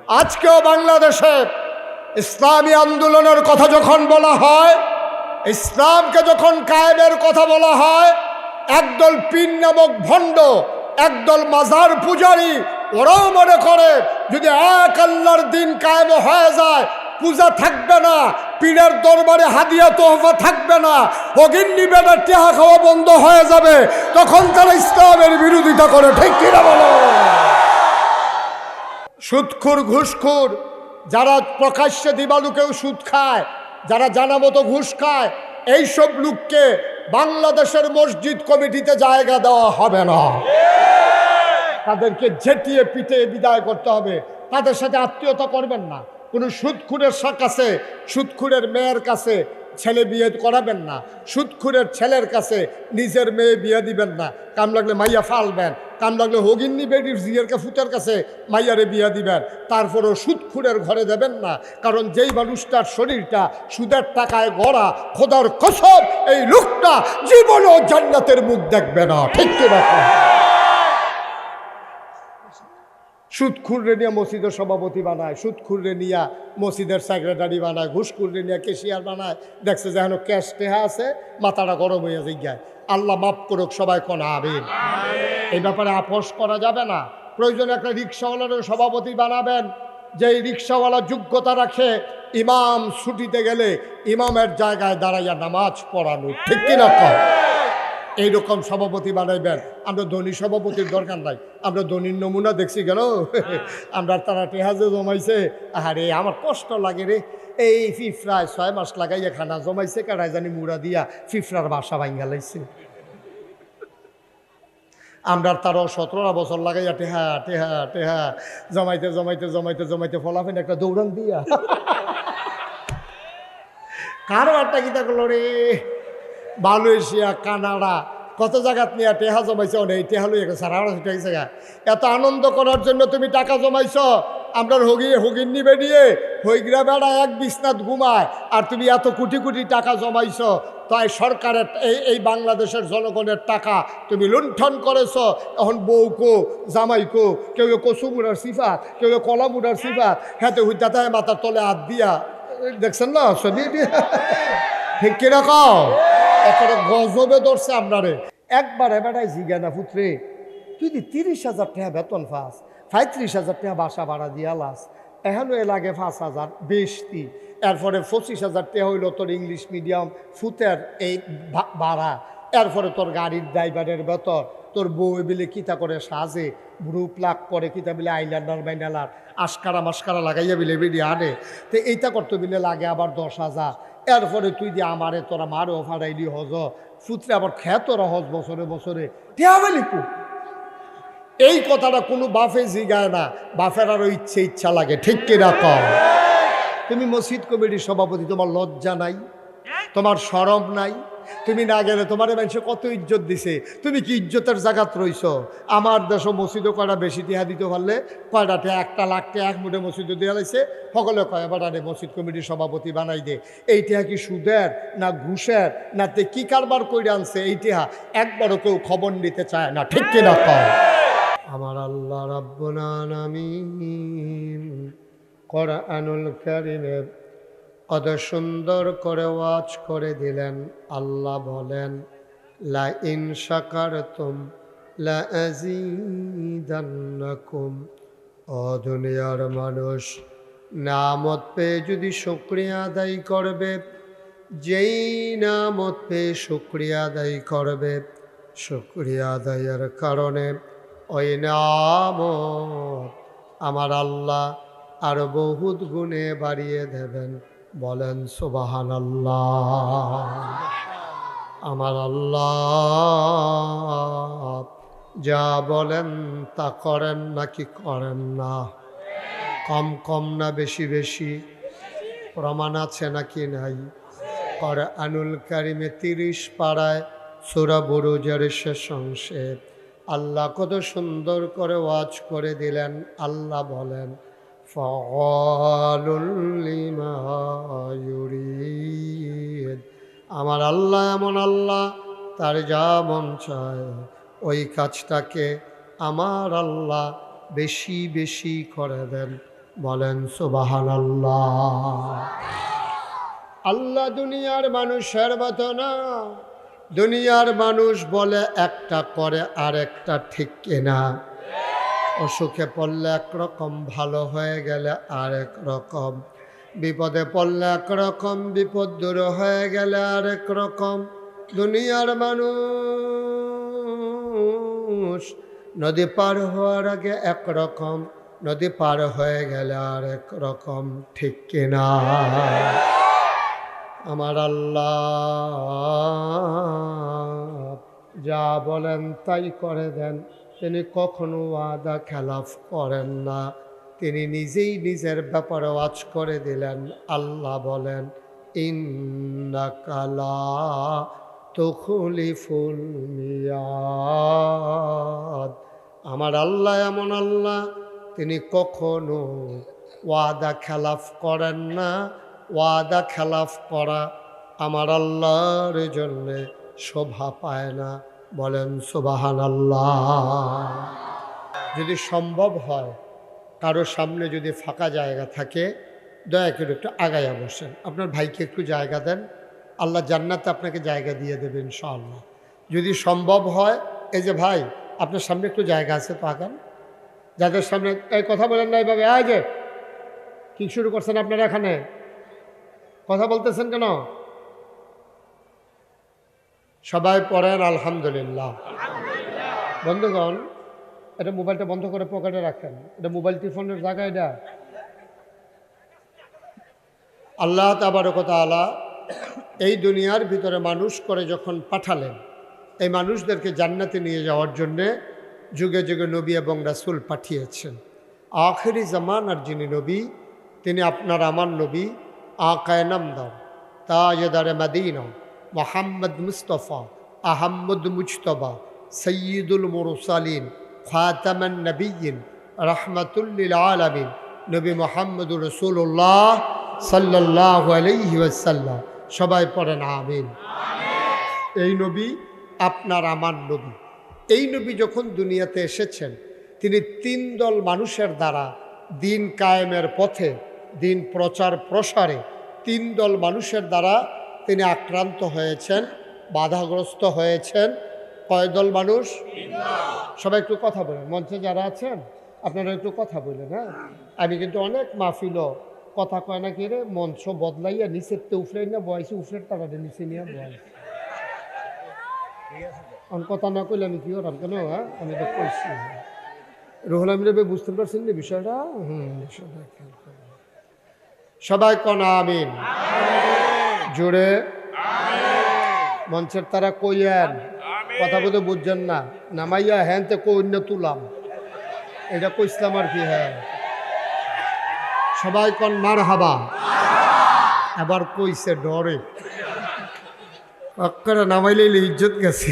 আজকেও বাংলাদেশে ইসলামী আন্দোলনের কথা যখন বলা হয়, ইসলামকে যখন কায়েমের কথা বলা হয়, একদল পীর নামক ভণ্ড, একদল মাজার পূজারী, ওরাও মনে করে যদি এক আল্লাহর দিন কায়েম হয়ে যায়, পূজা থাকবে না, পীরের দরবারে হাদিয়া তোহফা থাকবে না, অগিন্নি বেটার টেহা খাওয়া বন্ধ হয়ে যাবে, তখন তারা ইসলামের বিরোধিতা করে। ঠিক কিনা বলো? সুদখোর, ঘুষখোর, যারা প্রকাশ্যে দিবালুকেও সুদ খায়, যারা জানা মতো ঘুষ খায়, এইসব লোককে বাংলাদেশের মসজিদ কমিটিতে জায়গা দেওয়া হবে না। তাদেরকে ঝেঁটিয়ে পিটিয়ে বিদায় করতে হবে। তাদের সাথে আত্মীয়তা করবেন না। কোনো সুদখোরের কাছে, সুদখোরের মেয়ের কাছে ছেলে বিয়ে করাবেন না। সুদখোরের ছেলের কাছে নিজের মেয়ে বিয়ে দিবেন না। কাম লাগলে মাইয়া ফালবেন, কাম লাগলে হগিন্নি বেডির জিয়েরকে ফুতের কাছে মাইয়ারে বিয়া দিবেন। তারপরও সুদখোরের ঘরে দেবেন না, কারণ যেই মানুষটার শরীরটা সুদের টাকায় গড়া, খোদার কসম এই লোকটা জীবনও জান্নাতের মুখ দেখবে না। ঠিক কি ব্যাপার? সুদখোররে নিয়ে মসজিদের সভাপতি বানায়, সুদখোররে নিয়ে মসজিদের সেক্রেটারি বানায়, ঘুষখোররে নিয়ে কেশিয়ার বানায়। দেখছে যেন ক্যাশ টেহা আছে, মাথাটা গরম হয়ে যায়। আল্লাহ মাফ করুক, সবাই কোন আমিন। এই ব্যাপারে আপোষ করা যাবে না। প্রয়োজনে একটা রিক্সাওয়ালার সভাপতি বানাবেন, যেই রিক্সাওয়ালা যোগ্যতা রাখে ইমাম ছুটিতে গেলে ইমামের জায়গায় দাঁড়াইয়া নামাজ পড়ানো। ঠিক কিনা কম? এইরকম সভাপতি বানাইবেন। আমরা ধনী সভাপতির দরকার নাই। আমরা ধনীর নমুনা দেখছি গেল, আমরা তারা টেহাজে জমাইছে। আরে আমার কষ্ট লাগে রে, এই ফিফরায় 6 মাস লাগাইয়া খানা জমাইছে, কারাই জানি মুড়া দিয়া ফিফরার বাসা ভাঙ্গা লাইছে। আমরা তারও 17 বছর লাগাইয়া টেহা টেহা টেহা জমাইতে জমাইতে জমাইতে জমাইতে ফলাফেন একটা দৌড়ান দিয়া কারো একটা গীতা করলো রে, মালয়েশিয়া, কানাডা, কত জায়গাত নিয়ে টেহা জমাইছ, এই টেহা লইয়া সারা গেছে। এত আনন্দ করার জন্য তুমি টাকা জমাইছ। আমরা হগিন্নি বেরিয়ে হইগ্রা বেড়া এক বিছনাথ ঘুমায়, আর তুমি এত কোটি কোটি টাকা জমাইছ। তাই সরকারের এই বাংলাদেশের জনগণের টাকা তুমি লুণ্ঠন করেছ। এখন বউকো, জামাইকো, কেউ কচুমুড়ার সিফাত, কেউ কলামুড়ার সিফাত, হাতে হুইতাতে মাথার তলে হাত দিয়া, দেখছেন না ছবি? ঠিক কিরকম একটা গজবে ধরছে আপনারে। একবার এবারাই জিজ্ঞানা পুত্রে, তুই 30,000 টাকা বেতন পাস, 35,000 টাকা বাসা ভাড়া দিয়া লাস, এখনো এ লাগে 5,000 বেশি, এরপরে 25,000 টাকা হইল তোর ইংলিশ মিডিয়াম ফুতের এই ভাড়া, এরপরে তোর গাড়ির ড্রাইভারের বেতন, তোর বউ বিলে কিতা করে সাজে, ব্রু প্লাক করে, কিতা বিলে আইলাইনার বাইনালার আস্কারা মাস্কারা লাগাইয়া বিলে বেরিয়ে আনে, তো এইটা করতে বিলে লাগে আবার 10,000। এরপরে তুই দিয়ে আমারে তোরা মারে ফাড়াইলি হজ, ফুতরে আবার খেতরা হজ বছরে বছরে টেয়াবেলিকু। এই কথাটা কোনো বাফে জিগায় না, বাফের আরও ইচ্ছা লাগে। ঠিক কিনা কম? তুমি মসজিদ কমিটির সভাপতি, তোমার লজ্জা নাই? তোমার শরম নাই? তুমি না গেলে তোমার মানুষে কত ইজ্জত দিছে, তুমি কি ইজ্জতের জায়গাত রইছ? আমার দেশ মসজিদও কয়টা বেশি টিহা দিতে পারলে, কয়টাতে 1 লাখ টাকা এক মুঠে মসজিদও দেওয়া লাগছে, সকলে কয় এবার মসজিদ কমিটির সভাপতি বানাই দে। এই টিহা কি সুদের না ঘুষের না তে কি কারবার করে আনছে? এই টিহা একবারও কেউ খবর নিতে চায় না। ঠিক কিনা কয়? আমার আল্লাহ রাব্বুল আলামিন কোরআনুল কারীমের কত সুন্দর করে ওয়াজ করে দিলেন। আল্লাহ বলেন, লা ইন শাকারতুম লা আযীদান্নাকুম। ও দুনিয়ার মানুষ, নামত পেয়ে যদি শুকরিয়া আদায় করবে, যেই নামত পেয়ে শুকরিয়া আদায় করবে, শুকরিয়া আদায়ের কারণে ওই নামত আমার আল্লাহ আরো বহুত গুণে বাড়িয়ে দেবেন। বলেন সুবহানাল্লাহ। আমার আল্লাহ যা বলেন তা করেন নাকি করেন না? কম কম না বেশি বেশি? প্রমাণ আছে নাকি নাই? কোরআনুল কারীমে 30 পারায় সূরা বুরুজের শেষ অংশে আল্লাহ কত সুন্দর করে ওয়াজ করে দিলেন। আল্লাহ বলেন, ফাআলুল লিমা ইউরিদ। আমার আল্লাহ এমন আল্লাহ, তার যা মন চায় ওই কাজটাকে আমার আল্লাহ বেশি বেশি করে দেন। বলেন সুবহানাল্লাহ। আল্লাহ দুনিয়ার মানুষের মতো না। দুনিয়ার মানুষ বলে একটা করে আরেকটা, ঠিক কিনা? অসুখে পড়লে একরকম, ভালো হয়ে গেলে আরেক রকম, বিপদে পড়লে একরকম, বিপদ দূর হয়ে গেলে আরেক রকম। দুনিয়ার মানুষ নদী পার হওয়ার আগে একরকম, নদী পার হয়ে গেলে আরেক রকম, ঠিক কিনা? আমার আল্লাহ যা বলেন তাই করে দেন। তিনি কখনো ওয়াদা খেলাফ করেন না। তিনি নিজেই নিজের ব্যাপারে ওয়াজ করে দিলেন। আল্লাহ বলেন, ইন্নাকা লা তুখলিফুল মিয়াদ। আমার আল্লাহ এমন আল্লাহ, তিনি কখনো ওয়াদা খেলাফ করেন না। ওয়াদা খেলাফ করা আমার আল্লাহর জন্যে শোভা পায় না। বলেন সুবহানাল্লাহ। যদি সম্ভব হয় কারো সামনে যদি ফাঁকা জায়গা থাকে, দয়া করে একটু আগায়া বসেন। আপনার ভাইকে একটু জায়গা দেন, আল্লাহ জান্নাতে আপনাকে জায়গা দিয়ে দেবেন ইনশাআল্লাহ। যদি সম্ভব হয়, এই যে ভাই আপনার সামনে একটু জায়গা আছে তো আগান। যাদের সামনে এই কথা বলেন না এইভাবে, এই যে কি শুরু করছেন আপনারা, এখানে কথা বলতেছেন কেন? সবাই পড়েন আলহামদুলিল্লাহ। বন্ধুগণ, এটা মোবাইলটা বন্ধ করে পকেটে রাখেন। এটা মোবাইল টিফোনের জায়গা। এটা আল্লাহ তাবারক ওয়া তাআলা এই দুনিয়ার ভিতরে মানুষ করে যখন পাঠালেন, এই মানুষদেরকে জান্নাতে নিয়ে যাওয়ার জন্যে যুগে যুগে নবী এবং রাসূল পাঠিয়েছেন। আখিরি জামানার যিনি নবী, তিনি আপনার আমার নবী, আকায়ে নামদার, তাজদারে মদিনা, মুহাম্মদ মুস্তাফা আহমদ মুজতবা, সৈয়দুল মুরসালিন, খাতামান নবিয়্যিন, রাহমাতুল লিল আলামিন, নবী মুহাম্মদুর রাসূলুল্লাহ সাল্লাল্লাহু আলাইহি ওয়াসাল্লাম। সবাই পড়েন আমিন। এই নবী আপনার আমার নবী। এই নবী যখন দুনিয়াতে এসেছেন, তিনি তিন দল মানুষের দ্বারা দিন কায়েমের পথে, দিন প্রচার প্রসারে তিন দল মানুষের দ্বারা তিনি আক্রান্ত হয়েছেন, বাধাগ্রস্ত হয়েছেন। কয় দল মানুষ? সবাই একটু কথা বলেন। মঞ্চে যারা আছেন আপনারা একটু কথা বলেন। হ্যাঁ, আমি কিন্তু অনেক মাহফিল কথা কয় না, কি রে মঞ্চ বদলাইয়া নিচের তো উফরে না বয়সে, উফরের তারাটা নিচে নিয়ে বয়স কথা না কইলে আমি কি ওরাম কেন? হ্যাঁ, আমি তো কইছি। রুহুল আমিন বুঝতে পারছেন না বিষয়টা? বিষয়টা খেয়াল করবেন। সবাই কোন আমিন জোরে। মঞ্চের তারা কইয়েন, কথা বলতে বুঝছেন না, নামাইয়া হ্যাঁ তে কইন্য তুলাম, এটা কইসলাম আর কি। হ্যাঁ, সবাই কোন মারহাবা। আবার কইছে ডরে, অক্ষরে নামাইলে ইজ্জত গেছে।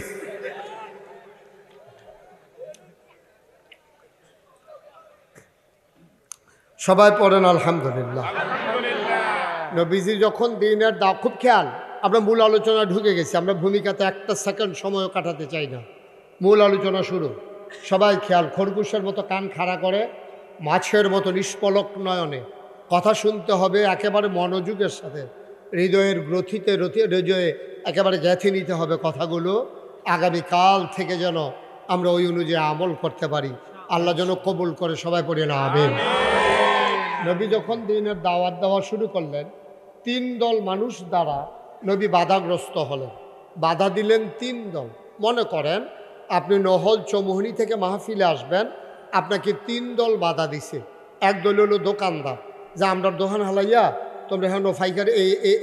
সবাই পড়েন আলহামদুলিল্লাহ। নবীজি যখন দিনের দাও, খুব খেয়াল, আমরা মূল আলোচনা ঢুকে গেছি। আমরা ভূমিকাতে একটা সেকেন্ড সময় কাটাতে চাই না। মূল আলোচনা শুরু। সবাই খেয়াল, খরগোশের মতো কান খাড়া করে, মাছের মতো নিষ্পলক নয়নে কথা শুনতে হবে, একেবারে মনোযোগের সাথে, হৃদয়ের গ্রথিতে হৃদয়ে একেবারে গেঁথে নিতে হবে কথাগুলো। আগামীকাল থেকে যেন আমরা ওই অনুযায়ী আমল করতে পারি। আল্লাহ যেন কবুল করে। সবাই পড়ে না আমিন। নবী যখন দিনের দাওয়াত দেওয়া শুরু করলেন, তিন দল মানুষ দ্বারা নবী বাধাগ্রস্ত হলেন। বাধা দিলেন তিন দল। মনে করেন আপনি নহল চৌমুহনী থেকে মাহফিলে আসবেন, আপনাকে তিন দল বাধা দিছে। এক দল হলো দোকানদার, যা আমরা দোকান হালাইয়া তোমরা এখন ফাইকার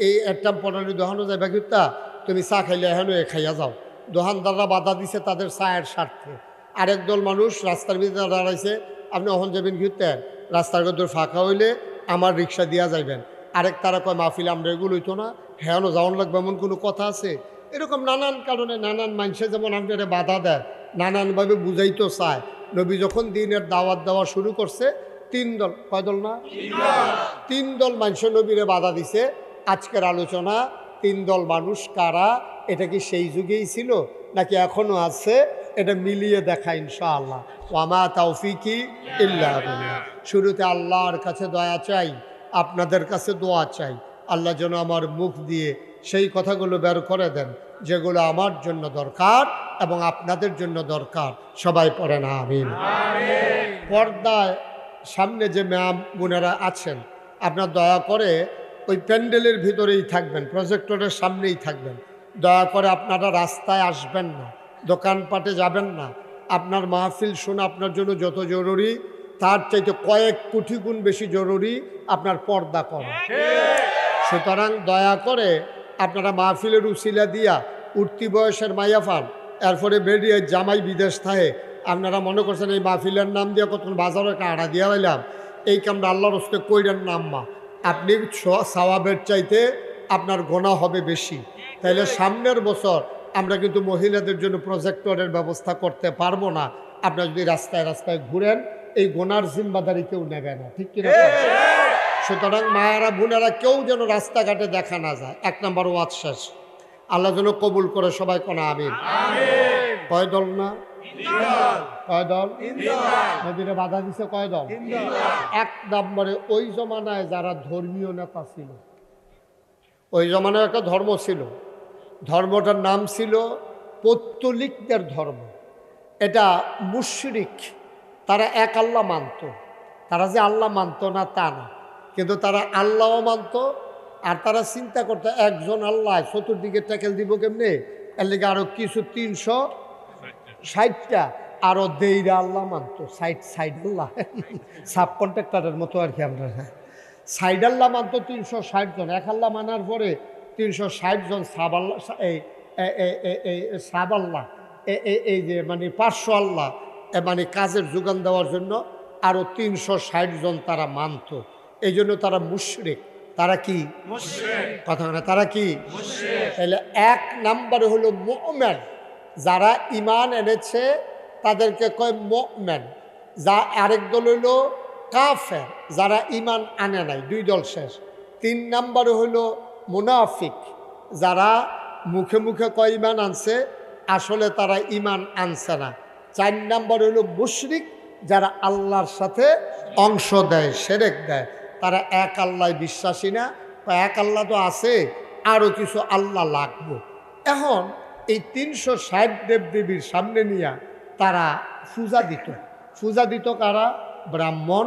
এই একটা পড়ানোর দোকানও যাইবা কিতা, তুমি চা খাইলে এখন এ খাইয়া যাও। দোকানদাররা বাধা দিছে তাদের চায়ের স্বার্থে। আরেক দল মানুষ রাস্তার ভিতরে দাঁড়াইছে, আপনি অহন যাবেন ঘুরতে, রাস্তার গদর ফাঁকা হইলে আমার রিক্সা দিয়া যাইবেন। আরেক তারা কয় মাহফিল আমরা এগুলো হইতো না, হ্যাঁ যাওয়ান লাগবে এমন কোনো কথা আছে? এরকম নানান কারণে নানান মানুষে যেমন আপনারা বাধা দেয়, নানানভাবে বুঝাইতে চায়। নবী যখন দিনের দাওয়াত দেওয়া শুরু করছে, তিন দল, কয় দল না? তিন দল মানুষ নবীরে বাধা দিছে। আজকের আলোচনা তিন দল মানুষ কারা, এটা কি সেই যুগেই ছিল নাকি এখনো আছে এটা মিলিয়ে দেখা ইনশাআল্লাহ। ওয়ামা তৌফিকি ইল্লা বিল্লাহ। শুরুতে আল্লাহর কাছে দয়া চাই, আপনাদের কাছে দোয়া চাই, আল্লাহ যেন আমার মুখ দিয়ে সেই কথাগুলো বের করে দেন যেগুলো আমার জন্য দরকার এবং আপনাদের জন্য দরকার। সবাই পড়েন আমিন। পর্দায় সামনে যে ম্যাম বোনেরা আছেন, আপনার দয়া করে ওই প্যান্ডেলের ভিতরেই থাকবেন, প্রজেক্টরের সামনেই থাকবেন। দয়া করে আপনারা রাস্তায় আসবেন না, দোকানপাটে যাবেন না। আপনার মাহফিল শোনা আপনার জন্য যত জরুরি, তার চাইতে কয়েক কোটি গুণ বেশি জরুরি আপনার পর্দা করা। সুতরাং দয়া করে আপনারা মাহফিলের উসিলা দিয়া উঠতি বয়সের মাইয়াফান, এরপরে বেরিয়ে জামাই বিদেশ থাকে, আপনারা মনে করছেন এই মাহফিলের নাম দিয়ে কতক্ষণ বাজারে একটা আড়া দিয়া হইলাম, এই কামটা আল্লাহর হস্তে কইরেন নাম্মা। আপনি সওয়াবের চাইতে আপনার গোনা হবে বেশি। তাইলে সামনের বছর আমরা কিন্তু মহিলাদের জন্য প্রজেক্টরের ব্যবস্থা করতে পারবো না। আপনারা যদি রাস্তায় রাস্তায় ঘুরেন, এই গোনার জিম্মাদারি কেউ নেবে না, ঠিক কিনা? সুতরাং মায়েরা বোনেরা কেউ যেন রাস্তাঘাটে দেখা না যায়। 1 নম্বর ওয়াজ শেষ। আল্লাহ যেন কবুল করে, সবাই কোনা আমিন। কয় দল না? কয় দল? নদীরে বাধা দিছে কয় দল? 1 নম্বরে ওই জমানায় যারা ধর্মীয় নেতা ছিল, ওই জমানায় একটা ধর্ম ছিল, ধর্মটার নাম ছিল পৌত্তলিকদের ধর্ম। এটা মুশরিক, তারা এক আল্লাহ মানত। তারা যে আল্লাহ মানত না তা না, কিন্তু তারা আল্লাহও মানত। আর তারা চিন্তা করতো একজন আল্লাহ চতুর্দিকে ট্যাকেল দিব কেমনে, এর লেগে আরো কিছু 360টা আরো দেইরা আল্লাহ মানত। সাইড আল্লাহ, সাব কন্ট্রাক্টরের মতো আর কি। আমরা সাইড আল্লাহ মানত 360 জন। এক আল্লাহ মানার পরে 360 জন সাব আল্লাহ, সাব আল্লাহ, এই যে মানে 500 আল্লাহ, মানে কাজের যোগান দেওয়ার জন্য আরো 360 জন তারা মানত। এই জন্য তারা মুশরিক। তারা কি কথা না? তারা কি? তাহলে 1 নম্বরে হলো মুমিন, যারা ইমান এনেছে তাদেরকে কয় মুমিন। যা আরেক দল হইল কাফের, যারা ইমান আনে নাই। 2 দল শেষ। 3 নম্বরে হইল মুনাফিক, যারা মুখে মুখে কয় ইমান আনছে, আসলে তারা ইমান আনছে না। 4 নম্বর হইল মুশরিক, যারা আল্লাহর সাথে অংশ দেয়, শিরক দেয়। তারা এক আল্লাহ বিশ্বাসী না। এক আল্লাহ তো আছে, আরও কিছু আল্লাহ লাগবে। এখন এই 360 দেবদেবীর সামনে নিয়ে তারা পূজা দিত। পূজা দিত কারা? ব্রাহ্মণ,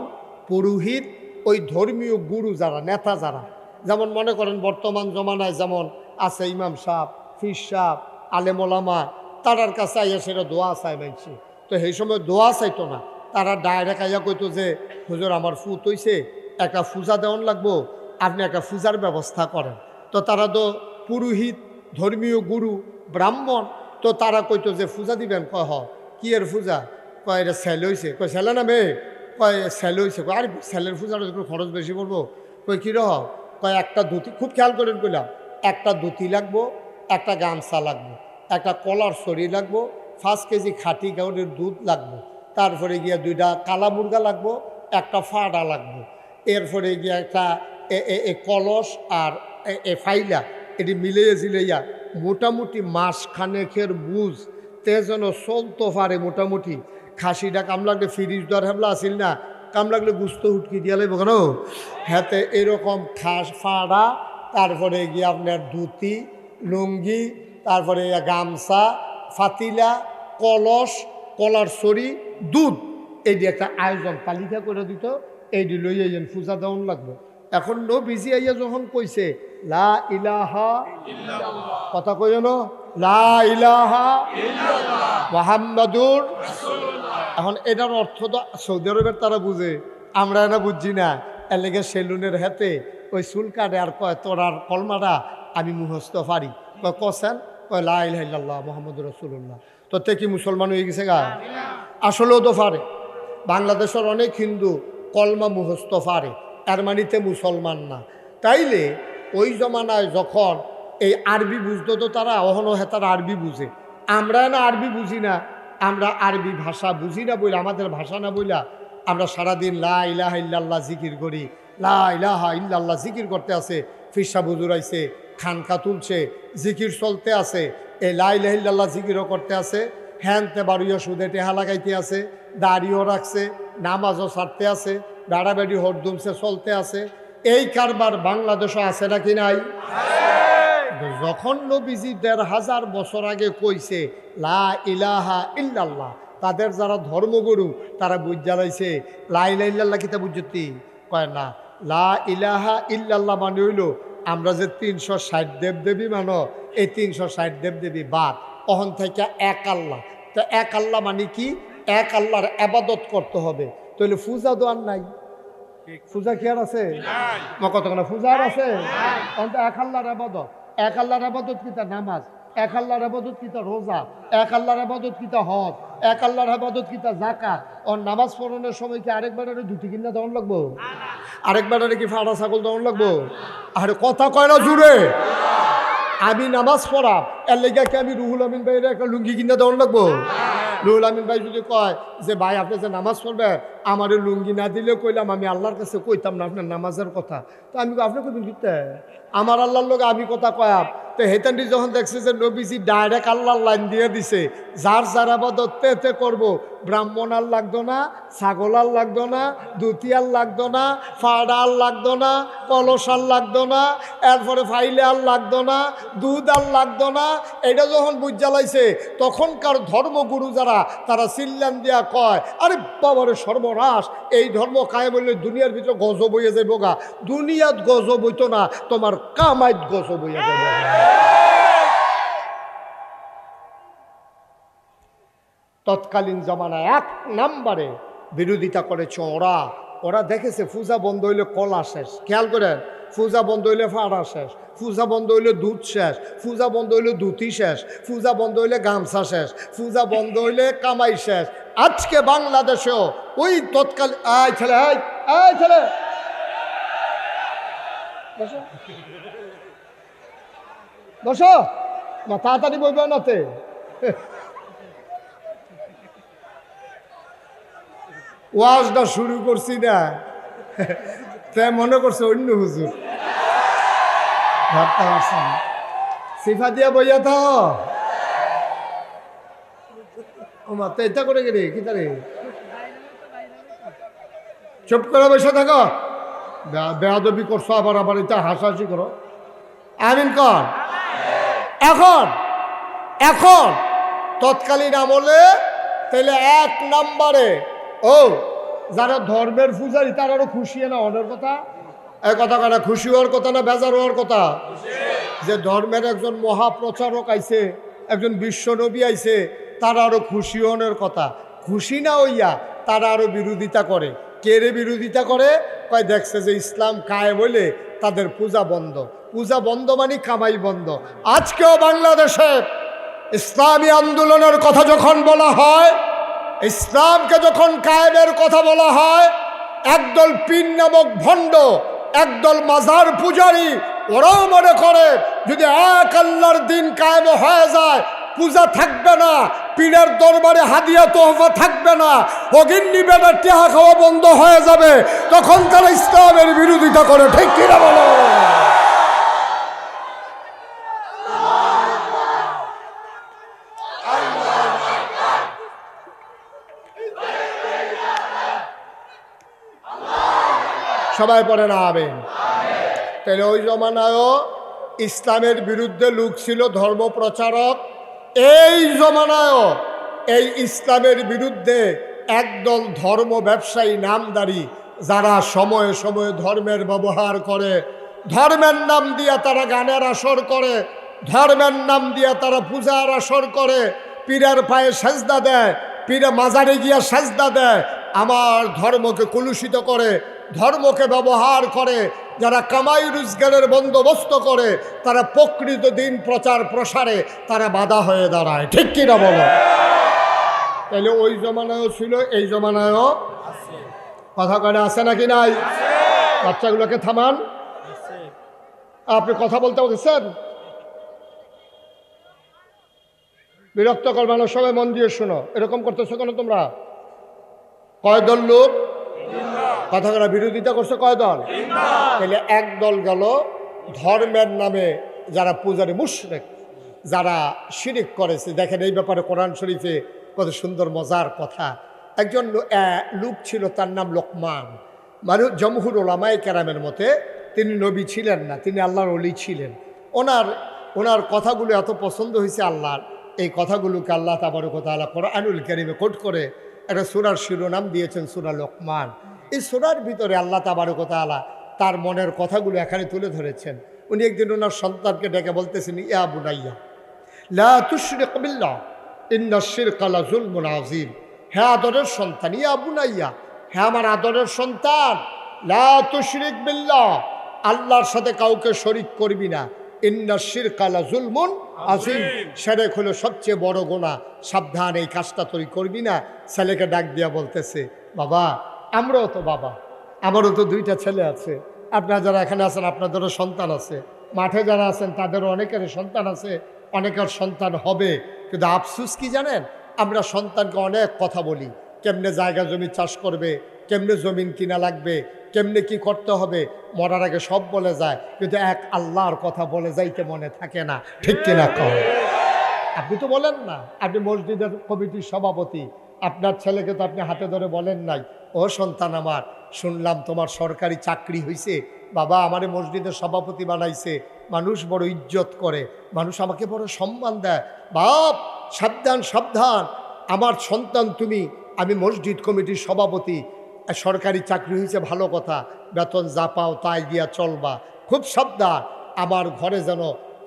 পুরোহিত, ওই ধর্মীয় গুরু যারা, নেতা যারা। যেমন মনে করেন বর্তমান জমানায় যেমন আছে ইমাম সাহেব, ফির সাহেব, আলেম ওলামা, তারার কাছে আইয়া সেটা দোয়া চাই মানছে। তো সেই সময় দোয়া চাইতো না, তারা ডাইরেক্ট আইয়া কইতো যে হুজুর আমার ফুত হইছে, একটা পূজা দেওয়ান লাগবো, আপনি একটা পূজার ব্যবস্থা করেন। তো তারা তো পুরোহিত, ধর্মীয় গুরু, ব্রাহ্মণ, তো তারা কইতো যে পূজা দিবেন। কয় হ কি এর পূজা? কয় এটা ছেলে হয়েছে। কয় ছেলে না মেয়ে? কয় ছেলে হয়েছে। কয় আর ছেলের পূজাটা একটু খরচ বেশি পড়বো। কই কী রহ? কয় একটা ধুতি, খুব খেয়াল করেন কইলাম, একটা ধুতি লাগবো, একটা গামছা লাগবো, একটা কলার ছড়ি লাগবো, 5 কেজি খাঁটি গাউনের দুধ লাগবো, তারপরে গিয়া 2টা কালা মুরগা লাগবো, একটা ফাড়া লাগবো, এরপরে গিয়া একটা কলস আর ফাইলা, এটি মিলিয়ে ঝিলাইয়া মোটামুটি মাসখানেকের বুঝ তে যেন চলতে পারে। মোটামুটি খাসিটা কাম লাগলে ফিরিজ দর হেবলা আসিল না, কাম লাগলে গুস্ত হুটকি দিয়া লাগবে কেন হাতে, এরকম খাস ফাড়া, তারপরে গিয়ে আপনার ধুতি, লুঙ্গি, তারপরে গামছা, ফাতিলা, কলস, কলার ছড়ি, দুধ, এই দিয়ে একটা আয়োজন তালিকা করে দিত। এইটি লই আইয়েন, পূজা দেওয়ান লাগবে। এখন নবীজি আইয়া যখন কইছে লা ইলাহা ইল্লাল্লাহ, কথা কই যেন লা ইলাহা ইল্লাল্লাহ মুহাম্মাদুর রাসূলুল্লাহ। এখন এটার অর্থ তো সৌদি আরবের তারা বুঝে, আমরা না বুঝছি না। এর লেগে সেলুনের হাতে ওই চুল কাটে আর কয় তোর আর কলমাটা আমি মুখস্থ পারি। কয় কছেন? কয় লা ইলাহা ইল্লাল্লাহ মুহাম্মাদুর রাসূলুল্লাহ। তো তে কি মুসলমান হয়ে গেছে গা? আসলেও তো পারে। বাংলাদেশের অনেক হিন্দু কলমা মুখস্থ পারে, এর মানিতে মুসলমান না। তাইলে ওই জমানায় যখন এই আরবি বুঝতো, তো তারা অহনো তারা আরবি বুঝে, আমরা না আরবি বুঝি না। আমরা আরবি ভাষা বুঝি না বইলা, আমাদের ভাষা না বইলা আমরা সারাদিন লা ইলাহা ইল্লাল্লাহ জিকির করি। লা ইলাহা ইল্লাল্লাহ জিকির করতে আছে, ফিরসা বুজুর আইছে, খানকা তুলছে, জিকির চলতে আছে, এই লা ইলাহা ইল্লাল্লাহ জিকিরও করতে আছে। হ্যানতে বাড়িও সুদে টেহা লাগাইতে আছে, দাড়িও রাখছে, নামাজও ছাড়তে আছে, বেড়াবেড়ি হরদুমসে চলতে আছে। এই কারবার বাংলাদেশও আছে নাকি নাই? যখন নবীজি ১৫০০ বছর আগে কইছে লা ইলাহা ইল্লাল্লাহ, তাদের যারা ধর্মগুরু তারা বুঝ জ্বালাইছে লা ইলাহা ইল্লাল্লাহ কিতা বুঝতি কয় না। লা ইলাহা ইল্লাল্লাহ মানে হইল আমরা যে ৩৬০ দেবদেবী মানো, এই ৩৬০ দেবদেবী বাদ, অহন থেকে এক আল্লাহ। তো এক আল্লাহ মানে কি? এক আল্লাহর আবাদত করতে হবে। তাহলে পূজা দোয়ার নাই, পূজা কি আর আছে? কত পূজা আর আছে? অন্ত এক আল্লাহর আবাদত। এক আল্লাহর আবাদত কিতা নামাজ, এক আল্লাহর আবাদত কিতা রোজা, এক আল্লাহর আবাদত কিতা হজ, এক আল্লাহর আবাদত কিতা যাকাত। ওর নামাজ পড়ানোর সময় কি আরেকবার দুটি কিনা দেওয়ান লাগবো? আরেকবার কি ফাড়া ছাগল দেওয়ান লাগবো? আরে কথা কয় না জুড়ে। আমি নামাজ পড়াম, এর লেগে কি আমি রুহুল আমিন ভাইয়ের একটা লুঙ্গি কিনা দেওয়ান লাগবো? রুহুল আমিন ভাই যদি কয় যে ভাই আপনি যে নামাজ পড়বেন আমার লুঙ্গি না দিলে কইলাম আমি আল্লাহর কাছে কইতাম না আপনার নামাজের কথা, তো আমি আপনি কইবেন কিতে আমার আল্লাহর লোক আমি কথা কয়াম। তো হেতানটি যখন দেখছে যে নবীজি ডাইরেক্ট আল্লাহর লাইন দিয়ে দিছে, যার যার আবাদত তে করবো, ব্রাহ্মণ আর লাগতো না, ছাগল আর লাগতো না, দুতি আর লাগতো না, ফাড়া আর লাগতো না, কলস আর লাগতো না, এরপরে ফাইলে আর লাগতো না, দুধ আর লাগতো না। এটা যখন বুঝ জ্বালাইছে তখনকার ধর্মগুরু যারা তারা চিল্লান দিয়া কয় আরে বাবারে সর্বনাশ, এই ধর্ম কায়ে বললে দুনিয়ার ভিতরে গজব হইয়া যাইব গা। দুনিয়াত গজব হইতো না, তোমার কামাইত গজব হইয়া যাইব। তৎকালীন জমানায় এক নাম্বারে বিরোধিতা করেছে ওরা। ওরা দেখেছে পূজা বন্ধ হইলে কলা শেষ, খেয়াল করেন, পূজা বন্ধ হইলে ফাড়া শেষ, পূজা বন্ধ হইলে দুধ শেষ, পূজা বন্ধ হইলে ধুতি শেষ, পূজা বন্ধ হইলে গামছা শেষ, পূজা বন্ধ হইলে কামাই শেষ। আজকে বাংলাদেশেও ওই তৎকালীন আয় ছেলে আয় ছেলে বসো না, তাড়াতাড়ি বইবে নাতে। ওয়াজটা শুরু করছি না, তাই মনে করছে অন্য হুজুর ভাবতে পারছে না। সিফা দিয়া বইয়া তো ওমা তো এটা করে গেলে কি তারে চুপ করে বসে থাকো, বেয়াদবি করছো আবার আবার এটা হাসাহাসি করো। আমিন কর। এখন এখন তৎকালীন আমলে তাহলে এক নম্বরে ও যারা ধর্মের পূজারী তার আরো খুশি না হওয়ার কথা। এই কথা কাটা খুশি হওয়ার কথা না বেজার হওয়ার কথা? যে ধর্মের একজন মহাপ্রচারক আইছে, একজন বিশ্বনবী আইছে, তারা আরো খুশি হওয়ার কথা। খুশি না হইয়া তারা আরো বিরোধিতা করে। কেরে বিরোধিতা করে? কয় দেখছে যে ইসলাম কায়ে বলে তাদের পূজা বন্ধ। পূজা বন্ধ মানে কামাই বন্ধ। আজকেও বাংলাদেশে ইসলামী আন্দোলনের কথা যখন বলা হয়, ইসলামকে যখন কায়েমের কথা বলা হয়, একদল পীর নামক ভণ্ড, একদল মাজার পূজারী, ওরাও মনে করে যদি এক আল্লাহর দিন কায়েম হয়ে যায়, পূজা থাকবে না, পীরের দরবারে হাদিয়া তোহফা থাকবে না, অগিন্নি বেটার টেহা খাওয়া বন্ধ হয়ে যাবে, তখন তারা ইসলামের বিরোধিতা করে। ঠিক কিনা বলো? সবাই পড়ে না আবেন। তাহলে ওই জমানায়ও ইসলামের বিরুদ্ধে লোক ছিল, ধর্ম প্রচারক। এই জমানায়ও এই ইসলামের বিরুদ্ধে একদল ধর্ম ব্যবসায়ী নামদারি, যারা সময়ে সময়ে ধর্মের ব্যবহার করে, ধর্মের নাম দিয়া তারা গানের আসর করে, ধর্মের নাম দিয়া তারা পূজার আসর করে, পীরের পায়ে সেজদা দেয়, পীরে মাজারে গিয়া সেজদা দেয়, আমার ধর্মকে কলুষিত করে, ধর্মকে ব্যবহার করে। যারা কামাই রোজগারের বন্দোবস্ত করে, তারা প্রকৃত দিন প্রচার প্রসারে তারা বাধা হয়ে দাঁড়ায়। ঠিক কিনা বলো? তাহলে ওই জমানায়ও ছিল, এই জমানায়ও কথা কানে আছে নাকি নাই? বাচ্চাগুলোকে থামান, আপনি কথা বলতে বলছেন, বিরক্ত করবে না, সবাই মন দিয়ে শোনো। এরকম করতেছো কেন তোমরা? কয় দল লোক কথা করা বিরোধিতা করছে? কয় দল? তাহলে এক দল গেল ধর্মের নামে যারা পূজারী মুশরিক, যারা শিরিক করেছে। দেখেন এই ব্যাপারে কোরআন শরীফে কত সুন্দর মজার কথা। একজন লোক ছিল, তার নাম লোকমান। মানুষ জমহুর ওলামায়ে কেরামের মতে তিনি নবী ছিলেন না, তিনি আল্লাহর ওলি ছিলেন। ওনার কথাগুলো এত পছন্দ হয়েছে আল্লাহর, এই কথাগুলোকে আল্লাহ তাবারক ওয়া তাআলা কোরআনুল কারীমে কোট করে একটা সূরার শিরোনাম দিয়েছেন সূরা লোকমান। এই সূরার ভিতরে আল্লাহ তাবারক ওয়া তাআলা তার মনের কথাগুলো এখানে তুলে ধরেছেন। উনি একদিন ওনার সন্তানকে ডেকে বলতেছেন, ইয়া বুনাইয়া লা তুশরিক বিল্লাহ ইন্নাশ শিরকা লাযুলমুন আযীম। হে আদরের সন্তান, ইয়া বুনাইয়া, হে আমার আদরের সন্তান, লা তুশরিক বিল্লাহ, আল্লাহর সাথে কাউকে শরীক করবি না। ইন্নাশ শিরকা লাযুলমুন আযীম, শিরক হলো সবচেয়ে বড় গুনাহ, সাবধান, এই কাজটা তুই করবি না। ছেলেকে ডাক দিয়া বলতেছে, বাবা আমরাও তো বাবা, আমারও তো দুইটা ছেলে আছে, আপনারা যারা এখানে আছেন আপনাদেরও সন্তান আছে, মাঠে যারা আছেন তাদেরও অনেকের সন্তান আছে, অনেকের সন্তান হবে। কিন্তু আফসুস কি জানেন, আমরা সন্তানকে অনেক কথা বলি, কেমনে জায়গা জমি চাষ করবে, কেমনে জমিন কিনা লাগবে, কেমনে কি করতে হবে, মরার আগে সব বলে যায়, কিন্তু এক আল্লাহর কথা বলে যাইতে মনে থাকে না। ঠিক কিনা কম? আপনি তো বলেন না, আপনি মসজিদের কমিটির সভাপতি, আপনার ছেলেকে তো আপনি হাতে ধরে বলেন নাই, ও সন্তান আমার, শুনলাম তোমার সরকারি চাকরি হয়েছে, বাবা আমারে মসজিদের সভাপতি বানাইছে, মানুষ বড় ইজ্জত করে, মানুষ আমাকে বড় সম্মান দেয়। বাপ সাবধান সাবধান, আমার সন্তান তুমি, আমি মসজিদ কমিটির সভাপতি, সরকারি চাকরি হয়েছে ভালো কথা, বেতন যা পাও তাই দিয়া চলবা, খুব সাবধান, আমার ঘরে যেন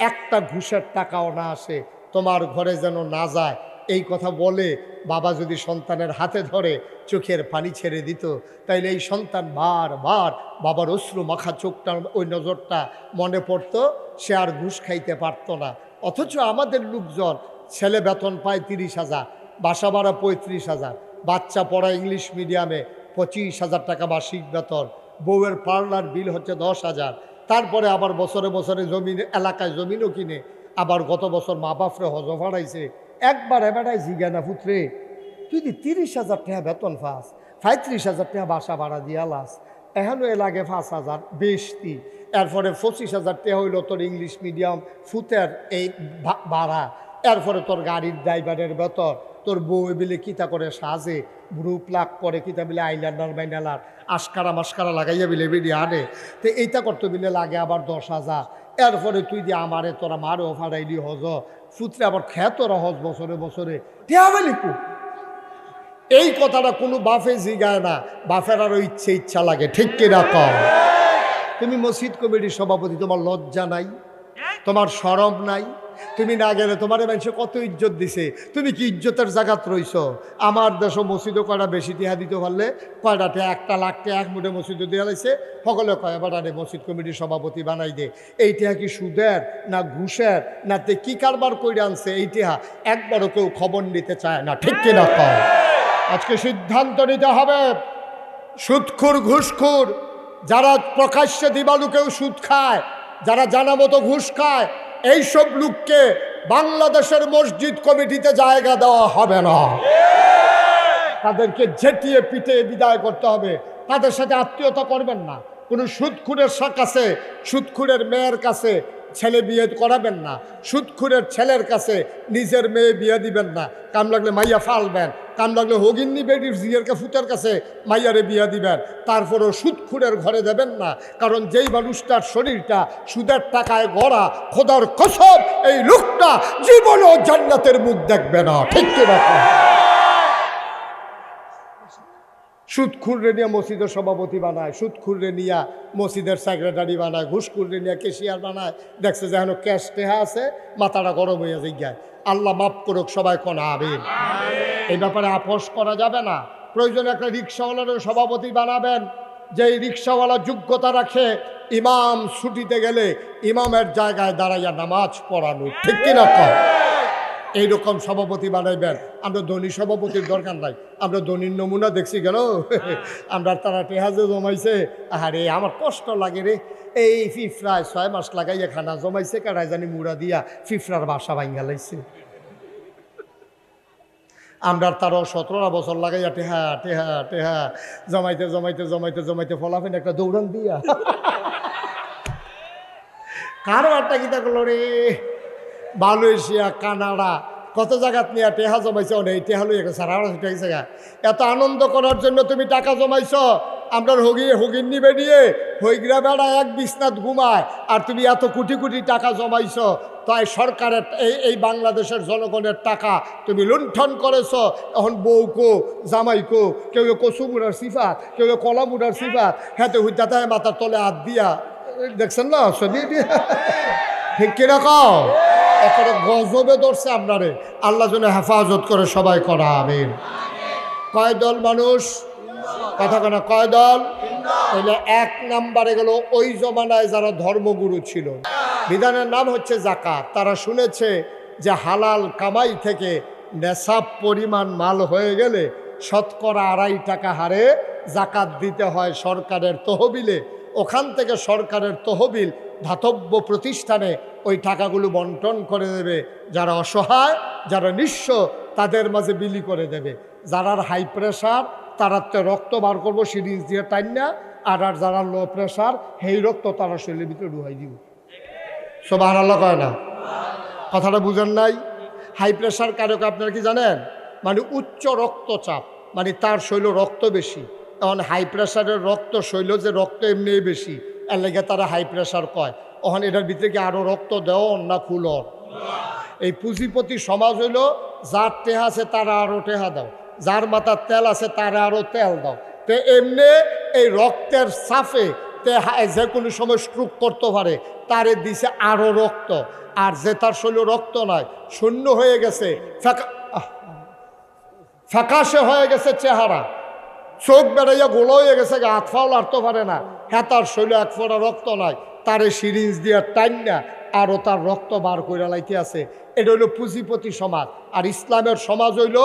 একটা ঘুষের টাকাও না আসে, তোমার ঘরে যেন না যায়। এই কথা বলে বাবা যদি সন্তানের হাতে ধরে চোখের পানি ছেড়ে দিত, তাইলে এই সন্তান বারবার বাবার অশ্রু মাখা চোখটা, ওই নজরটা মনে পড়তো, সে আর ঘুষ খাইতে পারতো না। অথচ আমাদের লোকজন, ছেলে বেতন পায় 30,000, বাসা ভাড়া 35,000, বাচ্চা পড়া ইংলিশ মিডিয়ামে 25,000 টাকা মাসিক বেতন, বউয়ের পার্লার বিল হচ্ছে 10,000, তারপরে আবার বছরে বছরে জমিন, এলাকায় জমিনও কিনে, আবার গত বছর মা বাপরে হজ ভাড়াইছে। একবার এবারাই জিজ্ঞানা পুত্রে, তুই 30,000 টাকা বেতন পাস, 35,000 টাকা বাসা ভাড়া দিয়া লাস, এখনও এ লাগে 5,000 বেশি, এরপরে 25,000 টাকা হইল তোর ইংলিশ মিডিয়াম ফুতের এই ভাড়া, এরপরে তোর গাড়ির ড্রাইভারের বেতন, তোর বউ বিলে কিতা করে সাজে, ব্রু প্লাক করে, কিতা বিলে আইলাইনার মাইনালার আস্কারা মাস্কারা লাগাইয়া বিলে বেরিয়ে আনে, তো এইটা করতে বিলে লাগে আবার 10,000, এরপরে তুই দিয়ে আমারে তোরা মারও ফাড়াইলি হজ, ফুতরে আবার খেতরা হজ বছরে বছরে টেয়াবেলিকু। এই কথাটা কোনো বাফে জিগায় না, বাফের আরও ইচ্ছা লাগে। ঠিক কিনা কম? তুমি মসজিদ কমিটির সভাপতি, তোমার লজ্জা নাই, তোমার শরম নাই? তুমি না গেলে তোমার মানুষে কত ইজ্জত দিছে, তুমি কি ইজ্জতের জায়গাত রইছ? আমার দেশও মসজিদও কয়টা বেশি টিহা দিতে পারলে, কয়টাতে 1 লাখ টাকা এক মুঠে মসজিদও দেওয়া লাগছে, সকলে কয় এবার মসজিদ কমিটির সভাপতি বানাই দে। এই টিহা কি সুদের না ঘুষের না তে কি কারবার করে আনছে, এই টিহা একবারও কেউ খবর নিতে চায় না। ঠিক কিনা কম? আজকে সিদ্ধান্ত নিতে হবে, সুদখোর ঘুষখোর, যারা প্রকাশ্যে দিবালুকেও সুদ খায়, যারা জানা মতো ঘুষ খায়, এইসব লোককে বাংলাদেশের মসজিদ কমিটিতে জায়গা দেওয়া হবে না। তাদেরকে ঝেঁটিয়ে পিটিয়ে বিদায় করতে হবে। তাদের সাথে আত্মীয়তা করবেন না। কোনো সুদখুরের কাছে, সুদখুরের মেয়ের কাছে ছেলে বিয়ে করাবেন না, সুদখুরের ছেলের কাছে নিজের মেয়ে বিয়ে দিবেন না। কাম লাগলে মাইয়া ফালবেন, কাম লাগলে হগিন্নি বেডির জিয়েরকে ফুতের কাছে মাইয়ারে বিয়ে দিবেন, তারপরেও সুদখুরের ঘরে দেবেন না। কারণ যেই মানুষটার শরীরটা সুদের টাকায় গড়া, খোদার কসম এই লোকটা জীবনেও জান্নাতের মুখ দেখবে না। ঠিক কিনা? সুদখুররে নিয়ে মসজিদের সভাপতি বানায়, সুদখুররে নিয়ে মসজিদের সেক্রেটারি বানায়, ঘুষখুররে নিয়ে কেশিয়ার বানায়, দেখছে যে এখন ক্যাশ টেহা আছে, মাথাটা গরম হয়ে যায়। আল্লাহ মাফ করুক, সবাই কোন আবেন। এই ব্যাপারে আপোষ করা যাবে না। প্রয়োজনে একটা রিক্সাওয়ালারও সভাপতি বানাবেন, যেই রিক্সাওয়ালা যোগ্যতা রাখে ইমাম ছুটিতে গেলে ইমামের জায়গায় দাঁড়াইয়া নামাজ পড়ানো। ঠিক কিনা কম? এইরকম সভাপতি বানাইবেন। আমরা ধনী সভাপতির দরকার নাই, আমরা ধনীর নমুনা দেখছি গেল। আমরা তারা টেহাজে জমাইছে, আরে আমার কষ্ট লাগে রে, এই ফিফরায় 6 মাস লাগাইয়া খানা জমাইছে, কারাই জানি মুড়া দিয়া ফিফরার বাসা ভাঙ্গা লাইছে। আমরা তারও 17 বছর লাগাইয়া টেহা টেহা টেহা জমাইতে জমাইতে জমাইতে জমাইতে ফলাফেন একটা দৌড়ান দিয়া কারো একটা গীতা করলো রে, মালয়েশিয়া, কানাডা, কত জায়গাত নিয়ে টেহা জমাইছ এই টেহা লই সারা গেছে গা। এত আনন্দ করার জন্য তুমি টাকা জমাইছ, আমরা হগির নিবে নিয়ে হইগরা বেড়া এক বিছনাত ঘুমায়, আর তুমি এত কোটি কোটি টাকা জমাইছ। তাই সরকারের এই বাংলাদেশের জনগণের টাকা তুমি লুণ্ঠন করেছ। এখন বউকো জামাইকো, কেউ কচুমুড়ার সিফাত, কেউ কলামুড়ার সিফাত, হ্যাঁ তো হুইতা তাই মাথার তলে হাত দিয়া দেখছেন না ছবি দিয়া, ঠিক কিরকম একটা গজবে ধরছে আপনারে। আল্লাহ যেন হেফাজত করে সবাই করা আমিন। কয় দল মানুষ কথা কেনা, কয় দল? তাহলে এক নাম্বারে গেল ওই জমানায় যারা ধর্মগুরু ছিল, বিধানের নাম হচ্ছে জাকাত। তারা শুনেছে যে হালাল কামাই থেকে নেশাব পরিমাণ মাল হয়ে গেলে শতকরা 2.5 টাকা হারে জাকাত দিতে হয় সরকারের তহবিলে। ওখান থেকে সরকারের তহবিল ধাতব্য প্রতিষ্ঠানে ওই টাকাগুলো বন্টন করে দেবে। যারা অসহায়, যারা নিঃস্ব, তাদের মাঝে বিলি করে দেবে। যারা হাই প্রেশার তারা তো রক্ত বার করবো সিরিজ দিয়ে টাইম না, আর যারা লো প্রেশার সেই রক্ত তারা শরীরের ভিতরে ঢুকাই দিব। সুবহানাল্লাহ কয় না? কথাটা বুঝেন নাই? হাই প্রেশার কারক আপনারা কি জানেন? মানে উচ্চ রক্তচাপ, মানে তার শৈল রক্ত বেশি। এখন হাই প্রেশারের রক্ত শৈল যে রক্ত এমনি বেশি, এর লেগে তারা হাই প্রেশার কয়। ওখানে এটার ভিতরে কি আরও রক্ত দেও না খুলর? এই পুঁজিপতি সমাজ হইল যার টেহা আছে তারা আরও টেহা দাও, যার মাথার তেল আছে তারা আরও তেল দাও। তো এমনি এই রক্তের সাফে যে কোনো সময় স্ট্রোক করতে পারে, তারে দিছে আরও রক্ত। আর যে তার শরীরে রক্ত নাই, শূন্য হয়ে গেছে, ফ্যাকাশে হয়ে গেছে চেহারা, চোখ বেড়াইয়া গোলো হয়ে গেছে, হাত ফাও লাড়তে পারে না, হ্যাঁ তার শরীরে এক ফোঁটা রক্ত নাই, তারে সিরিঞ্জ দিয়ে টাইম না আরও তার রক্ত বার করে লাইতে আছে। এটা হইল পুঁজিপতি সমাজ। আর ইসলামের সমাজ হইল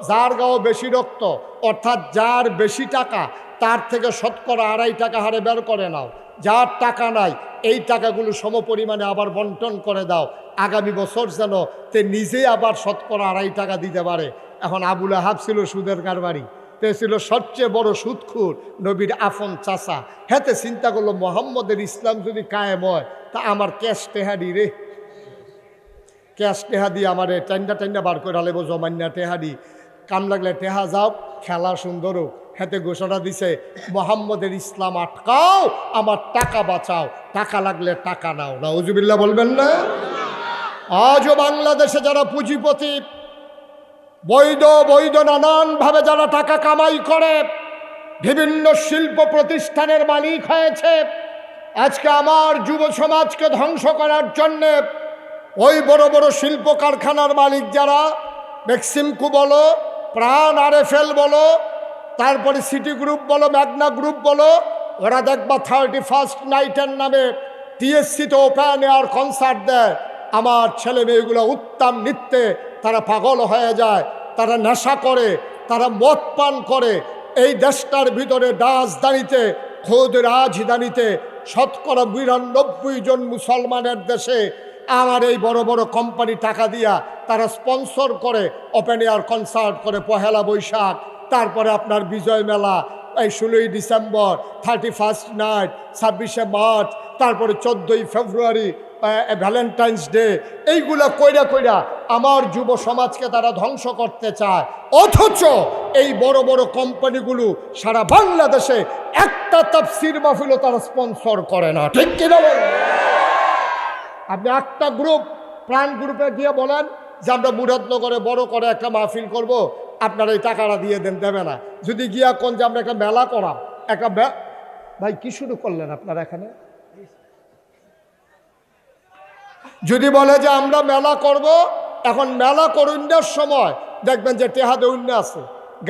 যার গাও বেশি রক্ত, অর্থাৎ যার বেশি টাকা তার থেকে শতকরা 2.5 টাকা হারে বের করে নাও। যার টাকা নাই এই টাকাগুলো সমপরিমাণে আবার বন্টন করে দাও, আগামী বছর যেন তে নিজেই আবার শতকরা 2.5 টাকা দিতে পারে। এখন আবুল আহাব ছিল সুদের কারবারি, তে ছিল সবচেয়ে বড় সুদখোর, নবীর আফন চাচা। হেতে চিন্তা করলো মোহাম্মদের ইসলাম যদি কায়েম হয় তা আমার ক্যাশ টেহাডি রে, ক্যাশ টেহাদি আমার টাইন্ডা টাইন্ডা বার করে আলেব, জমান্যা টেহাডি কাম লাগলে টেহা যাও, খেলা সুন্দর হোক। হেতে ঘোষণা দিছে মোহাম্মদের ইসলাম আটকাও, আমার টাকা বাঁচাও, টাকা লাগলে টাকা নাও। নাউজুবিল্লাহ বলবেন না? আজও বাংলাদেশে যারা পুঁজিপতি, বৈধ নানানভাবে যারা টাকা কামাই করে, বিভিন্ন শিল্প প্রতিষ্ঠানের মালিক হয়েছে, আজকে আমার যুব সমাজকে ধ্বংস করার জন্যে ওই বড় বড় শিল্প কারখানার মালিক যারা, মেক্সিমকো বলো, প্রাণ আরএফএল বলো, তারপরে সিটি গ্রুপ বলো, ম্যাগনা গ্রুপ বলো, ওরা দেখবা 31st নাইটের নামে টিএসসিতে ওপেন এয়ার কনসার্ট দেয়। আমার ছেলে মেয়েগুলো উত্তম নৃত্যে তারা পাগল হয়ে যায়, তারা নেশা করে, তারা মদ পান করে। এই দেশটার ভিতরে রাজধানীতে, খোদ রাজধানীতে শতকরা 92 জন মুসলমানের দেশে আমার এই বড় বড় কোম্পানি টাকা দিয়া তারা স্পন্সর করে, ওপেন এয়ার কনসার্ট করে। পহেলা বৈশাখ, তারপরে আপনার বিজয় মেলা, এই 16ই ডিসেম্বর, 31st নাইট, 26শে মার্চ, তারপরে 14ই ফেব্রুয়ারি, ভ্যালেন্টাইন্স ডে, এইগুলা কইরা কইরা আমার যুব সমাজকে তারা ধ্বংস করতে চায়। অথচ এই বড় বড় কোম্পানিগুলো সারা বাংলাদেশে একটা তাফসীর মাহফিলও তারা স্পন্সর করে না, ঠিক কিনা বলেন? আপনি একটা গ্রুপ, প্রাণ গ্রুপে গিয়ে বলেন যে আমরা মুরাদনগরে বড় করে একটা মাহফিল করব, আপনারা এই টাকাটা দিয়ে দেন, দেবে না। যদি গিয়া কোন যে আমরা একটা মেলা করাম, একটা ভাই কি শুরু করলেন আপনারা এখানে? যদি বলে যে আমরা মেলা করব, এখন মেলা করুণার সময় দেখবেন যে টেহাদে অন্য আছে,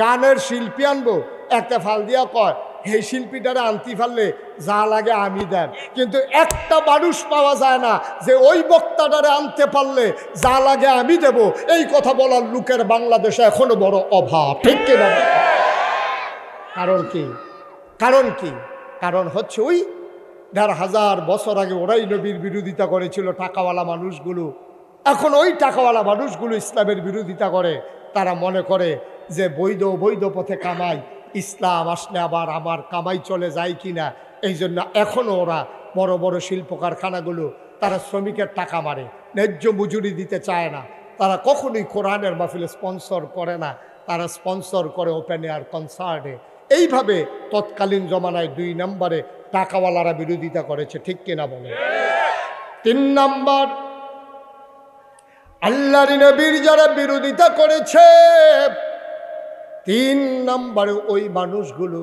গানের শিল্পী আনবো, একটা ফাল দিয়া কয় এই শিল্পীটারে আনতে পারলে যা লাগে আমি দেন। কিন্তু একটা মানুষ পাওয়া যায় না যে ওই বক্তাটারে আনতে পারলে যা লাগে আমি দেব। এই কথা বলার লোকের বাংলাদেশে এখনো বড় অভাব, ঠিক কিনা? কারণ কি? কারণ কি? কারণ হচ্ছে ওই 1500 বছর আগে ওরাই নবীর বিরোধিতা করেছিল টাকাওয়ালা মানুষগুলো। এখন ওই টাকাওয়ালা মানুষগুলো ইসলামের বিরোধিতা করে। তারা মনে করে যে বৈধ পথে কামাই, ইসলাম আসলে আবার আমার কামাই চলে যায় কিনা। এই জন্য এখনও ওরা বড় বড় শিল্প কারখানাগুলো তারা শ্রমিকের টাকা মারে। ন্যায্য মজুরি দিতে চায় না, তারা কখনোই কোরআনের মাহফিলে স্পন্সর করে না, তারা স্পন্সর করে ওপেন এয়ার কনসার্টে। এইভাবে তৎকালীন জমানায় 2 নম্বরে টাকাওয়ালারা বিরোধিতা করেছে, ঠিক কিনা বলে। 3 নম্বর, আল্লাহর নবীর যারা বিরোধিতা করেছে, 3 নম্বরে ওই মানুষগুলো,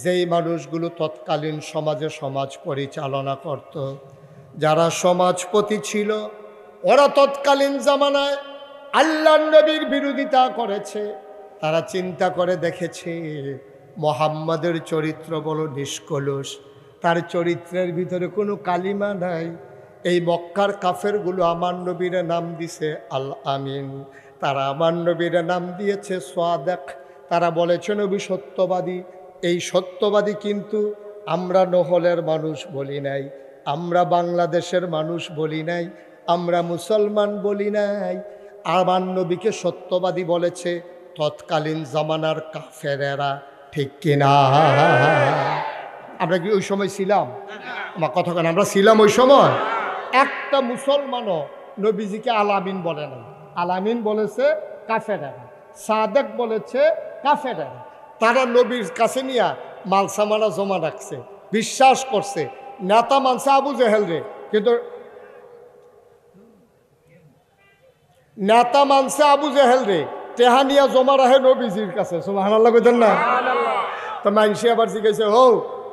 যেই মানুষগুলো তৎকালীন সমাজে সমাজ পরিচালনা করত, যারা সমাজপতি ছিল, ওরা তৎকালীন জামানায় আল্লাহর নবীর বিরোধিতা করেছে। তারা চিন্তা করে দেখেছে মুহাম্মাদের চরিত্র বড় নিষ্কলুষ, তার চরিত্রের ভিতরে কোনো কালিমা নাই। এই মক্কার কাফেরগুলো আমার নবীর নাম দিছে আল আমিন, তারা আমার নবীর নাম দিয়েছে সাদেক। তারা বলেছে নবী সত্যবাদী। এই সত্যবাদী কিন্তু আমরা নহলের মানুষ বলি নাই, আমরা বাংলাদেশের মানুষ বলি নাই, আমরা মুসলমান বলি নাই। আমার নবীকে সত্যবাদী বলেছে তৎকালীন জামানার কাফেরেরা, ঠিক কিনা? আমরা কি ওই সময় ছিলাম? আমার কথা কেন, আমরা ছিলাম ওই সময়? একটা মুসলমানও নবীজিকে আলামিন বলে না। আলামিন বলেছে কাফেরেরা, সাদেক বলেছে কাফেরেরা। তারা নবীর কাছে নিয়ে মালসামানা জমা রাখছে, বিশ্বাস করছে, নেতা মানছে আবু জেহেল রে, কিন্তু নেতা মানছে আবু জেহেল রে, টেহানিয়া জমা রাখে নবীজির কাছে। সুবহানাল্লাহ কইতেন না? তো মাইনসি আবার জিজ্ঞাসা, ও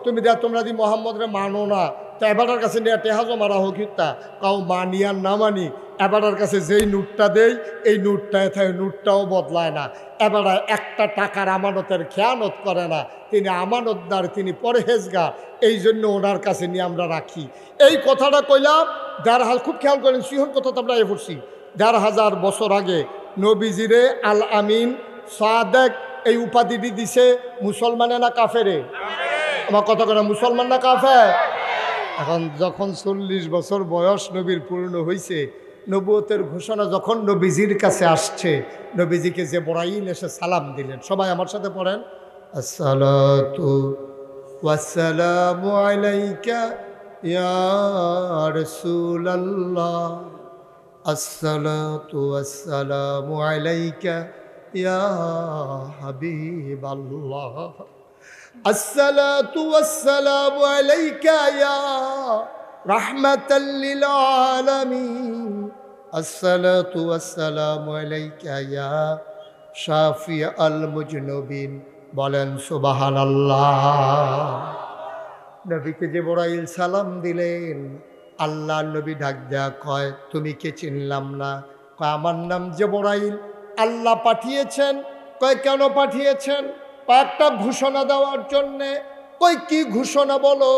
তুমি দেখ তোমরা যদি মোহাম্মদ রে মানো না, তো এবারের কাছে নিয়ে টেহা জমা রাখো কিতা? কাউ মানি আর না মানি, এবারের কাছে যেই নোটটা দেয় এই নোটটায় থাকে, নোটটাও বদলায় না। এবারে একটা টাকার আমানতের খেয়ানত করে না, তিনি আমানতদার, তিনি পরহেজগার, এই জন্য ওনার কাছে নিয়ে আমরা রাখি। এই কথাটা কইলাম ১,৫০০, খুব খেয়াল করেন, সিহন কথা তো আমরা এ পড়ছি। ১,৫০০ বছর আগে নবীজিরে আল আমিন সাদেক এই উপাধিটি দিছে মুসলমানে না কাফেরে? আমার কথা করে, মুসলমান না কাফের? এখন যখন ৪০ বছর বয়স নবীর পূর্ণ হয়েছে, নবুয়তের ঘোষণা যখন নবীজির কাছে আসছে, নবীজিকে জিবরাইল এসে সালাম দিলেন। সবাই আমার সাথে পড়েন, আসসালাতু ওয়াসসালামু আলাইকা ইয়া রাসূলুল্লাহ, আসসালাতু ওয়াসসালামু আলাইকা ইয়া হাবিবাল্লাহ, আসসালাতু ওয়াসসালামু আলাইকা ইয়া রাহমাতাল লিল আলামিন, আসসালাতু ওয়াসসালামু আলাইকা ইয়া শাফিআল মুজনুবিন। বলেন সুবহানাল্লাহ। নবীকে জিবরাইল সালাম দিলেন। আল্লাহ নবী ডাক দেয়া কয়, তুমি কে? চিনলাম না। কয়, আমার নাম জিবরাইল, আল্লাহ পাঠিয়েছেন। কয়, কেন পাঠিয়েছেন? একটা ঘোষণা দেওয়ার জন্যে। কই কি ঘোষণা বলো?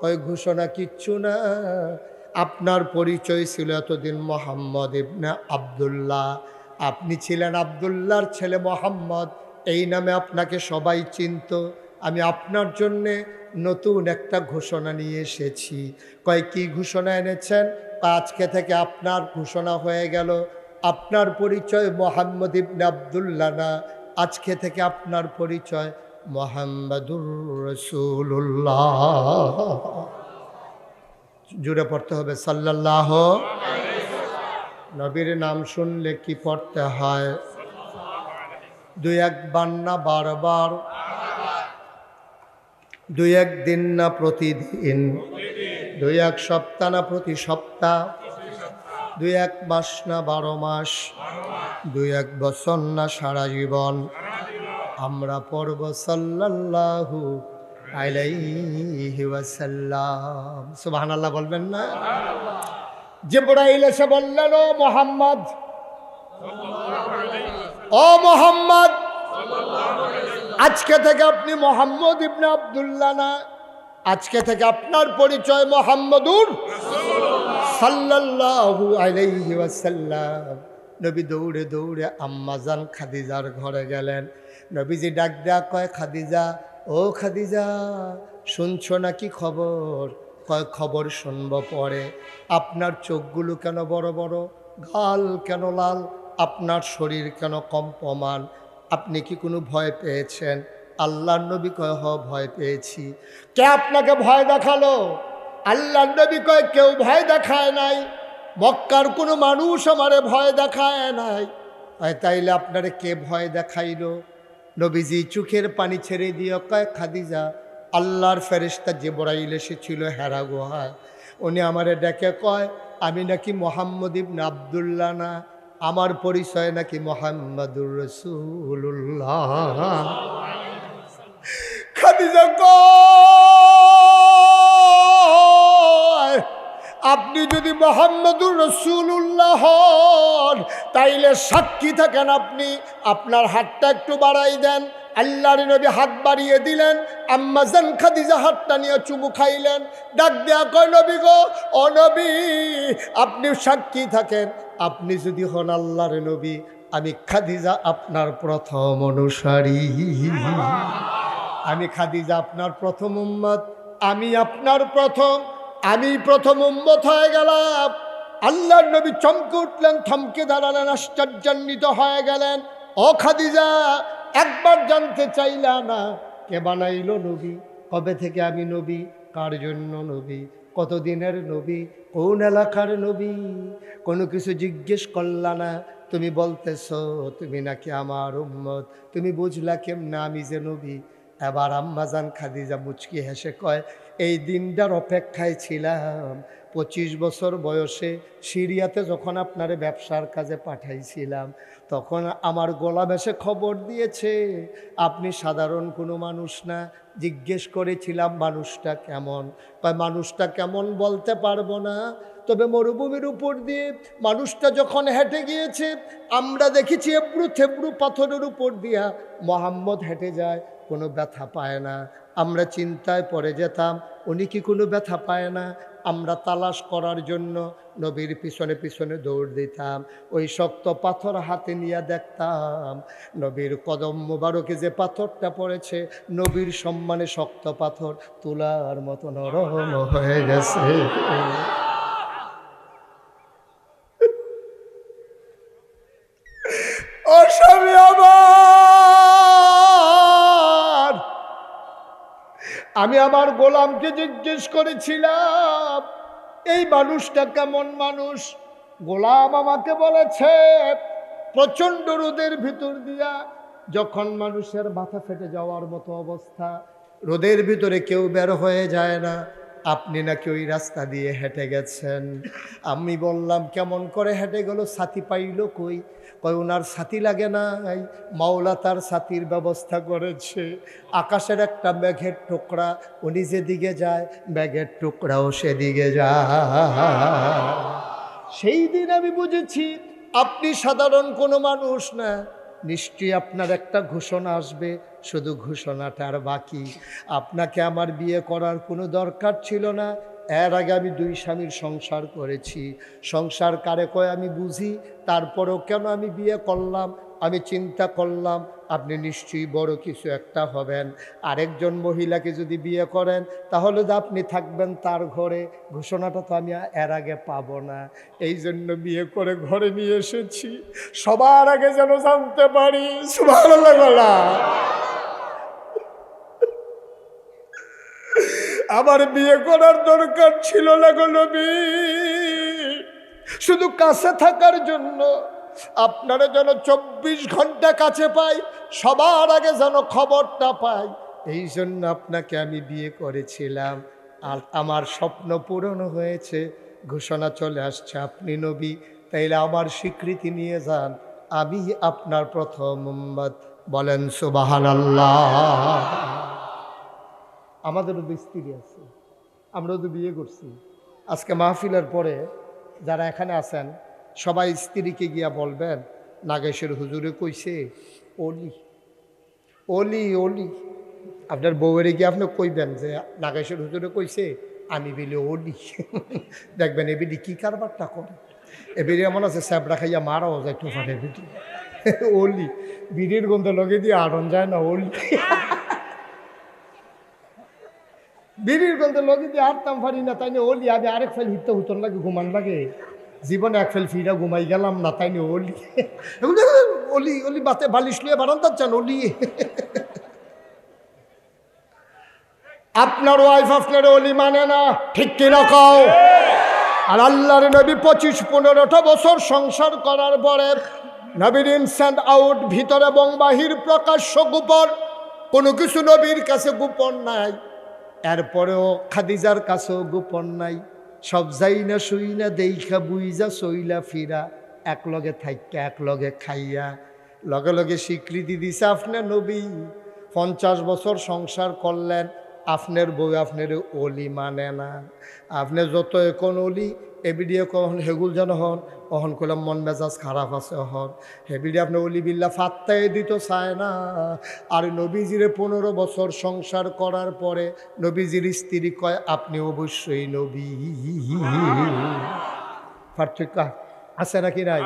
কয়, ঘোষণা কিচ্ছু না, আপনার পরিচয় ছিল এতদিন মোহাম্মদ ইবনে আব্দুল্লাহ, আপনি ছিলেন আব্দুল্লাহর ছেলে মোহাম্মদ, এই নামে আপনাকে সবাই চিনত। আমি আপনার জন্যে নতুন একটা ঘোষণা নিয়ে এসেছি। কয়, কি ঘোষণা এনেছেন? আজকে থেকে আপনার ঘোষণা হয়ে গেল, আপনার পরিচয় মোহাম্মদ ইবনে আব্দুল্লাহ না, আজকে থেকে আপনার পরিচয় মুহাম্মাদুর রাসূলুল্লাহ। জুড়ে পড়তে হবে সাল্লাল্লাহু। নবীর নাম শুনলে কি পড়তে হয়? 2-1 বার না বারবার? 2-1 দিন না প্রতিদিন? 2-1 সপ্তাহ না প্রতি সপ্তাহ? 2-1 মাস না 12 মাস? 2-1 বছর না সারা জীবন? আমরা পড়ব সাল্লাল্লাহু আলাইহি ওয়াসাল্লাম। সুবহানাল্লাহ বলবেন না? জিবরাইল এসে বললেন, ও মুহাম্মদ, ও মুহাম্মদ, আজকে থেকে আপনি মুহাম্মদ ইবনে আব্দুল্লাহ না, আজকে থেকে আপনার পরিচয় মুহাম্মাদুর সাল্লাল্লাহু আলাইহি ওয়াসাল্লাম। নবী দৌড়ে দৌড়ে আম্মাজান খাদিজার ঘরে গেলেন। নবীজি ডাক দেয়া কয়, খাদিজা, ও খাদিজা, শুনছো নাকি খবর? কয়, খবর শুনবো পরে। আপনার চোখগুলো কেন বড় বড়, গাল কেন লাল, আপনার শরীর কেন কম্পমান, আপনি কি কোনো ভয় পেয়েছেন? আল্লাহর নবী কয়, হ ভয় পেয়েছি। কে আপনাকে ভয় দেখালো? আল্লাহর নবী কয়, কেউ ভয় দেখায় নাই। মক্কার কোনো মানুষ আমারে ভয় দেখায় নাই, তাইলে আপনারে কে ভয় দেখাইল? নবীজি চোখের পানি ছেড়ে দিয়ে কয়, খাদিজা, আল্লাহর ফেরেশতা জিবরাইল এসেছিল হেরা গুহায়, উনি আমারে ডেকে কয় আমি নাকি মোহাম্মদ ইবনে আব্দুল্লাহ না, আমার পরিচয় নাকি মোহাম্মদুর রাসূলুল্লাহ। খাদিজা কয়, আপনি যদি মোহাম্মদুর রাসূলুল্লাহ হন তাইলে সাক্ষী থাকেন আপনি, আপনার হাতটা একটু বাড়াই দেন। আল্লাহর নবী হাত বাড়িয়ে দিলেন, আম্মা জান খাদিজা হাতটা নিয়ে চুমু খাইলেন, ডাক দেয়া কয়, নবী গো, ও নবী, আপনি সাক্ষী থাকেন, আপনি যদি হন আল্লাহর নবী, আমি খাদিজা আপনার প্রথম অনুসারী, আমি খাদিজা আপনার প্রথম উম্মত, আমি আপনার আমি প্রথম উম্মত হয়ে গেলাম। আল্লাহর নবী চমকে উঠলেন, থমকে দাঁড়ালেন, আশ্চর্যান্বিত হয়ে গেলেন। ও খাদিজা, একবার জানতে চাইলা না কে বানাইলো নবী? কবে থেকে আমি নবী? কার জন্য নবী? কতদিনের নবী? কোন এলাকার নবী? কোনো কিছু জিজ্ঞেস করলা না, তুমি বলতেছ তুমি নাকি আমার উম্মত, তুমি বুঝলা কেমনে আমি যে নবী? এবার আম্মাজান খাদিজা মুচকি হেসে কয়, এই দিনটার অপেক্ষায় ছিলাম। 25 বছর বয়সে সিরিয়াতে যখন আপনারে ব্যবসার কাজে পাঠাইছিলাম, তখন আমার গোলাম এসে খবর দিয়েছে আপনি সাধারণ কোনো মানুষ না। জিজ্ঞেস করেছিলাম মানুষটা কেমন, কয় মানুষটা কেমন বলতে পারবো না, তবে মরুভূমির উপর দিয়ে মানুষটা যখন হেঁটে গিয়েছে আমরা দেখেছি এবড়ো থেবড়ো পাথরের উপর দিয়া মোহাম্মদ হেঁটে যায়, কোনো ব্যথা পায় না। আমরা চিন্তায় পড়ে যেতাম উনি কি কোনো ব্যথা পায় না। আমরা তালাশ করার জন্য নবীর পিছনে পিছনে দৌড় দিতাম, ওই শক্ত পাথর হাতে নিয়ে দেখতাম নবীর কদম মোবারকে যে পাথরটা পড়েছে, নবীর সম্মানে শক্ত পাথর তুলার মতো নরম হয়ে গেছে। অস্বামী আমার, আমি আমার গোলামকে জিজ্ঞেস করেছিলাম এই মানুষটা কেমন মানুষ। গোলাম আমাকে বলেছে প্রচণ্ড রোদের ভিতর দিয়া যখন মানুষের মাথা ফেটে যাওয়ার মতো অবস্থা, রোদের ভিতরে কেউ বের হয়ে যায় না, আপনি নাকি ওই রাস্তা দিয়ে হেঁটে গেছেন। আমি বললাম কেমন করে হেঁটে গেল, সাথী পাইল কই? কয় ওনার সাথী লাগে নাই, মাওলা তার সাথীর ব্যবস্থা করেছে। আকাশের একটা মেঘের টুকরা, উনি যেদিকে যায় মেঘের টুকরাও সেদিকে যায়। সেই দিন আমি বুঝেছি আপনি সাধারণ কোনো মানুষ না, নিশ্চয়ই আপনার একটা ঘোষণা আসবে। শুধু ঘোষণাটা আর বাকি, আপনাকে আমার বিয়ে করার কোনো দরকার ছিল না। এর আগে আমি 2 স্বামীর সংসার করেছি, সংসার কারে কয় আমি বুঝি, তারপরেও কেন আমি বিয়ে করলাম? আমি চিন্তা করলাম আপনি নিশ্চয়ই বড় কিছু একটা হবেন, আরেকজন মহিলাকে যদি বিয়ে করেন তাহলে তো আপনি থাকবেন তার ঘরে, ঘোষণাটা তো আমি এর আগে পাবো না, এই জন্য বিয়ে করে ঘরে নিয়ে এসেছি, সবার আগে যেন জানতে পারি। সুবহানাল্লাহ। আমার বিয়ে করার দরকার ছিল না গো নবী, শুধু কাছে থাকার জন্য, আপনারা যেন 24 ঘন্টা কাছে পাই, সবার আগে যেন খবরটা পাই, এই জন্য আপনাকে আমি বিয়ে করেছিলাম। আর আমার স্বপ্ন পূরণ হয়েছে, ঘোষণা চলে আসছে আপনি নবী, তাইলে আমার স্বীকৃতি নিয়ে যান, আমি আপনার প্রথম উম্মত। বলেন সুবহানাল্লাহ। আমাদেরও তো স্ত্রী আছে, আমরাও তো বিয়ে করছি। আজকে মাহফিলের পরে যারা এখানে আছেন সবাই স্ত্রীকে গিয়া বলবেন নাগেশ্বর হুজুরে কইছে অলি অলি অলি। আপনার বউয়েরে গিয়ে আপনি কইবেন যে নাগেশ্বর হুজুরে কইছে আমি বিলে অলি। দেখবেন এবিডি কী কারবারটা করে, এবিডি এমন আছে স্যাবরা খাইয়া মারাও যায় টোফানের বিটি। অলি বিড়ির গন্ধ লগে দিয়ে আড়ন যায় না, অলি বিড়ির গন্ধে লগে দিয়ে আটতাম পারি না, তাই নিয়ে অলি। আমি আরেক ফেল হিটতে হুতন লাগে, ঘুমান লাগে, জীবনে এক ফেল ফিরা ঘুমাই গেলাম না, তাই নিয়ে অলি অলি অলি বাতে বালিশ লুয়ে বারান্দার চান অলি। আপনার ওয়াইফ আপনার অলি মানে না, ঠিক কিনা কও? আর আল্লাহর নবী 25-15টা বছর সংসার করার পরে নবীর ইনস্যান্ড আউট, ভিতরে এবং বাহির, প্রকাশ্য গোপন, কোনো কিছু নবীর কাছে গোপন নাই। এরপরেও খাদিজার কাছেও গোপন নাই। সব যাই না শুই না দেইখা বুইজা চইলা ফিরা, এক লগে থাইকা এক লগে খাইয়া, লগে লগে স্বীকৃতি দিছে আপনার নবী। 50 বছর সংসার করলেন, আপনার বউ আপনার অলি মানে না। আপনি যত এখন অলি এবিডিয়ে কখন হেগুল যেন হন, অহন করলাম মন মেজাজ খারাপ আছে হন, হেবিডি আপনি অলি বিল্লা ফাত্তাই দিত চায় না। আর নবীজিরে 15 বছর সংসার করার পরে নবীজির স্ত্রী কয় আপনি অবশ্যই নবী। পার্থক্য আছে নাকি নাই?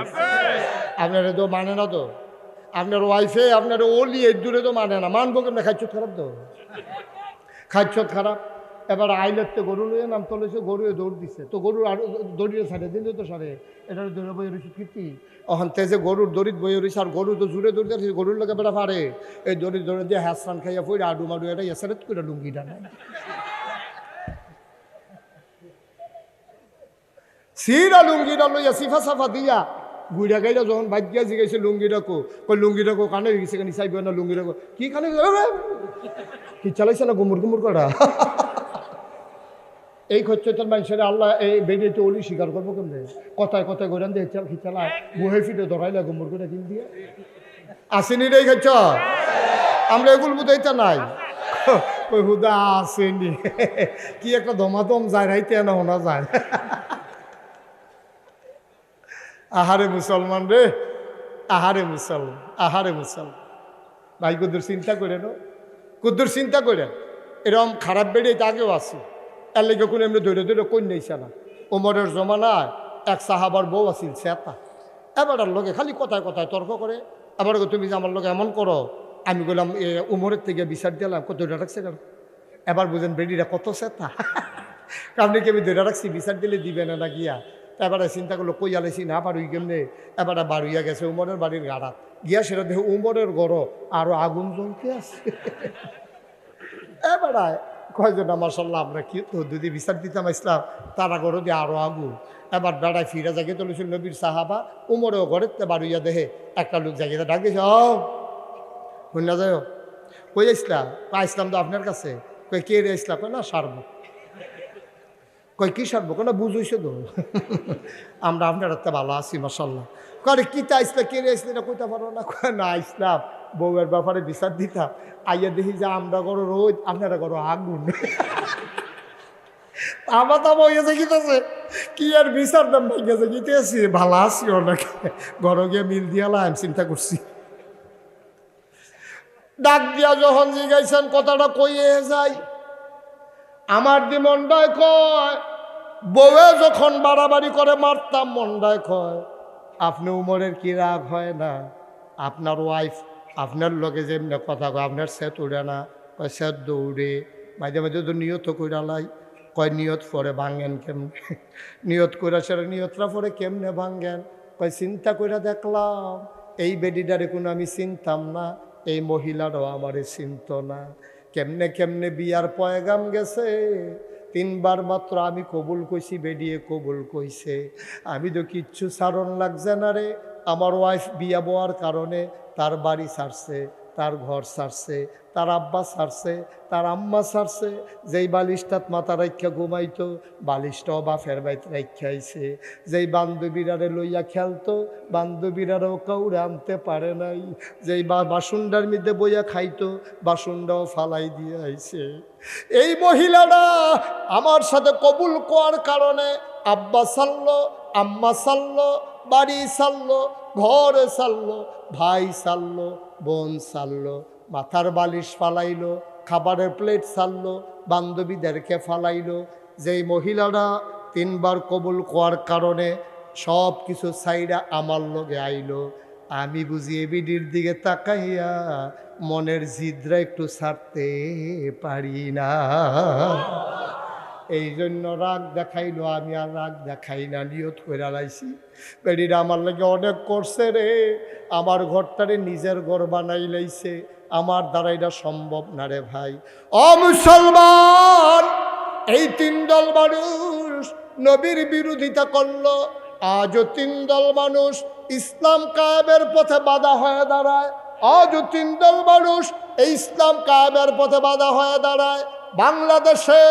আপনারা তো মানে না, তো আপনার ওয়াইফে আপনার অলি এই দূরে তো মানে না, মানবো কেমন? খাইছ খারাপ, তো খাইছ খারাপ। এবার আইলের তো গরু লইয়ে নাম তলেছে, গরু দৌড় দিচ্ছে, তো গরুর আর দড়িয়ে ছাড়ে দিন তো সারে, এটা দৌড়ে বই রয়েছে কীর্তি। অহন তেজে গরুর দড়িত বই রয়েছে, আর গরু তো জুড়ে দৌড় দিচ্ছে, গরুর লোকে বেড়া পারে এই দড়ি দৌড়ে দিয়ে হ্যাঁসান খাইয়া পড়ে আডু মাডু এটা এসারেত করে লুঙ্গিটা নেয়। সিরা লুঙ্গিটা লইয়া সিফা সাফা দিয়া গুড়া গাইরা যখন বাইক গিয়া জিগাইছে লুঙ্গিটা কই লুঙ্গিটা কানে গেছে কেন চাইবে না লুঙ্গিটা কি কানে কি চালাইছে না গুমুর গুমুর করা। এই খচ্চতার মানুষের আল্লাহ এই বেরিয়ে তো অলি স্বীকার করবো কেমনে? কথায় কথায় গোরান দিয়ে খিচালা বুহে ফিটে ধরাইলা গুমুর করে কিন দিয়ে আসেনি রে খাচ্ছ। আমরা এগুলো বুঝাইতে নাই, ওই হুদা আসেনি কি একটা দমাদম যায় রাইতে না শোনা যায়। আহারে মুসলমান রে, আহারে মুসলমান, আহারে মুসলমান। ভাই কুদ্দুর চিন্তা করে নো, কুদ্দুর চিন্তা করে এরকম খারাপ বেড়ে আগেও আছে। এর লেগে কোনো এমনি ধরে ধরে কই নিয়েছে না। ওমরের জমানায় এক সাহাবার বউ আছিল সেতা, এবার লোকে খালি কথায় কথায় তর্ক করে। আবার তুমি যে আমার লোক এমন করো, আমি বললাম উমরের থেকে বিচার দিলাম কত ধরে রাখছে কেন? এবার বুঝেন বেডিরা কত সেতা, আপনি কি আমি ধরে রাখছি বিচার দিলে দিবে না না গিয়া। এবারে চিন্তা করলো কই আলাইছি না পারুই কেমনে। এবারে বাড়িয়া গেছে উমরের বাড়ির গাড়াত গিয়া, সেটা দেখে উমরের গড় আরো আগুন জ্বলতে আছে। এবারে কয়জন মাশাল্লাহ আমরা কি তো যদি বিচার দিতাম ইসলাম, তারা গড় দিয়ে আরো আগুন। এবার বেড়ায় ফিরা জাগিয়ে তুলেছিল নবীর সাহাবা, উমরেও ঘরের বাড়িয়া দেখে একটা লোক জাগিয়ে ডাক দিয়েছে, শুন না যায় কই ইসলাম? ইসলাম তো আপনার কাছে। কই কে রে ইসলাম? না সারব। কই কি সারবো? কেন বুঝইছো তো আমরা আপনার হাতে ভালো আছি মাশাল্লাহ। করে কি তা ইসলাম কে রে ইসলাম এটা কইতে পারো না? না ইসলাম বউয়ের ব্যাপারে বিচার দিতাম, আইয়া দেখি যে আমরা করো রোজ, আপনারা করো আগুন। আমার তো বইয়েছে গিতেছে কি আর বিচার দাম গেছে গিতেছি, ভালো আছি অনেক, ঘর গিয়ে মিল দিয়ালাম চিন্তা করছি। ডাক দিয়া যখন জিগাইছেন কথাটা কইয়ে যাই, আমার দি মন্ডায় কয় বউয়ে যখন বাড়াবাড়ি করে মারতাম, মন্ডায় কয় আপনি উমরের কি রাগ হয় না? আপনার ওয়াইফ আপনার লগে যেমনি কথা কয় আপনার সেট উড়ে না? কয় সেট দৌড়ে মাঝে মাঝে তো নিয়ত কইরালাই। কয় নিয়ত পরে ভাঙেন কেমনে? নিয়ত কইরা সেটা নিয়তটা পরে কেমনে ভাঙেন? কয় চিন্তা কইরা দেখলাম এই বেডিটারে কোনো আমি চিনতাম না, এই মহিলারাও আমারে চিনত না। কেমনে কেমনে বিয়ার পয়গাম গেছে, 3 বার মাত্র আমি কবুল কইছি, বেডিয়ে কবুল কইছে। আমি তো কিচ্ছু সারণ লাগছে না রে। আমার ওয়াইফ বিয়া বওয়ার কারণে তার বাড়ি ছাড়ছে, তার ঘর ছাড়ছে, তার আব্বা ছাড়ছে, তার আম্মা ছাড়ছে। যেই বালিশটাত মাথা রাখা ঘুমাইতো, বালিশটাও বাপের বাইতে রাখাইছে। যেই বান্ধবীরারে লইয়া খেলতো, বান্ধবীরারও কাউরে আনতে পারে নাই। যেই বাসুন্ডার মধ্যে বইয়া খাইতো, বাসুন্ডাও ফালাই দিয়ে আইছে। এই মহিলাটা আমার সাথে কবুল করার কারণে আব্বা ছাড়লো, আম্মা ছাড়লো, বাড়ি ছাড়লো, ঘরে ছাড়লো, ভাই ছাড়লো, বোন ছাড়লো, মাথার বালিশ ফালাইলো, খাবারের প্লেট ছাড়লো, বান্ধবীদেরকে ফালাইলো। যেই মহিলারা 3 বার কবুল করার কারণে সব কিছু ছাইরা আমার লগে আইলো, আমি বুঝি এবিডির দিকে তাকাইয়া মনের জিদ্রা একটু ছাড়তে পারি না। এই জন্য রাগ দেখাইলো, আমি আর রাগ দেখাই না, নিয়ত করে লাইছি বেডিরা আমার লাগে অনেক করছে রে, আমার ঘরটারে নিজের ঘর বানাই লাইছে, আমার দ্বারা এটা সম্ভব না রে ভাই। ও মুসলমান, এই 3 দল মানুষ নবীর বিরোধিতা করলো। আজও 3 দল মানুষ ইসলাম কায়েমের পথে বাধা হয়ে দাঁড়ায়। আজও 3 দল মানুষ এই ইসলাম কায়েমের পথে বাধা হয়ে দাঁড়ায়। বাংলাদেশে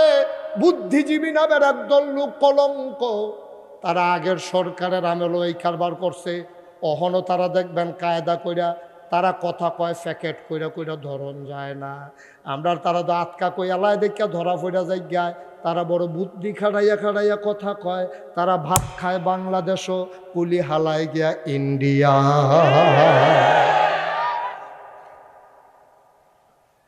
বুদ্ধিজীবী নামের একদল লোক কলঙ্ক, তারা আগের সরকারের আমলেও এই কারবার করছে। অহনো তারা দেখবেন কায়দা কইরা তারা কথা কয়, প্যাকেট কইরা কইরা ধরন যায় না। আমরা তারা তো আটকা কই এলায় দেখিয়া ধরা ফইরা যাই গায়। তারা বড় বুদ্ধি খাড়াইয়া খাড়াইয়া কথা কয়। তারা ভাত খায় বাংলাদেশও, কুলি হালায় গিয়া ইন্ডিয়া।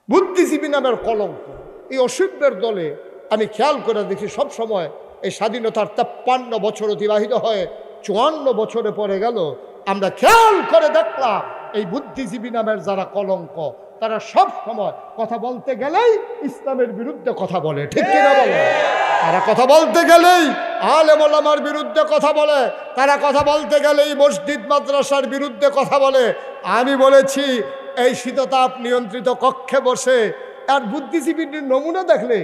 বুদ্ধিজীবী নামের কলঙ্ক এই অসভ্যের দলে আমি খেয়াল করে দেখি সব সময়। এই স্বাধীনতার 53 বছর অতিবাহিত হয়ে 54 বছরে পরে গেল, আমরা খেয়াল করে দেখলাম এই বুদ্ধিজীবী নামের যারা কলঙ্ক তারা সব সময় কথা বলতে গেলেই ইসলামের বিরুদ্ধে কথা বলে, ঠিক কিনা বলে? তারা কথা বলতে গেলেই আলেম ওলামার বিরুদ্ধে কথা বলে, তারা কথা বলতে গেলেই মসজিদ মাদ্রাসার বিরুদ্ধে কথা বলে। আমি বলেছি এই শীততাপ নিয়ন্ত্রিত কক্ষে বসে আর বুদ্ধিজীবীর নমুনা দেখলে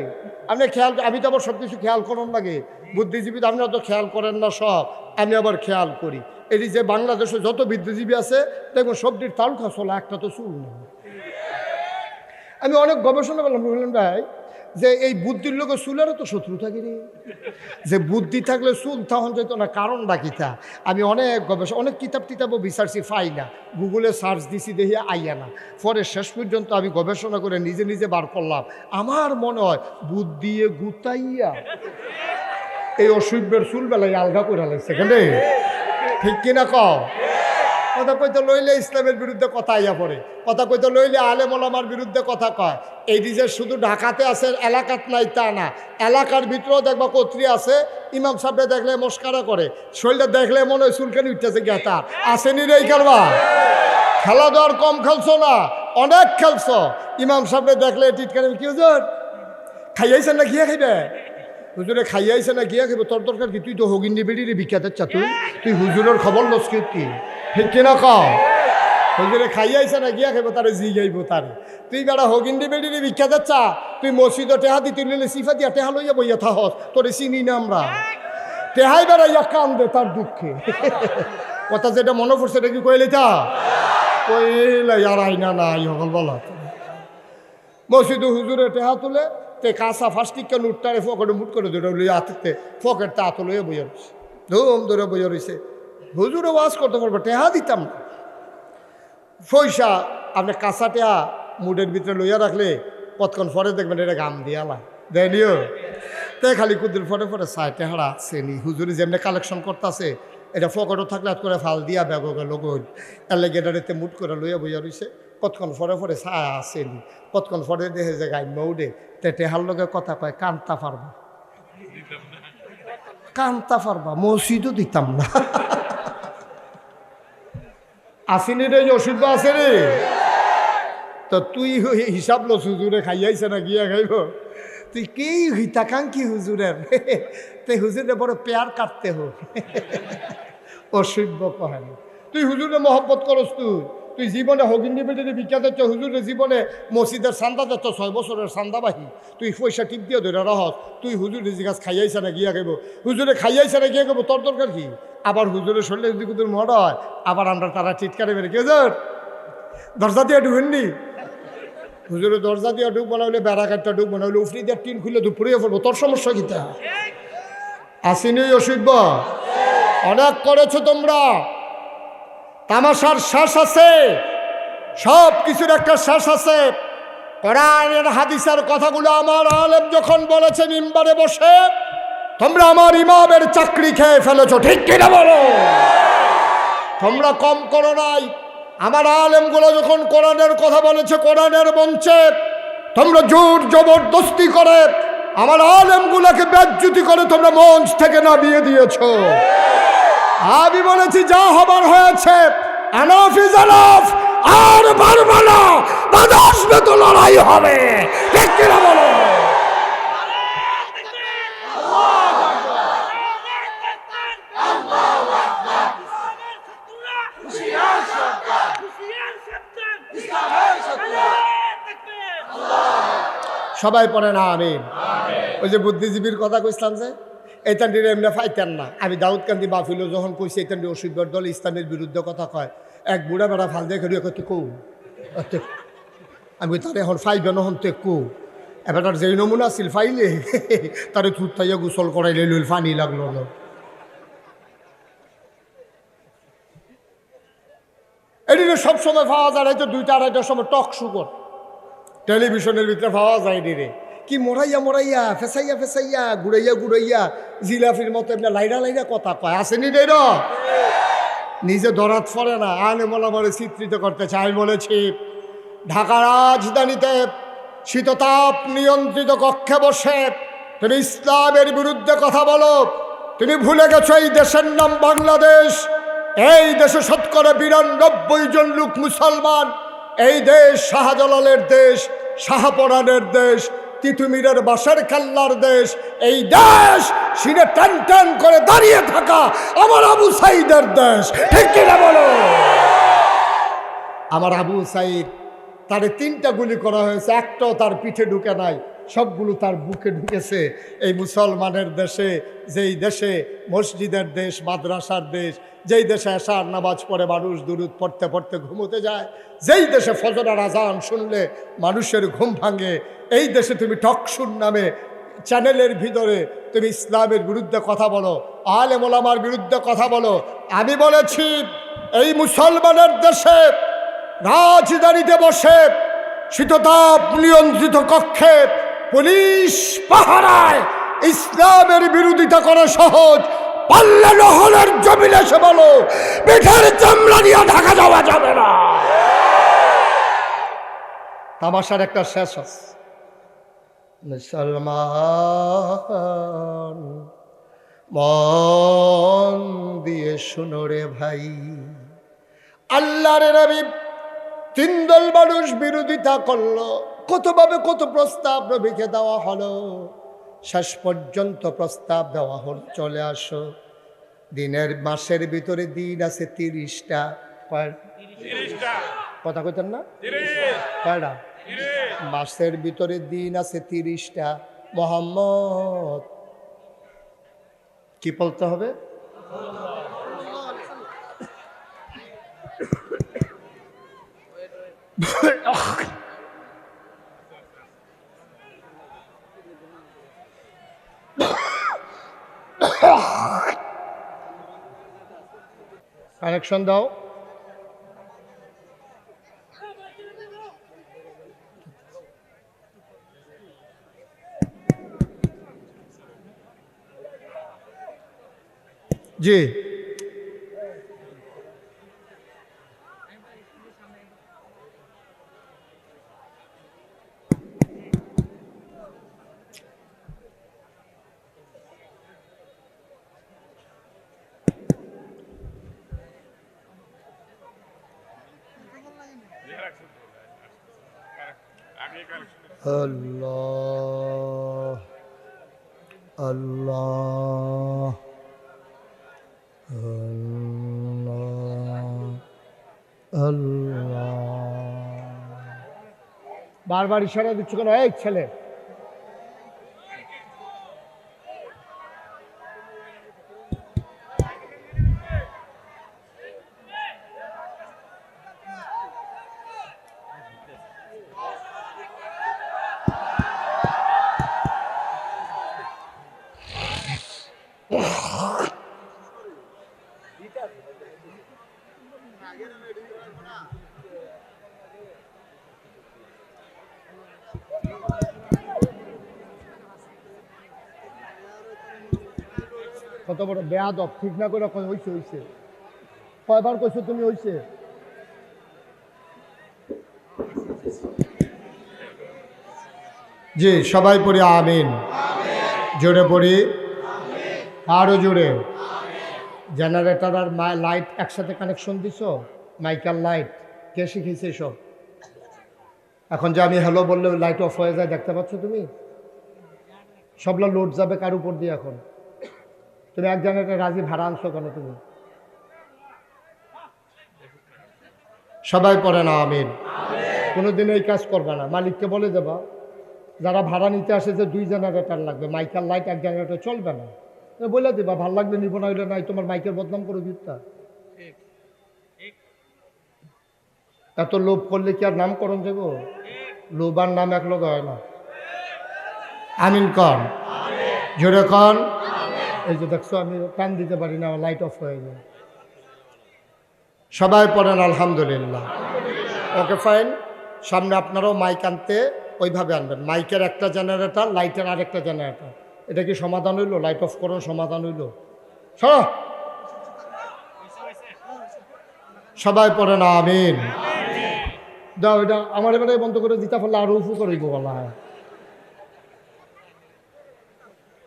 আপনি খেয়াল, আমি তো আবার সব কিছু খেয়াল করার লাগে, বুদ্ধিজীবী তো আপনি অত খেয়াল করেন না সব, আমি আবার খেয়াল করি। এটি যে বাংলাদেশে যত বুদ্ধিজীবী আছে দেখুন সবটির তালুকা চলা, একটা তো চুল নেই। আমি অনেক গবেষণা করলাম, বললাম ভাই যে এই বুদ্ধির লোকের চুলেরও তো শত্রু থাকে রে, যে বুদ্ধি থাকলে চুল তখন যেত না, কারণ ডাকিতা। আমি অনেক গবেষণা, অনেক কিতাবও বিচারছি, পাই না, গুগলে সার্চ দিছি দেখি আইয়া না। পরে শেষ পর্যন্ত আমি গবেষণা করে নিজে নিজে বার করলাম, আমার মনে হয় বুদ্ধি গুতাইয়া এই অসভ্যের চুল বেলায় আলগা করে লাগছে কেন, ঠিক কিনা কও? কথা কইতে লইলে ইসলামের বিরুদ্ধে কথা আইয়া পড়ে, কথা কইতে লইলে আলেম ওলামার বিরুদ্ধে কথা কয়। এইটি যে শুধু ঢাকাতে আছে, এলাকাত নাই তা না, এলাকার ভিতরেও দেখবা কর্তৃ আছে। ইমাম সাহেবরা দেখলে মস্কারা করে, শরীরটা দেখলে মনে হয় চুলখানি উঠতেছে গেতা। আসেনি রে এই কারবা? খেলাধুয়ার কম খেলছো না, অনেক খেলছো। ইমাম সাহেবরা দেখলে টিটকারি, কি হুজুর খাইয়াইছেন না, গিয়া খাইবে? হুজুরে খাইয়াইছে না, গিয়া খাইবে? তোর দরকার কি? তুই তো হগিন্দি বেড়িয়ে বিখ্যাত তুই হুজুরের খবর লস কি, ঠিক কিনা কও? হুজুরে খাইয়াইছে না, গিয়া খাইব তারে, জি গাইব তারে। তুই বেড়া হগিন্দি বেড়িয়ে বিখ্যাত চা, তুই মসজিদে টেহা দি, তুই নিলে সিফা দিয়া টেহা লইয়া বইয়া থাহস, তোরে চিনি না আমরা। টেহাই বেড়াইয়া কান্দে তার দুঃখে। কথা যেটা মনে পড়ছে এটা কি কইলে তা কইলে আর আইনা নাই হল বলা। মসজিদে হুজুরে টেহা তুলে তে কাঁচা ফাস্টিকা নুটটারে ফকেটে মুট করে ধরে লইয়া হাতে ফকেটটা হাতে লইয়া বইয়া রয়েছে, ধুম ধরে বইয়া রয়েছে। হুজুরে ওয়াজ করতে পারবো, টেহা দিতাম না। পয়সা আপনি কাঁচা টেহা মুডের ভিতরে লইয়া রাখলে কতক্ষণ পরে দেখবেন এটা গাম দিয়ালা দেয়নিও। তে খালি কুদির পরে পরে চাই টেহারা আসেনি। হুজুরে যেমনি কালেকশন করতেছে, এটা ফকেটও থাকলে হাত করে ফাল দিয়া ব্যাগ গেল গল, এর লেগে এটাতে মুট করে লইয়া বইয়া রয়েছে। কতক্ষণ পরে পরে ছায়া আসেনি, কতক্ষণ পরে দেখে যে গাই মৌডে তে টেহার লগে কথা কয়, কান্তা পারবা, কান্তা পারবা, মসজিদও দিতাম না। আসিনি রে, অসুবিধা আছে রে। তো তুই হিসাব লো, হুজুরে খাইয়াইছে না, গিয়া খাইব? তুই কি হিতাকাঙ্ক্ষী হুজুরের, তুই হুজুরে বড় পেয়ার কাটতে হোক, অসভ্য কহে। তুই হুজুরে মহব্বত করস, তুই জীবনে হগিন্দি বেটিতে বিখ্যাত হচ্ছে, হুজুরের জীবনে মসজিদের চান্দা যাচ্ছ 6 বছরের চান্দাবাহী, তুই পয়সা টিপ দিয়ে ধরে রহস। তুই হুজুরে জিজ্ঞাস খাইয়াইছে না, গিয়া খাইব? হুজুরে খাইয়াইছে না, গিয়া খাইব, তোর দরকার কি? আবার হুজুরের শরীরে যদি কুতুর মড হয়, আবার আমরা তারা টিটকারে বেড়ে, কি হুজুর দরজা দিয়ে ঢুকেননি? হুজুরে দরজা দিয়ে ঢুক বানাইলে, বেড়া কাটটা ঢুক বানাইলে, উফরি দিয়ে টিন খুললে দুপুরিয়ে পড়বো, তোর সমস্যা কিতা? আসিনি অসভ্য, অনেক করেছো তোমরা। তামাশার শেষ আছে, সব কিছুর একটা শেষ আছে। কোরআনের হাদিসের কথাগুলো আমার আলেম যখন বলেছে মিম্বারে বসে, তোমরা আমার ইমামের চাকরি খেয়ে ফেলেছো, ঠিক কিনা বলো? তোমরা কম করো নাই। আমার আলেমগুলো যখন কোরআনের কথা বলেছে কোরআনের মঞ্চে, তোমরা জোর জবরদস্তি করে আমার আলেমগুলোকে বেজ্জতি করে তোমরা মঞ্চ থেকে নামিয়ে দিয়েছো। আমি বলেছি যা হবার হয়েছে, এনাফ ইজ এনাফ, আর পারবে না, বাধা আসবে তো লড়াই হবে, ঠিক কিনা বলো? সবাই পড়ে না আমিন। ওই যে বুদ্ধিজীবীর কথা কইছিলাম যে এইটান্ডির এমনি ফাইতেন না। আমি দাউদকান্দি মাহফিলও যখন কইছি এইটান্ডি অসুবিধার দল ইসলামের বিরুদ্ধে কথা কয়, এক বুড়া বেড়া ফাল দেখে করতে কৌ আমি তার এখন ফাইবে নহন তে কৌ এবার তার যেই নমুনা আছিল ফাইলে তারে থুতাইয়া গোসল করাইলে লইল ফানি লাগলো না। এদিকে সবসময় পাওয়া যায় না, তো 2টা 2:30টার সময় টক শুকর টেলিভিশনের ভিতরে পাওয়া যায় রে, কি মোড়াইয়া মোড়াইয়া ফেসাইয়া ফেসাইয়া গুড়াইয়া গুড়াইয়া জিলাফির মতো এমনি লাইরা লাইরা কথা কয়, আসেনি রে না নিজে ধরাত পড়ে না। আনে মোলামারে চিত্রিত করতে চাই। আমি বলেছি ঢাকা রাজধানীতে শীততাপ নিয়ন্ত্রিত কক্ষে বসে তুমি ইসলামের বিরুদ্ধে কথা বলো, তুমি ভুলে গেছো এই দেশের নাম বাংলাদেশ। এই দেশে শতকরা 92 জন লোক মুসলমান। এই দেশ শাহজালালের দেশ, শাহপরানের দেশ, তিতুমিরের বাসার কাল্লার দেশ। এই দেশ সিনে টান টান করে দাঁড়িয়ে থাকা আমার আবু সাইদের দেশ, ঠিক কিনা বলো? আমার আবু সাইদ, তারে 3টা গুলি করা হয়েছে, একটাও তার পিঠে ঢুকে নাই, সবগুলো তার বুকে ঢুকেছে। এই মুসলমানের দেশে, যেই দেশে মসজিদের দেশ, মাদ্রাসার দেশ, যেই দেশে এশার নামাজ পড়ে মানুষ দুরুদ পড়তে পড়তে ঘুমোতে যায়, যেই দেশে ফজরের আজান শুনলে মানুষের ঘুম ভাঙে, এই দেশে তুমি টকশুর নামে চ্যানেলের ভিতরে তুমি ইসলামের বিরুদ্ধে কথা বলো, আলেম ওলামার বিরুদ্ধে কথা বলো। আমি বলেছি এই মুসলমানের দেশে রাজধানীতে বসে শীততাপ নিয়ন্ত্রিত কক্ষে পুলিশ পাহারায় ইসলামের বিরোধিতা করা সহজ, পাল্লা নহলের জমিনে এসে বলো পিঠের চামড়া দিয়ে ঢাকা যাওয়া যাবে না। তামাশার একটা শেষ আছে। মুসলমান মন দিয়ে শুনো রে ভাই, আল্লাহর নবী 3 দল মানুষ বিরোধিতা করলো, কতভাবে কত প্রস্তাব নবীকে দেওয়া হলো, শেষ পর্যন্ত প্রস্তাব দেওয়া হল চলে আসো, দিনের মাসের ভিতরে দিন আছে 30টা। কথা কইতেন না? কয়টা মাসের ভিতরে দিন আছে 30টা। মোহাম্মদ কি বলতে হবে? কানেকশন দাও। জি আল্লাহ আল্লাহ আল্লাহ। বারবার ইশারা দিচ্ছ কেন? এই ছেলে, কত বড় বেয়াদব, ঠিক না করে হইছে হইছে, কয়বার কইছো তুমি হইছে? জি সবাই পড়ি আমিন, জোরে পড়ি, আরো জোরে। জেনারেটর আর লাইট একসাথে কানেকশন দিছো, মাইকার লাইট, কে শিখেছে সব? এখন যে আমি হ্যালো বললে লাইট অফ হয়ে যায়, দেখতে পাচ্ছ তুমি? সবলা লোড যাবে কার উপর দিয়ে? এখন তুমি এক জেনারেটর রাজি ভাড়া আনছো কেন তুমি? সবাই পড়ে না আমিন। কোনোদিন এই কাজ করবে না, মালিককে বলে দেবা যারা ভাড়া নিতে আসে যে 2 জেনারেটর লাগবে, মাইকার লাইট 1 জেনারেটর চলবে না। বলে দিবা ভাল লাগলে নিব না হইলে নাই, তোমার মাইকের বদনাম করে দিতা। এত লোভ করলে কি আর নামকরণ যাব? লোভ আর নাম এক লোক হয় না। আমিন কন, জোরে কন। এই যে দেখছো আমি কান দিতে পারি না, লাইট অফ হয়ে যায়। সবাই পড়েন আলহামদুলিল্লাহ। Okay fine. সামনে আপনারাও মাইক আনতে ওইভাবে আনবেন। মাইকের একটা জেনারেটর, লাইটের আরেকটা জেনারেটর। এটা কি সমাধান হইল? লাইট অফ করুন, সমাধান হইল। সবাই পড়েন আমিন। দাও এটা আমার এবারে বন্ধ করে দিতে পারলে আরো উফু করে বলা হয়।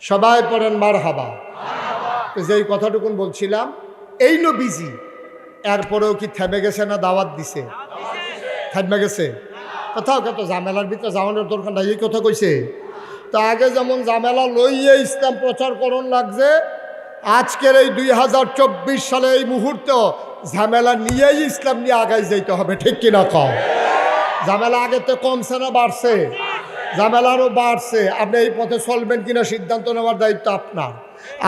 সবাই পড়েন মারহাবা। যেই কথাটুকুন বলছিলাম, এই নবীজি এরপরেও কি থেমে গেছে না দাওয়াত দিছে? থেমে গেছে। কোথাও কত ঝামেলার ভিতরে যাওয়ানোর দরকার নাই, এই কথা কইছে। তা আগে যেমন ঝামেলা লইয়ে ইসলাম প্রচার করণ লাগছে, আজকের এই 2024 সালে এই মুহূর্তে ঝামেলা নিয়েই ইসলাম নিয়ে আগাই যাইতে হবে। ঠিক কিনা কও? ঝামেলা আগে তো কমছে না বাড়ছে? ঝামেলা আরও বাড়ছে। আপনি এই পথে চলবেন কিনা সিদ্ধান্ত নেওয়ার দায়িত্ব আপনার।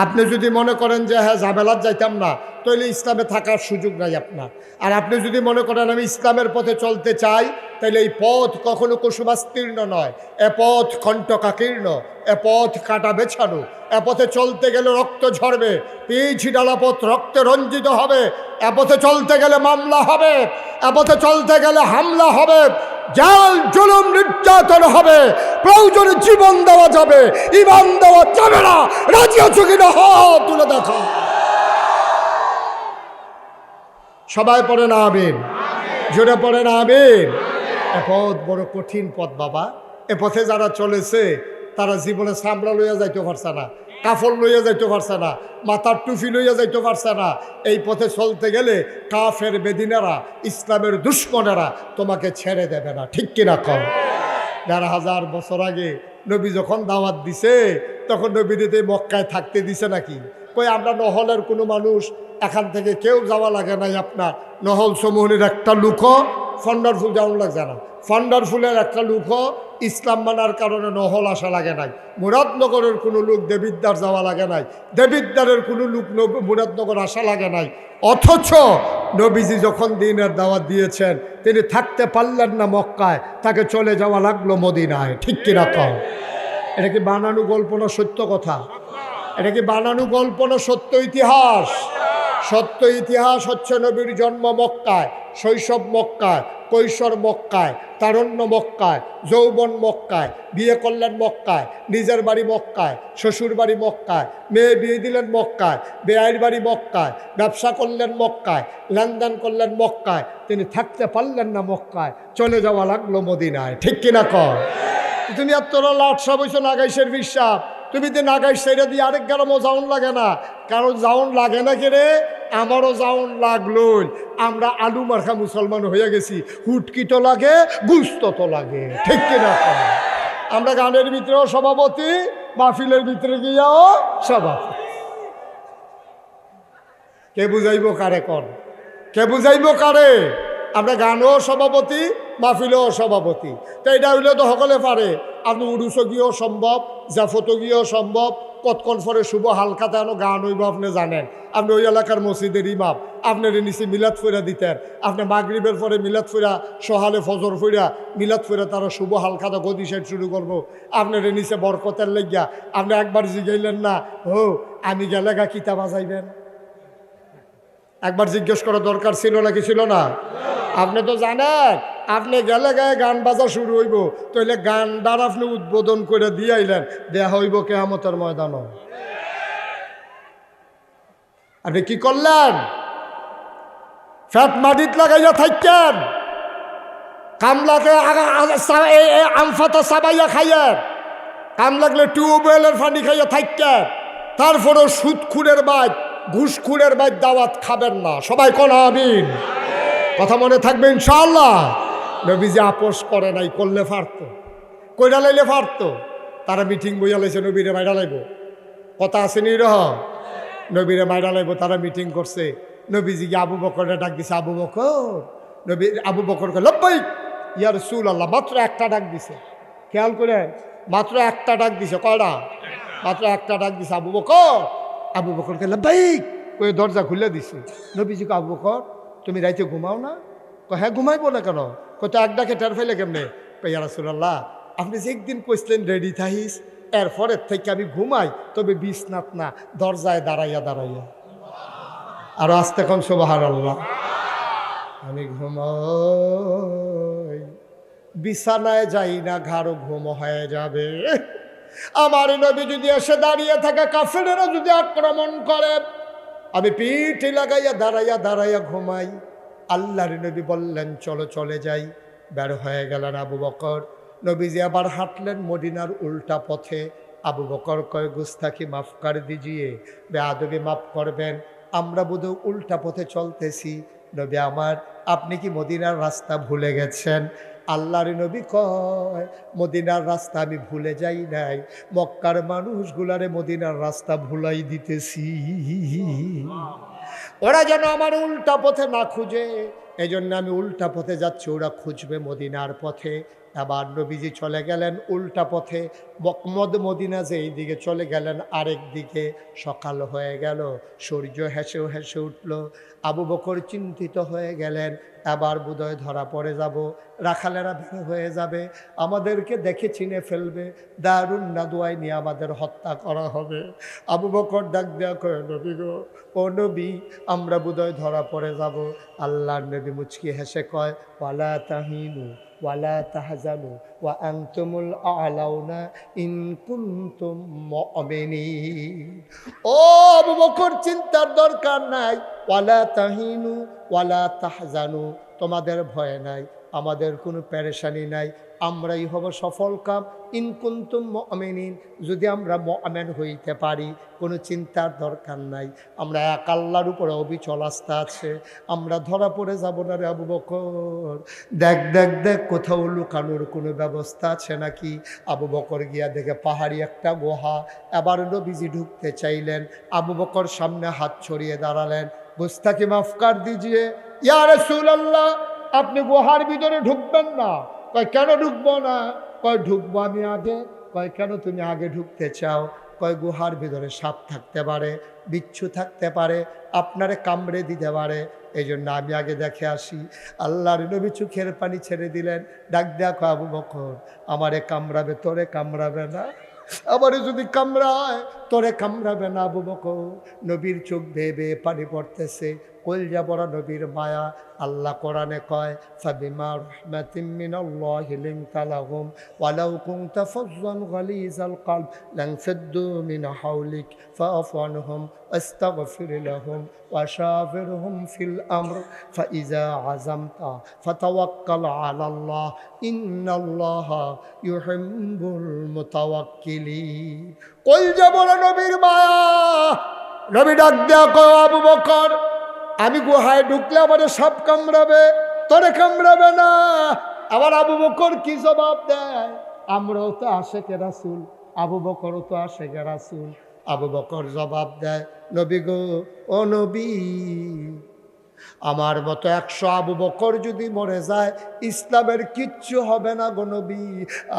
আপনি যদি মনে করেন যে হ্যাঁ ঝামেলার যাইতাম না, তাহলে ইসলামে থাকার সুযোগ নাই আপনার। আর আপনি যদি মনে করেন আমি ইসলামের পথে চলতে চাই, তাহলে এই পথ কখনো কুসুমাস্তীর্ণ নয়, এ পথ কণ্টকাকীর্ণ, এ পথ কাটা বেছানো। এ পথে চলতে গেলে রক্ত ঝরবে, পিচ ডালা পথ রক্তে রঞ্জিত হবে। এ পথে চলতে গেলে মামলা হবে, এ পথে চলতে গেলে হামলা হবে, জাল জুলুম নির্যাতন হবে, প্রয়োজনে জীবন দেওয়া যাবে, ঈমান দেওয়া যাবে না। রাজি আছো কিনা হাত তুলে দেখো। সবাই পড়েন আমিন, জোরে পড়েন আমিন। এ পথ বড় কঠিন পথ বাবা। এ পথে যারা চলেছে তারা জীবনে সামলা লইয়া যাইতে পারছে না, কাফল লইয়া যাইতে পারছে না, মাথার টুপি লইয়া যাইতে পারছে না। এই পথে চলতে গেলে কাফের বেদিনেরা, ইসলামের দুশ্মনেরা তোমাকে ছেড়ে দেবে না। ঠিক কিনা কম? ১,৫০০ বছর আগে নবী যখন দাওয়াত দিছে, তখন নবীদের মক্কায় থাকতে দিছে নাকি? কই আমরা নহলের কোনো মানুষ এখান থেকে কেউ যাওয়া লাগে নাই। আপনার নহল সমূহের একটা লুকও ফন্ডারফুল যাওয়া লাগছে না। ফন্ডারফুলের একটা লুকও ইসলাম মানার কারণে নহল আসা লাগে নাই। মুরাদনগরের কোনো লোক দেবিদ্বার যাওয়া লাগে নাই, দেবিদ্বারের কোনো লোক মুরাদনগর আসা লাগে নাই। অথচ নবীজি যখন দিনের দাওয়াত দিয়েছেন, তিনি থাকতে পারলেন না মক্কায়, তাকে চলে যাওয়া লাগলো মদিনায়। ঠিক কিনা কম? এটা কি বানানো গল্প না সত্য কথা? এটা কি বানানো গল্প না সত্য ইতিহাস? সত্য ইতিহাস হচ্ছে নবীর জন্ম মক্কায়, শৈশব মক্কায়, কৈশোর মক্কায়, তারুণ্য মক্কায়, যৌবন মক্কায়, বিয়ে করলেন মক্কায়, নিজের বাড়ি মক্কায়, শ্বশুর বাড়ি মক্কায়, মেয়ে বিয়ে দিলেন মক্কায়, বেআইর বাড়ি মক্কায়, ব্যবসা করলেন মক্কায়, লেনদেন করলেন মক্কায়। তিনি থাকতে পারলেন না মক্কায়, চলে যাওয়া লাগলো মদিনায়। ঠিক কিনা কর? তুমি আর তোরা লাটসা বইছো নাগাইশের বিশ্বাস, তুমি যে নাগাইশ সেটা দিয়ে আরেক গ্রামও যাওন লাগে না। কারণ যাওন লাগে না কেড়ে, আমারও যাওন লাগলো। আমরা আলু মার্খা মুসলমান হয়ে গেছি, হুটকি তো লাগে, গুস্ত তো লাগে। ঠিক কিনা? আমরা গানের ভিতরেও সভাপতি, মাহফিলের ভিতরে গিয়াও সভাপতি। কে বুঝাইব কারে? কর কে বুঝাইব কারে? আমরা গানও সভাপতি, মাহফিলেও সভাপতি। তো এটা হইলে তো সকলে পারে। আপনি উড়ুসো গিয়েও সম্ভব, জাফতো গিয়েও সম্ভব, কতক্ষণ পরে শুভ হালকাতে আনো গান হইব আপনি জানেন। আপনি ওই এলাকার মসজিদের ইমাম, আপনার নিচে মিলাদ ফিরা দিতেন। আপনি মাগরিবের পরে মিলাদ ফিরা, সহালে ফজর ফিরা মিলাদ ফিরা তারা শুভ হালকাতে গদি সেট শুরু করবো। আপনার নিচে বরকতের লেগিয়া আপনি একবার জিগাইলেন না, ও আমি গেলে গা কিতা বাজাইবেন? একবার জিজ্ঞেস করা দরকার ছিল নাকি ছিল না? আপনি তো জানেন, আপনি গেলে গায়ে গান বাজা শুরু হইব, তাহলে গানটার আপনি উদ্বোধন করে দিয়ে আইলেন, দেয়া হইব কিয়ামতের ময়দান। আপনি কি করলেন? ফ্যাট মাটিত লাগাইয়া থাকেন, কামলাকে আমফাতা সাবাইয়া খাইয়েন, কাম লাগলে টিউবওয়েলের পানি খাইয়া থাকেন। তারপরেও সুদখুরের বাদ, ঘুষখুরের বাদ দাওয়াত খাবেন না। সবাই কোন আমিন? কথা মনে থাকবে ইনশাআল্লাহ। নবীজি আপোষ করে নাই, করলে পারতো, কইরা লাইলে পারতো। তারা মিটিং বইয়া লাইছে, নবীরে মাইরা লাইব, কথা আছে নি রহ, নবীরে মাইরা লাইব। তারা মিটিং করছে, নবীজি গিয়ে আবু বকরে ডাক দিছে, আবু বকর। নবী আবু বকর কয় লব্বাইক ইয়া রাসূলুল্লাহ। মাত্র একটা ডাক দিছে, খেয়াল করে, মাত্র একটা ডাক দিছে। কয়টা? মাত্র একটা ডাক দিছে। আবু বকর আবু বকরকে লাব্বাইক ওই দরজা খুলে দিছে। নবীজিকে আবু বকর তুমি রাইতে ঘুমাও না? হ্যাঁ ঘুমাইবো না কেন? কত এক ডাকে টের ফেলে কেমনে? ইয়া রাসূলুল্লাহ আপনি যে একদিন কইছিলেন রেডি থাইস, এরপরের থেকে আমি ঘুমাই, তবে বিছনাত না, দরজায় দাঁড়াইয়া দাঁড়াইয়া। আর আস্তে কোন সুবহানাল্লাহ। আমি ঘুমাই, বিছানায় যাই না, ঘাড় ঘুম হয়ে যাবে। আমার নবী যদি এসে দাঁড়িয়ে থাকে, কাফেরেরা যদি আক্রমণ করে, আমি পিঠ লাগাইয়া দাঁড়াইয়া দাঁড়াইয়া ঘুমাই। আল্লাহর নবী বললেন চলো চলে যাই। বের হয়ে গেলেন আবু বকর। নবীজি আবার হাঁটলেন মদিনার উল্টা পথে। আবু বকর কয় গুস্তাখি মাফ কর দিজিয়ে, বেয়াদবি মাফ করবেন, আমরা বোধহয় উল্টা পথে চলতেছি। নবী আমার আপনি কি মদিনার রাস্তা ভুলে গেছেন? আল্লাহর নবী কয় মদিনার রাস্তা আমি ভুলে যাই নাই, মক্কার মানুষগুলারে মদিনার রাস্তা ভুলাই দিতেছি, ওরা যেন আমার উল্টা পথে না খুঁজে, এই জন্য আমি উল্টা পথে যাচ্ছি, ওরা খুঁজবে মদিনার পথে। আবার নবীজি চলে গেলেন উল্টা পথে, মদিনা যে এই দিকে চলে গেলেন আরেক দিকে। সকাল হয়ে গেল, সূর্য হেসে হেসে উঠল। আবু বকর চিন্তিত হয়ে গেলেন, আবার বোধহয় ধরা পড়ে যাব, রাখালেরা বের হয়ে যাবে, আমাদেরকে দেখে চিনে ফেলবে, দারুন নাদুয়াই নিয়ে আমাদের হত্যা করা হবে। আবু বকর ডাক দেয়া কয় নবী গো, ও নবী আমরা বোধহয় ধরা পড়ে যাব। আল্লাহর নবী মুচকি হেসে কয় ওয়ালা তাহিনু ওয়ালা তাহজানু ওয়া আনতুমুল আ'লাউনা ইন কুনতুম মুমিনিন। ও আবু বকর চিন্তার দরকার নাই, ওয়ালা তাহিনু ওয়ালা তাহজানু, তোমাদের ভয় নাই, আমাদের কোনো পেরেশানি নাই, আমরাই হব সফল কাম। ইন কুনতুম মুমিনিন, যদি আমরা মুমিন হইতে পারি কোনো চিন্তার দরকার নাই, আমরা এক আল্লাহর উপরে অবিচল আস্থা আছে, আমরা ধরা পড়ে যাব না রে আবু বকর। দেখ দেখ দেখ কোথাও লুকানোর কোনো ব্যবস্থা আছে নাকি। আবু বকর গিয়া দেখে পাহাড়ি একটা গুহা। এবার নবীজি ঢুকতে চাইলেন, আবু বকর সামনে হাত ছড়িয়ে দাঁড়ালেন, গুস্তাখি মাফ কর দিজিয়ে ইয়া রাসূলুল্লাহ, আপনি গুহার ভিতরে ঢুকবেন না। কয় কেন ঢুকবো না? কয় ঢুকবো আমি আগে। কয় কেন তুমি আগে ঢুকতে চাও? কয় গুহার ভিতরে সাপ থাকতে পারে, বিচ্ছু থাকতে পারে, আপনারে কামড়ে দিতে পারে, এই জন্য আমি আগে দেখে আসি। আল্লাহর নবী চোখের পানি ছেড়ে দিলেন, ডাক দেখো আবু বকর আমারে কামড়াবে, তোরে কামড়াবে না। আমারে যদি কামড়ায় তোরে কামড়াবে না আবু বকর। নবীর চোখ বেয়ে বেয়ে পানি পড়তেছে, কলজা বড় নবীর মায়া। আল্লাহ কোরআনে কয় ফাবিমা রাহমাতিম মিনাল্লাহি লিনতা লাহুম ওয়ালাউ কুনতা ফাজ্জান গালিজাল কলব লানফাদ্দু মিন হাওলিক ফাআফু আনহুম আস্তাগফির লাহুম ওয়াশাবিরহুম ফিল আমর ফাইজা আযামতা ফাতাওয়াক্কাল আলাল্লাহ ইন্নাল্লাহা ইউহিব্বুল মুতাওয়াক্কিলিন। কলজা বড় নবীর মায়া। নবী ডাক দেয়া কয় আবু বকর আমি গুহায় ঢুকলে আমার সাপ কামড়াবে, তোরে কামড়াবে না। আবার আবু বকর কি জবাব দেয়, আমরাও তো আশেকে রাসূল, আবু বকরও তো আশেকে রাসূল। আবু বকর জবাব দেয় নবী গো, ও নবী আমার মতো 100 আবু বকর যদি মরে যায় ইসলামের কিচ্ছু হবে না গো নবী।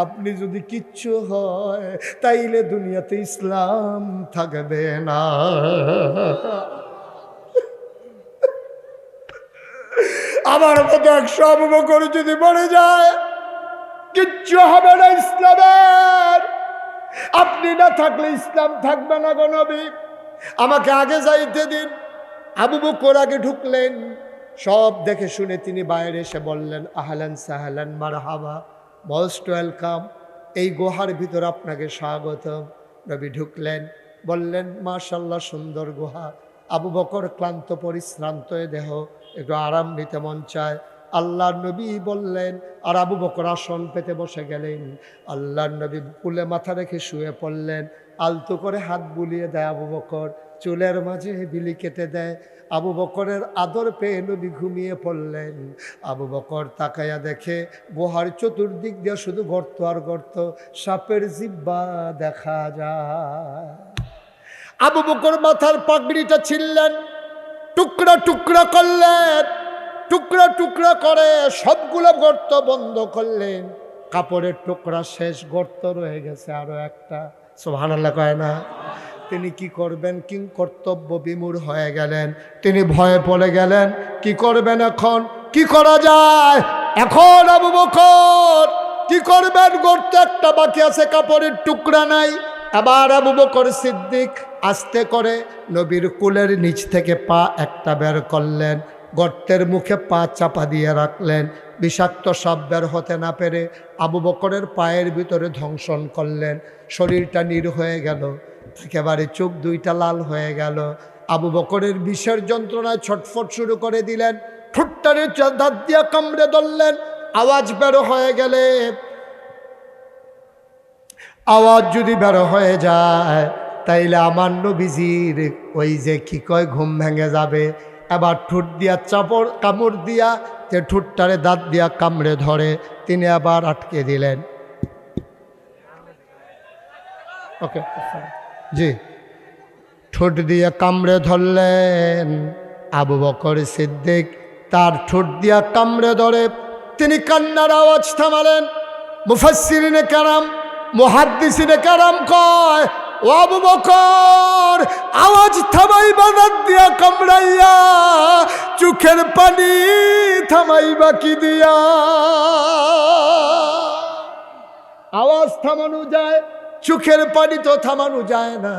আপনি যদি কিচ্ছু হয় তাইলে দুনিয়াতে ইসলাম থাকবে না। আমার মতো 100 আবু বকর যদি মরে যায় কিচ্ছু হবে না ইসলামের। আপনি না থাকলে ইসলাম থাকবে না গো নবী, আমাকে আগে যাইতে দিন। আবু বকর আগে ঢুকলেন, সব দেখে শুনে তিনি বাইরে এসে বললেন আহলান সাহলান মারহাবা, মোস্ট ওয়েলকাম, এই গুহার ভিতর আপনাকে স্বাগতম। নবী ঢুকলেন, বললেন মাশাআল্লাহ সুন্দর গুহা। আবু বকর ক্লান্ত পরিশ্রান্ত দেহ, একটু আরাম নিতে মন চায়। আল্লাহর নবী বললেন, আর আবু বকর আসন পেতে বসে গেলেন। আল্লাহর নবী কুলে মাথা রেখে শুয়ে পড়লেন, আলতো করে হাত বুলিয়ে দেয় আবু বকর, চুলের মাঝে বিলি কেটে দেয়। আবু বকরের আদর পেয়ে নবী ঘুমিয়ে পড়লেন। আবু বকর তাকায়া দেখে গুহার চতুর্দিক দিয়ে শুধু গর্ত আর গর্ত, সাপের জিহ্বা দেখা যায়। আবু বকর মাথার পাগড়িটা ছিঁড়লেন, টুকরা টুকরা করলেন, টুকরা টুকরা করে সবগুলো গর্ত বন্ধ করলেন। কাপড়ের টুকরা শেষ, গর্ত রয়ে গেছে আরো একটা। সুবহানাল্লাহ কয় না? তিনি কি করবেন কি কর্তব্য বিমূঢ় হয়ে গেলেন, তিনি ভয়ে পড়ে গেলেন। কি করবেন এখন, কি করা যায় এখন? আবু বকর কি করবেন? গর্তে একটা বাকি আছে, কাপড়ের টুকরা নাই। এবার আবু বকর সিদ্দিক আস্তে করে নবীর কুলের নিচ থেকে পা একটা বের করলেন, গর্তের মুখে পা চাপা দিয়ে রাখলেন। বিষাক্ত সাপ বের হতে না পেরে আবু বকরের পায়ের ভিতরে ধ্বংসন করলেন। শরীরটা নীল হয়ে গেল, একেবারে চোখ দুইটা লাল হয়ে গেল। আবু বকরের বিষের যন্ত্রণায় ছটফট শুরু করে দিলেন। ঠোঁটটারে দাঁত দিয়া কামড়ে ধরলেন। আওয়াজ বের হয়ে গেলে, আওয়াজ যদি বের হয়ে যায় তাইলে আমার নবীজির ওই যে কি কয় ঘুম ভেঙে যাবে। এবার ঠোঁট দিয়া চাপড় কামড় দিয়া যে ঠোঁটটারে দাঁত দিয়া কামড়ে ধরে, তিনি আবার আটকে দিলেন। ওকে জি, ঠোঁট দিয়ে কামড়ে ধরলেন। আবু বকর সিদ্দিক তার ঠোঁট দিয়া কামড়ে ধরে তিনি কান্নার আওয়াজ থামালেন। মুফাসসিরিনে কেরাম, মুহাদ্দিসিনে কেরাম কয়, ও আবু বকর আওয়াজ থামাইবা দাঁত দিয়া কামড়াইয়া, চোখের পানি থামাইবা কি দিয়া? আওয়াজ থামানো যায়, চোখের পানি তো থামানো যায় না।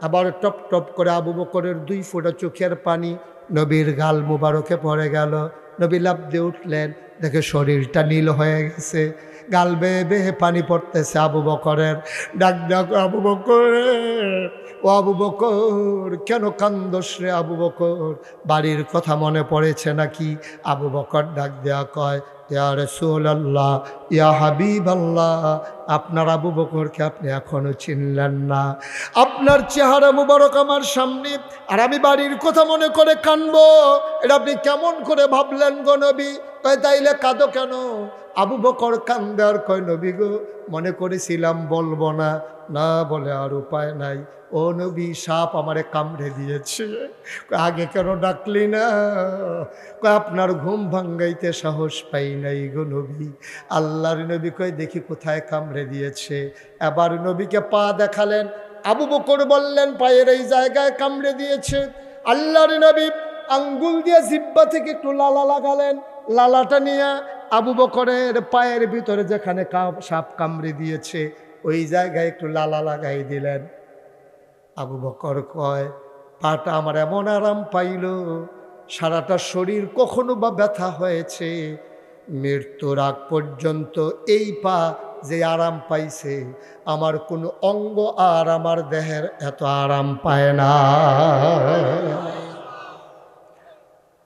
আবার টপ টপ করে আবু বকরের 2 ফোঁটা চোখের পানি নবীর গাল মুবারকে পড়ে গেল। নবী লাফ দিয়ে উঠলেন, দেখে শরীরটা নীল হয়ে গেছে, গাল বেয়ে বেয়ে পানি পড়তেছে আবু বকরের। ডাক ডাক, আবু বকর, ও আবু বকর কেন কান্দস রে আবু বকর? বাড়ির কথা মনে পড়েছে নাকি? আবু বকর ডাক দেয়া কয়, ইয়া রাসূলুল্লাহ, ইয়া হাবিবাল্লাহ, আপনার আবু বকরকে আপনি এখনো চিনলেন না? আপনার চেহারা মুবারক আমার সামনে, আর আমি বাড়ির কথা মনে করে কানবো, এটা আপনি কেমন করে ভাবলেন গো নবী? কয় তাইলে কাঁদো কেন? আবু বকর কান্দে আর কয়, নবী গো মনে করেছিলাম বলবো না, না বলে আর উপায় নাই। ও নবী, সাপ আমারে কামড়ে দিয়েছে। আগে কেন ডাকলি না? কয় আপনার ঘুম ভাঙ্গাইতে সাহস পাই নাই গো নবী। আল্লাহর নবী কয়, দেখি কোথায় কামড়ে দিয়েছে। এবার নবীকে পা দেখালেন। আবু বকর বললেন, পায়ের এই জায়গায় কামড়ে দিয়েছে। আল্লাহর নবী আঙ্গুল দিয়ে জিহ্বা থেকে একটু লালা লাগালেন। লালাটা নিয়ে আবু বকরের পায়ের ভিতরে যেখানে সাপ কামড়ে দিয়েছে ওই জায়গায় একটু লালা লাগাই দিলেন। আবু বকর কয়, পাটা আমার এমন আরাম পাইল, সারাটা শরীর কখনো বা ব্যথা হয়েছে, মৃত্যুর আগ পর্যন্ত এই পা যে আরাম পাইছে, আমার কোনো অঙ্গ আর আমার দেহের এত আরাম পায় না।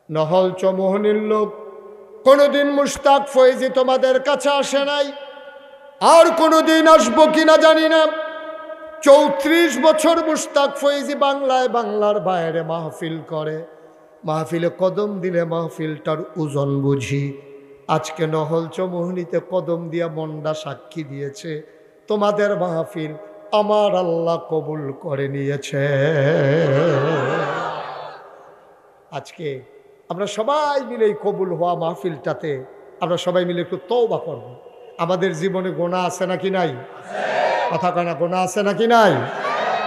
নহল চৌমোহনীর লোক কোনোদিন মুশতাক ফয়েজি তোমাদের কাছে আসে নাই, আর কোনোদিন আসবো কিনা জানি না। 34 বছর মুশতাক ফয়েজি বাংলায় বাংলার বাইরে মাহফিল করে। মাহফিলে কদম দিলে মাহফিলটার ওজন বুঝি। আজকে নহল চৌমোহনীতে কদম দিয়া মনটা সাক্ষী দিয়েছে, তোমাদের মাহফিল আমার আল্লাহ কবুল করে নিয়েছে। আজকে আমরা সবাই মিলে এই কবুল হওয়া মাহফিলটাতে আমরা সবাই মিলে একটু তওবা করব। আমাদের জীবনে গোনা আছে নাকি নাই? কথা কয় না, গোনা আছে নাকি নাই?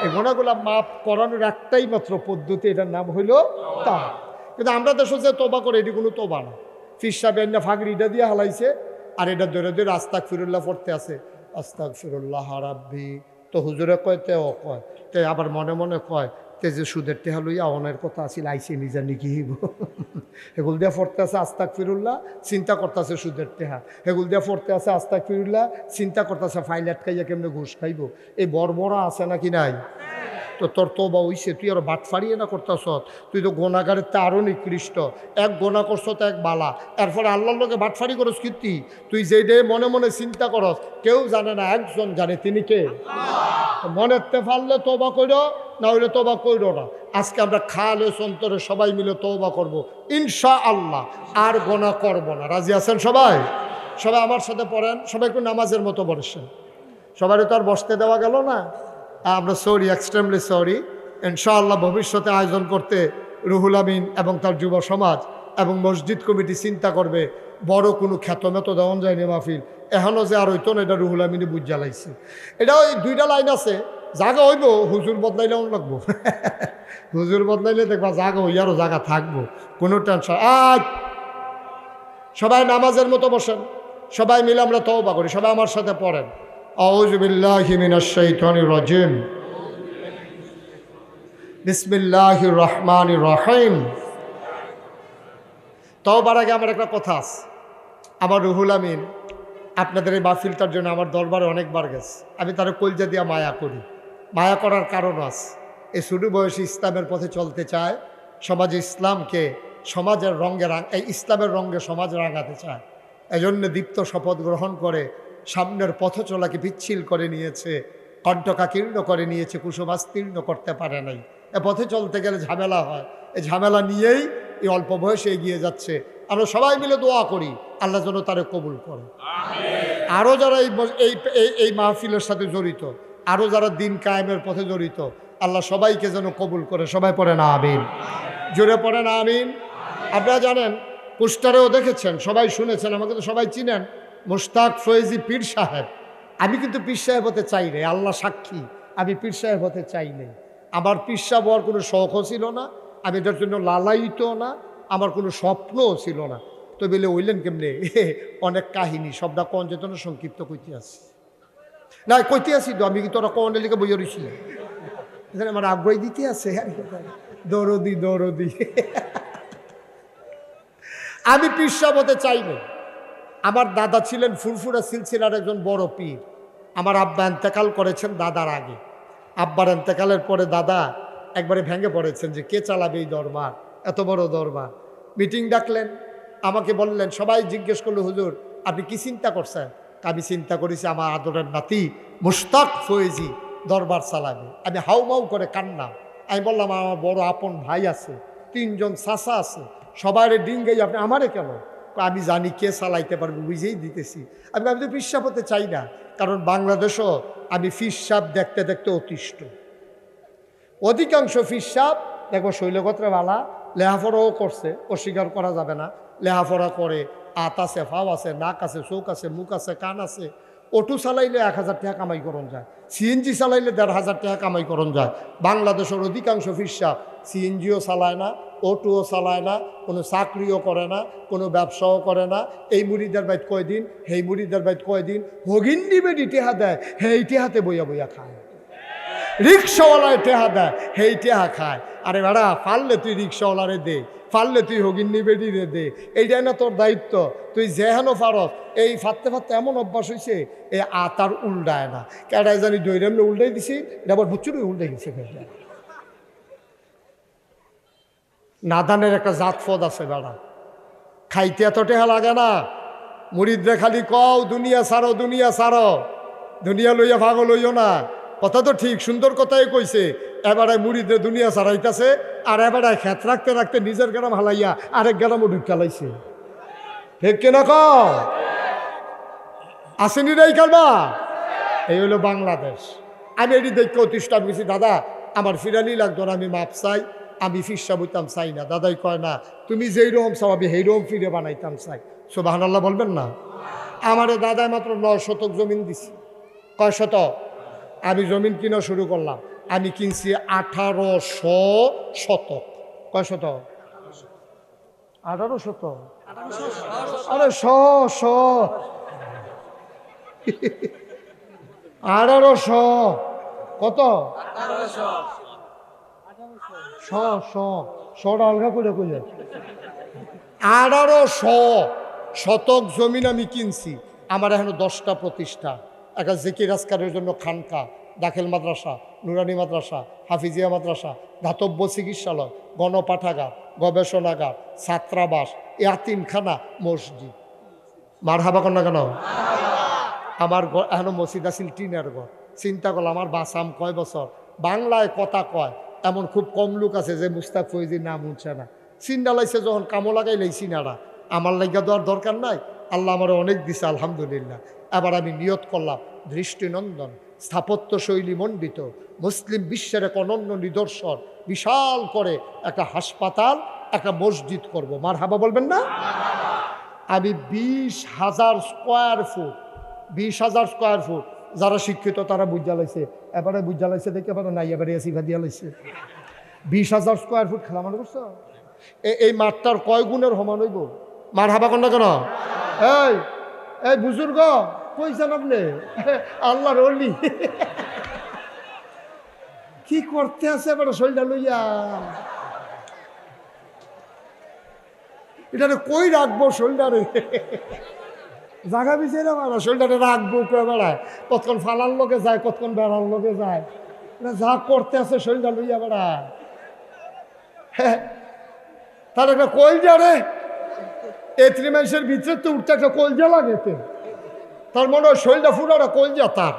এই গোনাগুলা মাফ করানোর একটাই মাত্র পদ্ধতি, এটার নাম হইল তাওবা। কিন্তু আমরা দেশে যে তওবা করে, এটি কোনো তওবা না। ফির সাহেব এনে ফাগড়িটা দিয়ে হালাইছে, আর এটা ধরে ধরে আস্তাগফিরুল্লাহ পড়তে আছে, আস্তাগফিরুল্লাহ রাব্বি। তো হুজুরে কয়, তেও কয়, তে আবার মনে মনে কয়, তে যে সুদের টেহা লইয়া অনের কথা আছিল, আইসে নিজা নিকি হিব। এগুল দিয়া পড়তে আছে আস্তাগফিরুল্লাহ, চিন্তা করতেছে সুদের টেহা। এগুল দিয়া পড়তে আছে আস্তাগফিরুল্লাহ, চিন্তা করতেছে ফাইলাট খাইয়া কেমনে ঘুষ খাইব। এই বর্বরা আছে নাকি নাই? তো তোর তওবা হইছে, তুই আর বাট ফাড়িয়ে না করতেছ। তুই তো গোনাগারের তে আরও নিকৃষ্ট। এক গোনা করছ তো এক বালা, এরপরে আল্লাহর লোকে বাটফাড়ি করস কীর্তি। তুই যেটা মনে মনে চিন্তা করস, কেউ জানে না, একজন জানে, তিনি কে? মনেতে পারলে তওবা কইরো, না হইলে তওবা কইরো না। আজকে আমরা খালে সন্তরে সবাই মিলে তওবা করব ইনশাআল্লাহ, আর গোনা করব না। রাজি আছেন সবাই? সবাই আমার সাথে পড়েন, সবাই একটু নামাজের মতো বসেন। সবারই তো আর বসতে দেওয়া গেল না। আমরা সরি, এক্সট্রিমলি সরি। ইনশাআল্লাহ ভবিষ্যতে আয়োজন করতে রুহুল আমিন এবং তার যুব সমাজ এবং মসজিদ কমিটি চিন্তা করবে। বড় কোনো খ্যাতমেত দেওয়া যায়নি মাহফিল, এখনও যে আর হইতো না, এটা রুহুল আমিনে বুঝ জ্বালাইছে। এটা ওই 2টা লাইন আছে, জাগা হইব, হুজুর বদলাইলে অন লাগবো। হুজুর বদলাইলে দেখবা জাগা হই আরও জায়গা থাকবো, কোনো টেনশন। আজ সবাই নামাজের মতো বসেন, সবাই মিলে আমরা তওবা করি। সবাই আমার সাথে পড়েন, আউযু বিল্লাহি মিনাশ শাইতানির রাজিম, বিসমিল্লাহির রহমানির রহিম। তওবার আগে আমার একটা কথা আছে। আমার রুহুল আমিন আপনাদের এই মাহফিলটার জন্য আমার দরবারে অনেকবার গেছে। আমি তার কলজা দিয়া মায়া করি। মায়া করার কারণ আছে, এই ছোটো বয়সী ইসলামের পথে চলতে চায়, সমাজে ইসলামকে সমাজের রঙে এই ইসলামের রঙে সমাজ রাঙাতে চায়। এজন্য দীপ্ত শপথ গ্রহণ করে সামনের পথ চলাকে পিচ্ছিল করে নিয়েছে, কণ্ঠকাকীর্ণ করে নিয়েছে, কুসুমাস্তীর্ণ করতে পারে নাই। এ পথে চলতে গেলে ঝামেলা হয়, এই ঝামেলা নিয়েই এই অল্প বয়সে এগিয়ে যাচ্ছে। আমরা সবাই মিলে দোয়া করি আল্লাহ যেন তারে কবুল করে। আরও যারা এই মাহফিলের সাথে জড়িত, আরও যারা দিন কায়েমের পথে জড়িত, আল্লাহ সবাইকে যেন কবুল করে। সবাই পড়ে না আমিন, জোরে পড়ে না আমিন। আপনারা জানেন, পোস্টারেও দেখেছেন, সবাই শুনেছেন, আমাকে তো সবাই চিনেন, মুশতাক ফয়েজি পীর সাহেব। আমি কিন্তু পীর সাহেব হতে চাই নাই, আল্লাহ সাক্ষী, আমি পীর সাহেব হতে চাই নাই। আমার পীর সাহেব হওয়ার কোনো শখও ছিল না, আমি এটার জন্য লালায়িত না, আমার কোনো স্বপ্নও ছিল না। তো বলে ওইলেন কেমনে, অনেক কাহিনী, সবটা কন যেতন সংক্ষিপ্ত কইতে আসি না, কইতে আসি তো আমি কি তোরা কনের লিখে বইয়া রইছি, আমার আগ্রহ দিতে আছে, দৌড়দি দৌড়দি। আমি পীর সাহেব হতে চাই না। আমার দাদা ছিলেন ফুরফুরা সিলসিলার একজন বড় পীর। আমার আব্বা এন্তেকাল করেছেন দাদার আগে। আব্বার এন্তেকালের পরে দাদা একবারে ভেঙে পড়েছেন যে কে চালাবে এই দরবার, এত বড় দরবার। মিটিং ডাকলেন, আমাকে বললেন, সবাই জিজ্ঞেস করলো, হুজুর আপনি কি চিন্তা করছেন? আমি চিন্তা করেছি আমার আদরের নাতি মুশতাক ফয়েজি দরবার চালাবে। আমি হাউমাউ করে কান্নাম। আমি বললাম, আমার বড় আপন ভাই আছে, 3 জন চাচা আছে, সবার ডিঙ্গাই আপনি আমারে কেন? আমি জানি কে চালাইতে পারবে, বুঝেই দিতেছি। আমি তো পিসাব হতে চাই না, কারণ বাংলাদেশও আমি ফিসাব দেখতে দেখতে অতিষ্ঠ। অধিকাংশ ফিসাব দেখবো শৈলগত্রে বালা, লেহাফড়াও করছে, অস্বীকার করা যাবে না, লেহাফড়া করে, আত আছে, ফাও আছে, নাক আছে, চোখ আছে, মুখ আছে, কান আছে। অটো চালাইলে 1000 টাকা কামাই করন যায়, সিএনজি চালাইলে 1500 টাকা কামাই করন যায়। বাংলাদেশের অধিকাংশ ফিসাব সিএনজিও চালায় না, অটোও চালায় না, কোনো চাকরিও করে না, কোনো ব্যবসাও করে না। এই মুড়িদের বাইত কয়দিন, সেই মুড়িদের বাইত কয়দিন, হগিন্দি বেডি টেহা দেয়, সেই টেহাতে বইয়া বইয়া খায়। রিক্সাওয়ালায় টেহা দেয়, সেই টেহা খায়। আরে বেড়া, পারলে তুই রিক্সাওয়ালারে দে, পারলে তুই হগিন্নি বেডিরে দে, এইটাই না তোর দায়িত্ব। তুই যেহেনো পারস, এই ফাটতে ফাটতে এমন অভ্যাস হয়েছে, এই আতার উল্টায় না, কেটাই জানি দৈরামনে উল্টাই দিছি, এটা আবার বুচ্চুরই উল্টাই গেছে। নাদানের একটা জাতফদ আছে বেড়া, খাইতে এত টেহা লাগে না। মুরিদরে খালি কও দুনিয়া সারো, দুনিয়া সারো, দুনিয়া লইয়া ভাগল লইও না। কথা তো ঠিক, সুন্দর কথাই কইছে। এবারে মুরিদরে দুনিয়া সারাইতেছে, আর এবারে খেত রাখতে রাখতে নিজের গ্রাম হালাইয়া আরেক গ্রামও ঢুকালাইছে। ঠিক কিনা কও? আসেনি রে কালবা? এই হলো বাংলাদেশ। আমি এটি দেখতে অতিষ্ঠ গেছি, দাদা আমার ফিরানি লাগতো না, আমি মাপ চাই, আমি ফিরসা বইতাম চাই না। দাদাই কয় না, তুমি যেই রকম চাও আমি সেই রকম ফিরে বানাইতাম চাই। সুবহানাল্লাহ বলবেন না? আমারে দাদাই মাত্র 9 শতক জমিন দিছি। কয় শতক? আমি জমিন কিনা শুরু করলাম, আমি কিনছি 1800 শতক। কয় শতক? 18 শতক। আরে 1800 কত? 1800 শতক জমিন আমি কিনছি। আমার এখনো 10টা প্রতিষ্ঠান, একটা জিকির আজকারের জন্য খানকা, দাখিল মাদ্রাসা, নুরানি মাদ্রাসা, হাফিজিয়া মাদ্রাসা, ধাতব্য চিকিৎসালয়, গণপাঠাগার, গবেষণাগার, ছাত্রাবাস, ইয়াতিমখানা, মসজিদ। মারহাবা কন্যা কেন? আমার এখনো মসজিদ আছিল টিনের ঘর। চিন্তা করলাম আমার বাসাম কয় বছর, বাংলায় কথা কয় এমন খুব কম লোক আছে যে মুস্তাক ফয়েজির নাম উঠছে না। চিন্তা লাইছে যখন কামো লাগাইলেই চিনারা, আমার লাগিয়া দেওয়ার দরকার নাই। আল্লাহ আমার অনেক দিছে আলহামদুলিল্লাহ। এবার আমি নিয়ত করলাম, দৃষ্টিনন্দন, স্থাপত্য শৈলী মণ্ডিত, মুসলিম বিশ্বের এক অনন্য নিদর্শন, বিশাল করে একটা হাসপাতাল, একটা মসজিদ করব। মারহাবা বলবেন না? আমি 20,000 স্কোয়ার ফুট যারা শিক্ষিত তারা বুঝা লাইছে, এবারে বুঝা লাইছে দেখে এবারে নাই এবারে সিফা দিয়া লাইছে। 20,000 স্কোয়ার ফুট খেলা মানে করছো, এই মাঠটার কয় গুণের সমান হইব? মার হাবা কর না কেন? এই এই বুজুর্গ কইছেন আপনি? আল্লাহর ওলি কি করতে আছে এবারে শরীরটা লইয়া? এটা কই রাখবো শরীরটারে? জাগা বিছে না মারা শরীরটারে রাখবো কয়ে বেড়ায়, কতক্ষণ ফালার লোকে যায়, কতক্ষণ বেড়ার লোকে যায়। এটা যা করতে আছে শরীরটা লইয়া বেড়ায়। তার একটা কলজা রে, এত্রি মানুষের ভিতরে তো উঠতে একটা কলজা লাগে, তার মনে হয় শরীরটা ফুটাটা কলজা তার।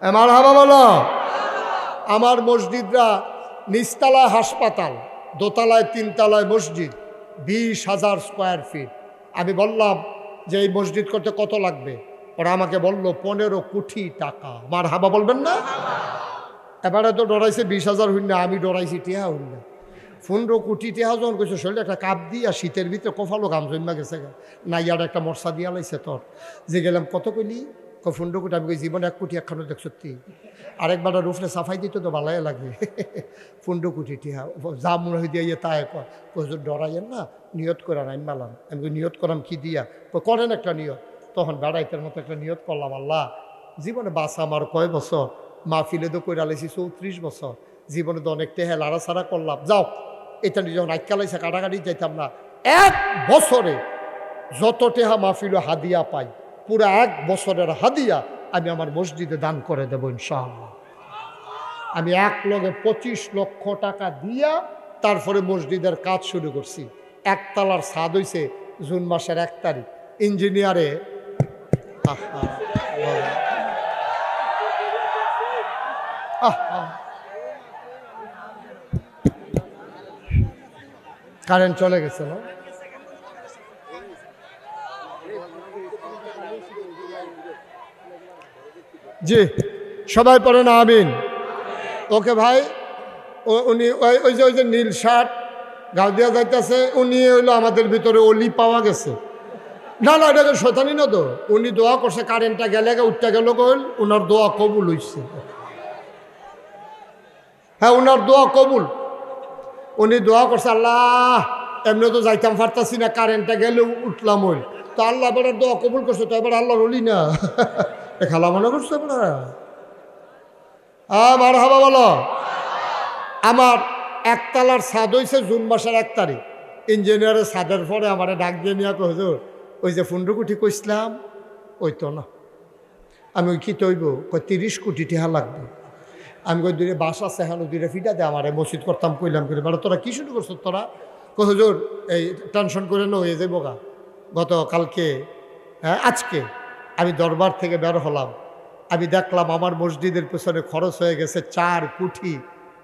আমার হাবা বলো, আমার মসজিদরা নিচতলায় হাসপাতাল, দোতলায় 3 তলায় মসজিদ, 20,000 স্কোয়ার ফিট। আমি বললাম যে এই মসজিদ করতে কত লাগবে? ওরা আমাকে বললো 15 কোটি টাকা। আমার হাবা বলবেন না? এবারে তো ডরাইছে 20,000 হইন না, আমি ডরাইছি টিহা হইন না। 15 কোটি টিহা যখন কইছে শরীরে একটা কাপ দিয়া শীতের ভিতরে কফালো গাম জমা গেছে না, ইয়ার একটা মশা দিয়া লাইছে তোর। যে গেলাম কত কইলি? 15 কোটি। আমি কই জীবনে 1 কোটি একখানো দেখ সত্যি। আরেকবার রুফলে সাফাই দিত তো ভালাই লাগবে। 15 কোটি টিহা যা মনে হয়ে দিয়ে তাই কজন ডরাইয়েন না, নিয়ত করে আইন মালাম। আমি নিয়ত করাম কি দিয়া? করেন একটা নিয়ত। তখন বেড়াইতের মতো একটা নিয়ত করলাম, আল্লাহ জীবনে বাসা আমার কয় বছর, মাহফিলে তো কইরা লাইছি 34 বছর, জীবনে তো অনেক টেহা লাড়াছাড়া করলাম। যাও এটা যখন আটকা লাইছে কাটাকাটি যাইতাম না, 1 বছরে যত টেহা মাহফিলে হাদিয়া পাই, পুরো 1 বছরের হাদিয়া আমি আমার মসজিদে দান করে দেবো ইনশাআল্লাহ। আমি 1,25 লক্ষ টাকা দিয়া তারপরে মসজিদের কাজ শুরু করছি। 1 তলার ছাদ হইছে জুন মাসের 1 তারিখ। ইঞ্জিনিয়ারে কারেন্ট চলে গেছে না? জি সবাই পড়ে না আমিন। ওকে ভাই, উনি ওই যে নীল শার্ট গাও দিয়া যাইতেছে, উনি হইলো আমাদের ভিতরে অলি পাওয়া গেছে। না না, এটা শয়তানি না তো। উনি দোয়া করছে, কারেন্টটা গেলে উঠতে গেল কইল, উনার দোয়া কবুল হইছে। হ্যাঁ উনার দোয়া কবুল। উনি দোয়া করছে, আল্লাহ এমনি তো যাইতাম পারতাছি না, কারেন্টটা গেলে উঠলাম ওই তো, আল্লাহ এবার দোয়া কবুল করছে। তো এবার আল্লাহর অলি না খেলা মনে করছে আপনারা? আমার হাবা বলো। আমার 1 তলার ছাদ হয়েছে জুন মাসের 1 তারিখ। ইঞ্জিনিয়ারের ছাদের পরে আমার ডাক দিয়ে নিয়ে হুজুর ওই যে 15 কোটি কইসলাম ওই তো না। আমি ওই কি তৈব? 30 কোটি টাকা লাগবে। আমি কই দূরে বাস আছে, হ্যাঁ দূরে ফিটা দে আমার, মসজিদ করতাম কইলাম করে। বেড়া তোরা কি শুরু করছো তোরা? হুজুর এই টেনশন করে না হয়ে যাবো গা। গতকালকে আজকে আমি দরবার থেকে বের হলাম, আমি দেখলাম আমার মসজিদের পেছনে খরচ হয়ে গেছে 4 কোটি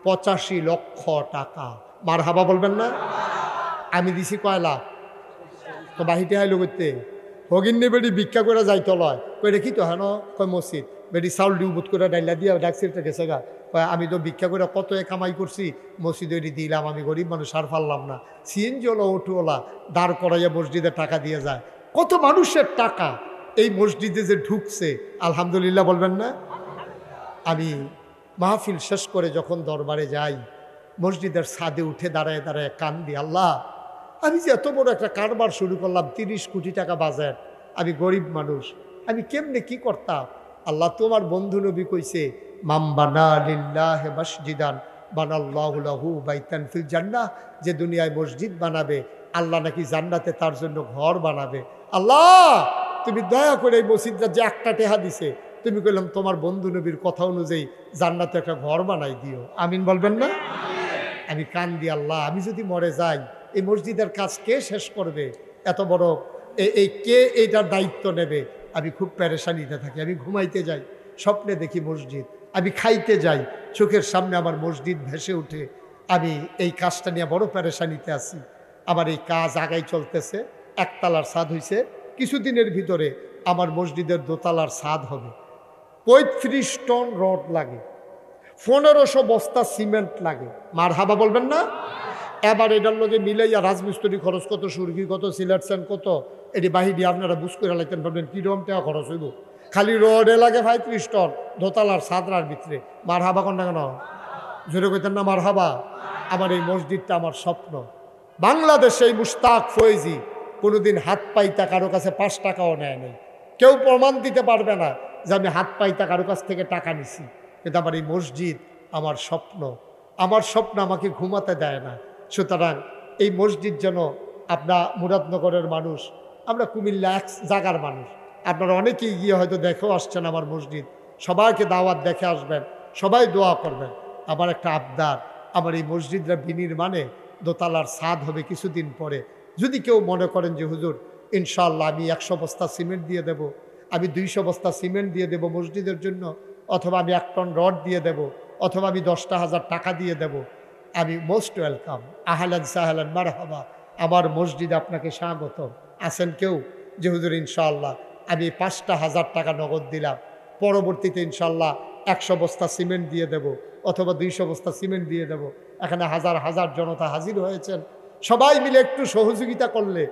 85 লক্ষ টাকা। মার হাবা বলবেন না? আমি দিছি কয় লাখ। তো বাহিতে হাইলো করতে হগিন্নি বেড়ি ভিক্ষা করে যাইতে লয় কইটা কি তো হ্যাঁ কয় মসজিদ বেড়ি চাউল ডিউবুত করে ডাইলা দিয়া ডাকছিলটা গেছে গা। কয় আমি তো ভিক্ষা করে কত কামাই করছি, মসজিদে দিলাম, আমি গরিব মানুষ আর পারলাম না। সিএনজিওলা অটোওয়ালা দাঁড় করাইয়া মসজিদে টাকা দিয়ে যায়। কত মানুষের টাকা এই মসজিদে যে ঢুকছে, আলহামদুলিল্লাহ বলবেন না? আমি মাহফিল শেষ করে যখন দরবারে যাই, মসজিদের ছাদে উঠে দাঁড়ায় দাঁড়ায় কান্দি, আল্লাহ আমি যে এত বড় একটা কারবার শুরু করলাম, 30 কোটি টাকা বাজেট, আমি গরিব মানুষ, আমি কেমনে কি করতাম? আল্লাহ তোমার বন্ধু নবী কইছে, মাম বানা লিল্লাহি মাসজিদান বানাল্লাহু লাহু বাইতান ফিল জান্নাহ, যে দুনিয়ায় মসজিদ বানাবে আল্লাহ নাকি জান্নাতে তার জন্য ঘর বানাবে। আল্লাহ তুমি দয়া করে এই মসজিদটা যে একটা টেহা দিছে, তুমি কইলাম তোমার বন্ধু নবীর কথা অনুযায়ী জান্নাতে একটা ঘর বানাই দিও। আমিন বলবেন না? আমি কান্দি, আল্লাহ আমি যদি মরে যাই এই মসজিদের কাজ কে শেষ করবে? এত বড় এই কে এইটার দায়িত্ব নেবে? আমি খুব পেরেশানিতে থাকি। আমি ঘুমাইতে যাই, স্বপ্নে দেখি মসজিদ, আমি খাইতে যাই, চোখের সামনে আমার মসজিদ ভেসে উঠে। আমি এই কাজটা নিয়ে বড় পেরেশানিতে আছি। আমার এই কাজ আগাই চলতেছে। 1 তলার ছাদ হয়েছে, কিছুদিনের ভিতরে আমার মসজিদের 2 তলার ছাদ হবে। 35 টন রড লাগে, 1500 বস্তা সিমেন্ট লাগে। মার হাবা বলবেন না? এবার এটার লগে মিলাইয়া রাজমিস্ত্রি খরচ কত, সুরগি কত, সিলেকশন কত, এটি বাহিনী আপনারা বুঝ করে লাইতেন পারবেন কীরকম টাকা খরচ হইব। খালি রোডে লাগে 35 টন দোতলার সাদরার ভিতরে। মার হাবা কন না কেন? জোরে কইতেন না মার হাবা? আমার এই মসজিদটা আমার স্বপ্ন। বাংলাদেশে এই মুশতাক ফয়েজি কোনোদিন হাত পাইতা কারো কাছে 5 টাকাও নেয় নেই। কেউ প্রমাণ দিতে পারবে না যে আমি হাত পাইতা কারো কাছ থেকে টাকা নিছি। কিন্তু আমার এই মসজিদ আমার স্বপ্ন। আমার স্বপ্ন আমাকে ঘুমাতে দেয় না। সুতরাং এই মসজিদ যেন, আপনার মুরাদনগরের মানুষ, আমরা কুমিল্লা এক জায়গার মানুষ, আপনারা অনেকেই গিয়ে হয়তো দেখেও আসছেন আমার মসজিদ, সবাইকে দাওয়াত দেখে আসবেন, সবাই দোয়া করবেন। আমার একটা আবদার, আমার এই মসজিদরা বিনির্মাণে দোতলার ছাদ হবে কিছুদিন পরে। যদি কেউ মনে করেন যে হুজুর ইনশাআল্লাহ আমি 100 বস্তা সিমেন্ট দিয়ে দেব, আমি 200 বস্তা সিমেন্ট দিয়ে দেব মসজিদের জন্য, অথবা আমি 1 টন রড দিয়ে দেব, অথবা আমি 10,000 টাকা দিয়ে দেব, আমি মোস্ট ওয়েলকাম। আহলান সাহলান মারহাবা, আমার মসজিদ আপনাকে স্বাগত। আছেন কেউ যে হুজুর ইনশাআল্লাহ আমি 5,000 টাকা নগদ দিলাম, পরবর্তীতে ইনশাআল্লাহ 100 বস্তা সিমেন্ট দিয়ে দেব, অথবা 200 বস্তা সিমেন্ট দিয়ে দেব। এখানে হাজার হাজার জনতা হাজির হয়েছেন। সবাই মিলে একটু সহযোগিতা করলে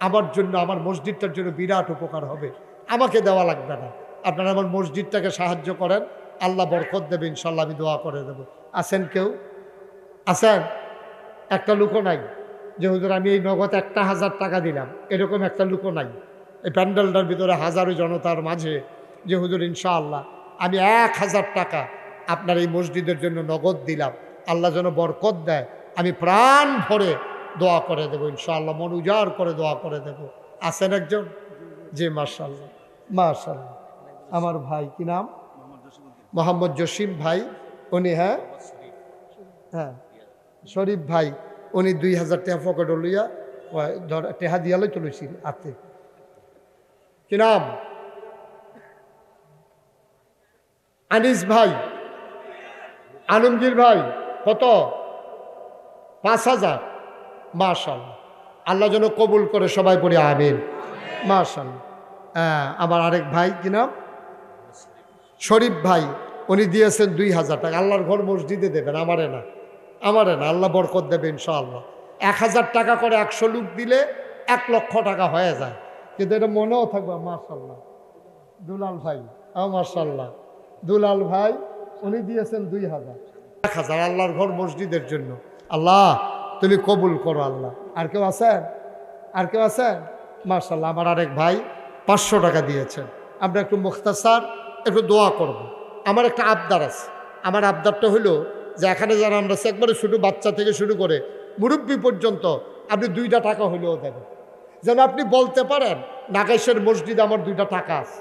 আমার জন্য, আমার মসজিদটার জন্য বিরাট উপকার হবে। আমাকে দেওয়া লাগবে না, আপনারা আমার মসজিদটাকে সাহায্য করেন, আল্লাহ বরকত দেবে ইনশাআল্লাহ, আমি দোয়া করে দেব। আছেন কেউ? আছেন? একটা লোকও নাই যে হুজুর আমি এই নগদ 1,000 টাকা দিলাম, এরকম একটা লোকও নাই এই প্যান্ডেলটার ভিতরে হাজারো জনতার মাঝে যে হুজুর ইনশাআল্লাহ আমি 1,000 টাকা আপনার এই মসজিদের জন্য নগদ দিলাম, আল্লাহ যেন বরকত দেয়, আমি প্রাণ ভরে দোয়া করে দেবো ইনশাআল্লাহ, মন উজাড় করে দোয়া করে দেব। আছেন একজন? জি মাশাআল্লাহ মাশাআল্লাহ। আমার ভাই কি নাম? মোহাম্মদ জসিম ভাই। উনি হ্যাঁ হ্যাঁ শরীফ ভাই, উনি 2,000 টাকা পকেট লইয়া টেহা দিয়ালই তুলেছিল আতে। কি নাম? আনিস ভাই, আলমগীর ভাই। কত? 5,000। মাশাআল্লাহ, আল্লাহ যেন কবুল করে, সবাই পড়ে আমিন। মাশাআল্লাহ। হ্যাঁ, আমার আরেক ভাই কি নাম? শরীফ ভাই, উনি দিয়েছেন 2,000 টাকা। আল্লাহর ঘর মসজিদে দেবেন, আমারে না, আমারে না, আল্লাহ বরকত দেবে ইনশাআল্লাহ। 1,000 টাকা করে 100 লোক দিলে 1 লক্ষ টাকা হয়ে যায়, কিন্তু এটা মনেও থাকবে। মাশাআল্লাহ। দুলাল ভাই, মাশাআল্লাহ, দুলাল ভাই উনি দিয়েছেন 2,000। 1,000 আল্লাহর ঘর মসজিদের জন্য। আল্লাহ তুমি কবুল করো আল্লাহ। আর কেউ আছেন? আর কেউ আছেন? মাশাআল্লাহ। আমার আরেক ভাই 500 টাকা দিয়েছেন। আমরা একটু মুখতাসার একটু দোয়া করব। আমার একটা আবদার আছে। আমার আবদারটা হলো যে এখানে যারা আমরা একবারে শুধু বাচ্চা থেকে শুরু করে মুরব্বী পর্যন্ত আপনি 2টা টাকা হলেও দেবেন, যেন আপনি বলতে পারেন নাগাইশের মসজিদ আমার 2টা টাকা আছে।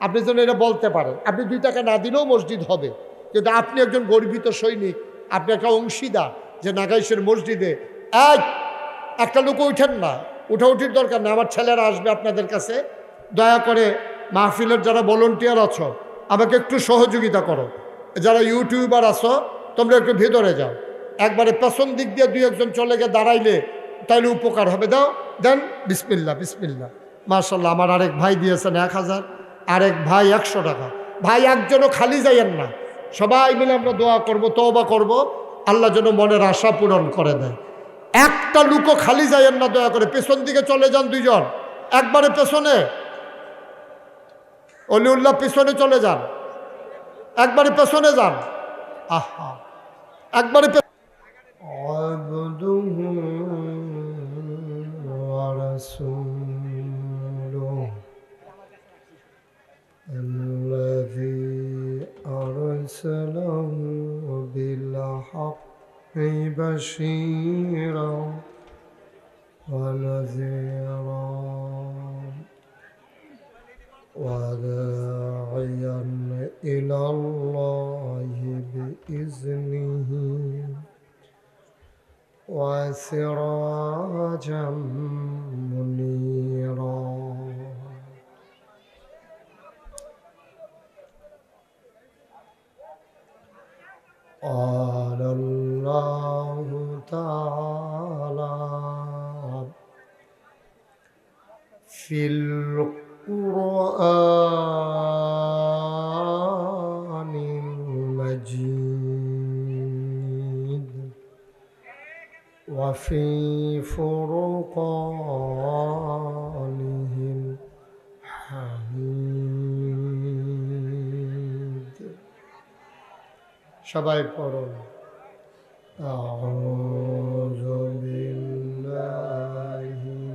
আপনি যেন এটা বলতে পারেন। আপনি 2 টাকা না দিলেও মসজিদ হবে, কিন্তু আপনি একজন গর্বিত সৈনিক, আপনি একটা অংশীদার যে নাগাইশের মসজিদে একটা লোক উঠেন না, উঠাউঠির দরকার না, আমার ছেলেরা আসবে আপনাদের কাছে, দয়া করে মাহফিলের যারা ভলেন্টিয়ার আছো আমাকে একটু সহযোগিতা করো। যারা ইউটিউবার আছো তোমরা একটু ভেতরে যাও, একবারে পেছন দিক দিয়ে 2-1 চলে গিয়ে দাঁড়াইলে তাইলে উপকার হবে। দাও, দেন। বিসমিল্লাহ বিসমিল্লাহ। মাশাআল্লাহ। আমার আরেক ভাই দিয়েছেন 1,000, আরেক ভাই 100 টাকা। ভাই একজনও খালি যাইয়েন না, সবাই মিলে আমরা দোয়া করব, তওবা করব, আল্লাহ যেন মনের আশা পূরণ করে দেয়। একটা লুকও খালি যাইয়েন না, দয়া করে পেছন দিকে চলে যান 2 জন, একবারে পেছনে, অলিউল্লাহ পেছনে চলে যান, একবারে পেছনে যান। আহা, একবারে بشيرا ونذيرا وداعيا إلى الله بإذنه وسراجا منيرا. قال الله تعالى في القرآن المجيد وفي فرقانه الحميد সবাই পড়ুন। আউযু বিল্লাহি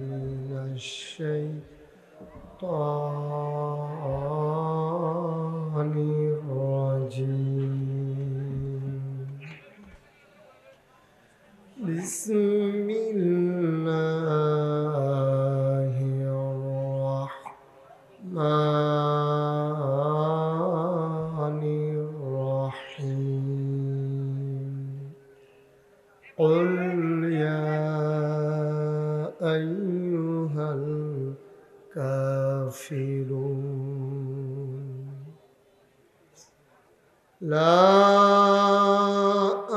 মিনাশ শাইতানির রাজীম। বিসমিল্লাহির রাহমানির রাহিম। قل يا أيها الكافرون لا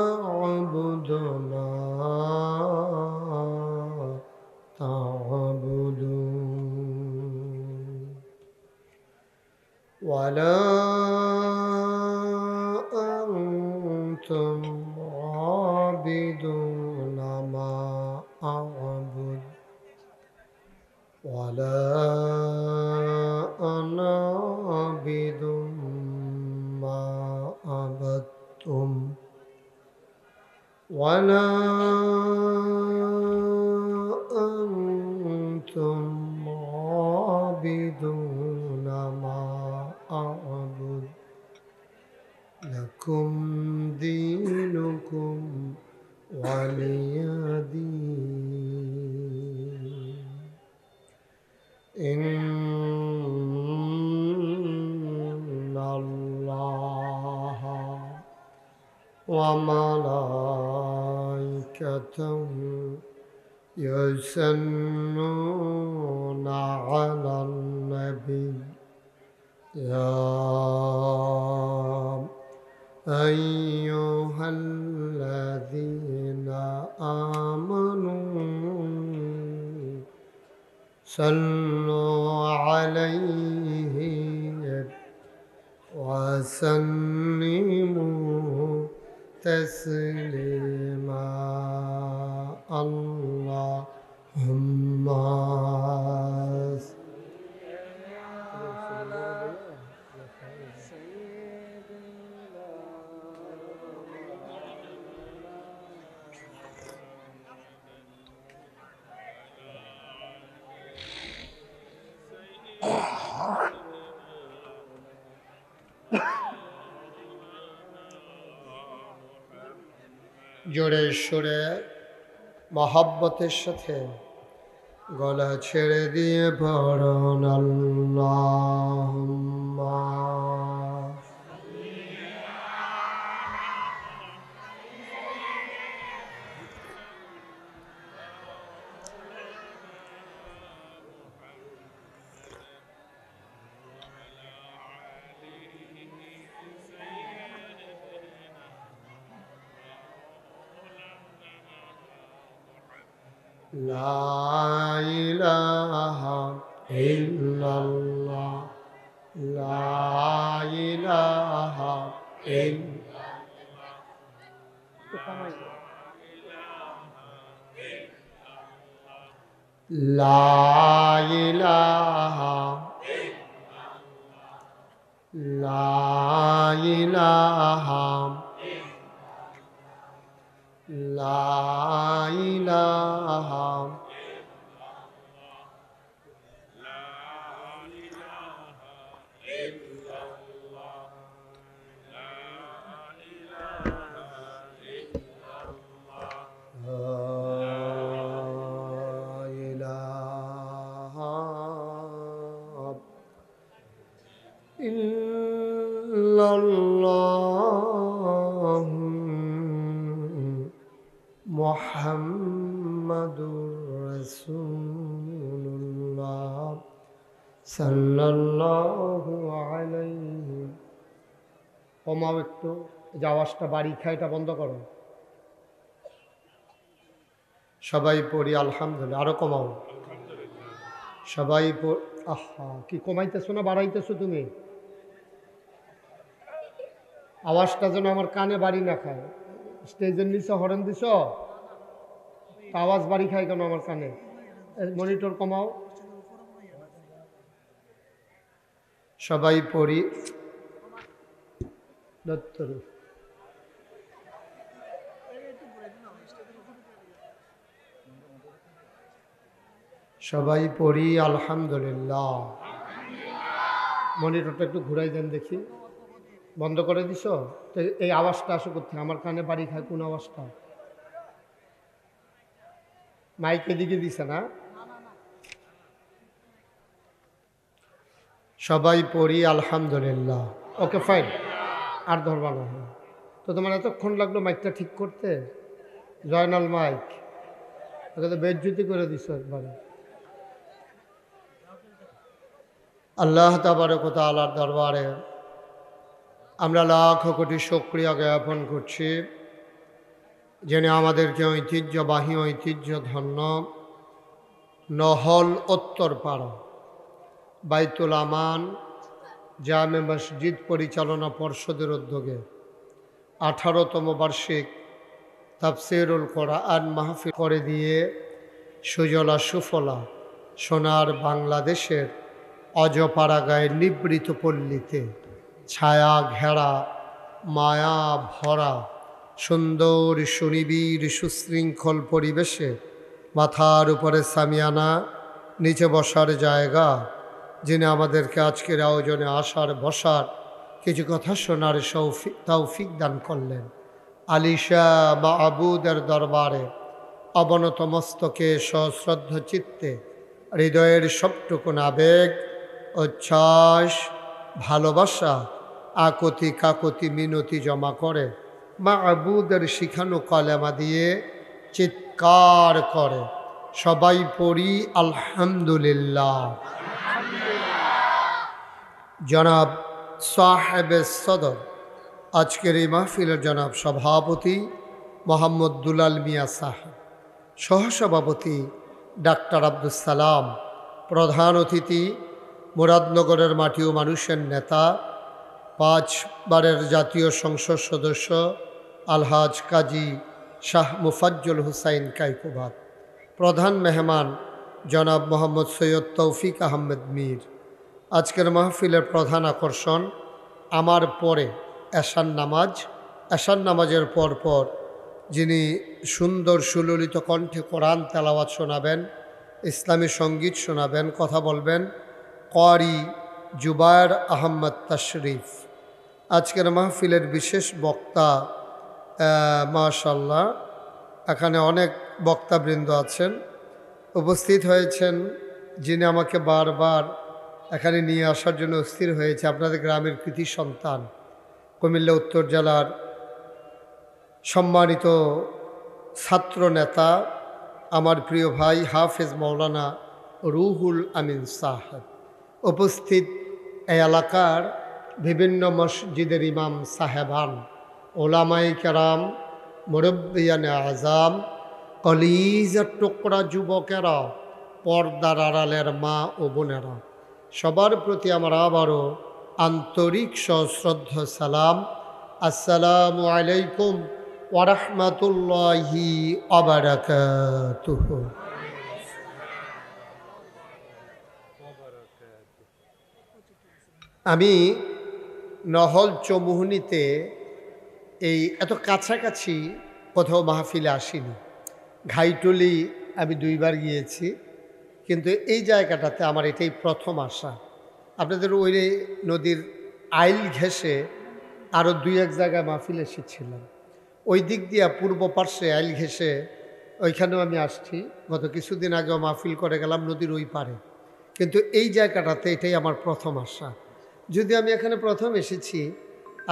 أعبد ما تعبدون ولا أنتم عابدون ما أعبد ولا أنا عابد ما عبدتم ولا أنتم عابدون ما أعبد لكم دينكم ولي دين. إن الله وملائكته يصلون على النبي يا أيها الذين آمنوا صلوا عليه وسلموا تسليما. اللهم জোরে সুরে মহব্বতের সাথে গলা ছেড়ে দিয়ে পড়ুন আল্লাহুম্মা লা ইলাহা ইল্লাল্লাহ লা ইলাহা লা ইলাহা লা ইলাহা লা ইলাহা ইল্লাল্লাহ মুহাম্মাদুর রাসূলুল্লাহ সাল্লাল্লাহু আলাইহি। কমাও একটু, যে আওয়াজটা বাড়ি খায় এটা বন্ধ করো। সবাই পড়ি আলহামদুলিল্লাহ। আরো কমাও। সবাই আহা, কি কমাইতেছো না বাড়াইতেছো তুমি? আওয়াজটা যেন আমার কানে বাড়ি না খায়। স্টেজের নিচে হরেন দিছ, আওয়াজ বাড়ি খায় কেন আমার কানে? মনিটর কমাও। সবাই পড়ি। সবাই পড়ি আলহামদুলিল্লাহ। মনিটরটা একটু ঘুরাই দেন দেখি। বন্ধ করে দিছ? তো এই আওয়াজটা আসে কোথায়? আমার কানে বাড়ি খায় কোন আওয়াজটা? মাইক এদিকে দিছে না? সবাই পড়ি আলহামদুলিল্লাহ। ওকে ফাইন, আর ধরবা না। তো তোমার এতক্ষণ লাগলো মাইকটা ঠিক করতে? জয়নাল মাইক ওকে তো বেজ্জুতি করে দিছ একবারে। আল্লাহ তাবারক ওয়া তাআলার দরবারে আমরা লাখ কোটি শুকরিয়া জ্ঞাপন করছি, যিনি আমাদেরকে ঐতিহ্যবাহী ঐতিহ্যধন্য নহল উত্তরপাড়া বাইতুল আমান জামে মসজিদ পরিচালনা পর্ষদের উদ্যোগে 18তম বার্ষিক তাফসীরুল কোরআন মাহফিল করে দিয়ে সুজলা সুফলা সোনার বাংলাদেশের অজপাড়াগাঁয়ের নিবৃত পল্লীতে ছায়া ঘেরা মায়া ভরা সুন্দর সুনিবিড় সুশৃঙ্খল পরিবেশে মাথার উপরে সামিয়ানা, নিচে বসার জায়গা, যিনি আমাদেরকে আজকের আয়োজনে আসার বসার কিছু কথা শোনার তৌফিক দান করলেন, আলিশা মাহবুদের দরবারে অবনত মস্তকে সশ্রদ্ধ চিত্তে হৃদয়ের সবটুকুন আবেগ, উচ্ছ্বাস, ভালোবাসা, আকতি কাকতি মিনতি জমা করে মাহবুদের শিখানো কলেমা দিয়ে চিৎকার করে সবাই পড়ি আলহামদুলিল্লাহ। জনাব সাহেবে সদর আজকের এই মাহফিলের জনাব সভাপতি মোহাম্মদ দুলাল মিয়া সাহেব, সহসভাপতি ডাক্তার আব্দুল সালাম, প্রধান অতিথি মুরাদনগরের মাটি ও মানুষের নেতা 5 বারের জাতীয় সংসদ সদস্য আলহাজ কাজী শাহ মুফাজ্জল হুসাইন কাইকুবাদ, প্রধান মেহমান জনাব মোহাম্মদ সৈয়দ তৌফিক আহমেদ মীর। আজকের মাহফিলের প্রধান আকর্ষণ আমার পরে এশার নামাজ, এশার নামাজের পর যিনি সুন্দর সুললিত কণ্ঠে কোরআন তেলাওয়াত শোনাবেন, ইসলামী সঙ্গীত শোনাবেন, কথা বলবেন, ক্বারি জুবায়ের আহমদ তশরিফ। আজকের মাহফিলের বিশেষ বক্তা মাশাআল্লাহ, এখানে অনেক বক্তাবৃন্দ আছেন, উপস্থিত হয়েছেন, যিনি আমাকে বারবার এখানে নিয়ে আসার জন্য স্থির হয়েছে। আপনাদের গ্রামের কৃতি সন্তান, কুমিল্লা উত্তর জেলার সম্মানিত ছাত্র নেতা, আমার প্রিয় ভাই হাফেজ মৌলানা রুহুল আমিন সাহেব, উপস্থিত এই এলাকার বিভিন্ন মসজিদের ইমাম সাহেবান, ওলামাই কেরাম, মুরব্বিয়ানে আজাম, কলিজার টুকরা যুবকেরা, পর্দার আড়ালের মা ও বোনেরা, সবার প্রতি আমার আবারও আন্তরিক সশ্রদ্ধ সালাম। আসসালামু আলাইকুম ওয়া রাহমাতুল্লাহি ওয়া বারাকাতুহু। আমি নহল চৌমুহনীতে এই এত কাছাকাছি কোথাও মাহফিলে আসিনি। ঘাইটুলি আমি 2 বার গিয়েছি, কিন্তু এই জায়গাটাতে আমার এটাই প্রথম আসা। আপনাদের ওই নদীর আইল ঘেঁষে আরও 2-1 জায়গায় মাহফিল এসেছিলাম। ওই দিক দিয়ে পূর্ব পার্শ্বে আইল ঘেঁষে ওইখানেও আমি আসছি। গত কিছুদিন আগেও মাহফিল করে গেলাম নদীর ওই পারে, কিন্তু এই জায়গাটাতে এটাই আমার প্রথম আসা। যদি আমি এখানে প্রথম এসেছি,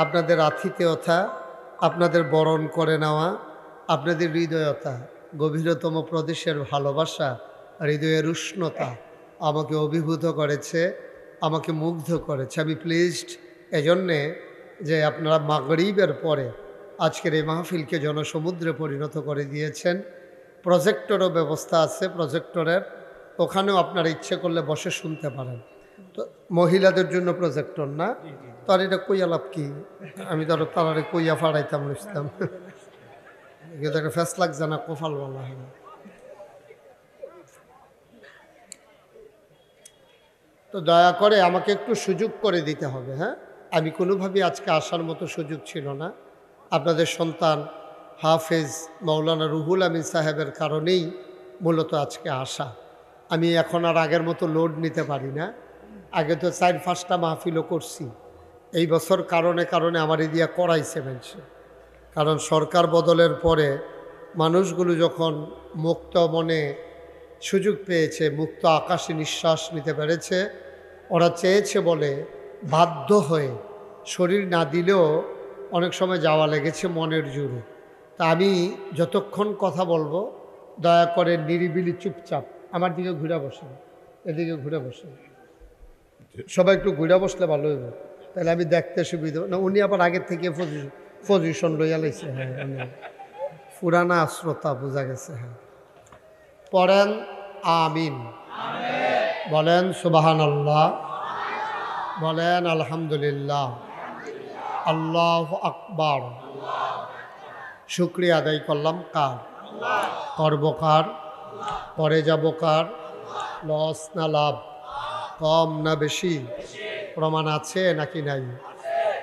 আপনাদের আতিথেয়তা, আপনাদের বরণ করে নেওয়া, আপনাদের হৃদয়তা, গভীরতম প্রদেশের ভালোবাসা, হৃদয়ের উষ্ণতা আমাকে অভিভূত করেছে, আমাকে মুগ্ধ করেছে। আমি প্লিজড এজন্যে যে আপনারা মাগরিবের পরে আজকের এই মাহফিলকে জনসমুদ্রে পরিণত করে দিয়েছেন। প্রজেক্টরও ব্যবস্থা আছে, প্রজেক্টরের ওখানেও আপনারা ইচ্ছে করলে বসে শুনতে পারেন। তো মহিলাদের জন্য প্রজেক্টর না, তো আর এটা কইয়া লাভ কি? আমি তো আরো তারারে কইয়া ফাড়াইতাম ইসলাম, কিন্তু একটা ফ্যাস লাগছে না, কোফাল বলা হয়। তো দয়া করে আমাকে একটু সুযোগ করে দিতে হবে। হ্যাঁ, আমি কোনোভাবেই আজকে আসার মতো সুযোগ ছিল না। আপনাদের সন্তান হাফেজ মৌলানা রুহুল আমিন সাহেবের কারণেই মূলত আজকে আসা। আমি এখন আর আগের মতো লোড নিতে পারি না। আগে তো 4-5টা মাহফিলও করছি। এই বছর কারণে কারণে আমার দিয়া করাইছে মানুষে। কারণ সরকার বদলের পরে মানুষগুলো যখন মুক্ত মনে সুযোগ পেয়েছে, মুক্ত আকাশে নিঃশ্বাস নিতে পেরেছে, ওরা চেয়েছে বলে বাধ্য হয়ে, শরীর না দিলেও অনেক সময় যাওয়া লেগেছে মনের জোরে। তা আমি যতক্ষণ কথা বলবো দয়া করে নিরিবিলি চুপচাপ আমার দিকে ঘুরে বসেন, এদিকে ঘুরে বসেন, সবাই একটু ঘুরে বসলে ভালো হইব, তাহলে আমি দেখতে সুবিধা না। উনি আবার আগের থেকে পজিশন লইয়া লাইছে। হ্যাঁ, উনি পুরানা শ্রোতা, বোঝা গেছে। হ্যাঁ, পড়েন আমিন, বলেন সুবহানাল্লাহ, বলেন আলহামদুলিল্লাহ, আল্লাহু আকবার। শুকরিয়া আদায় করলাম কার? করব কার? পরে যাব কার? লস না লাভ? কম না বেশি? প্রমাণ আছে নাকি নাই?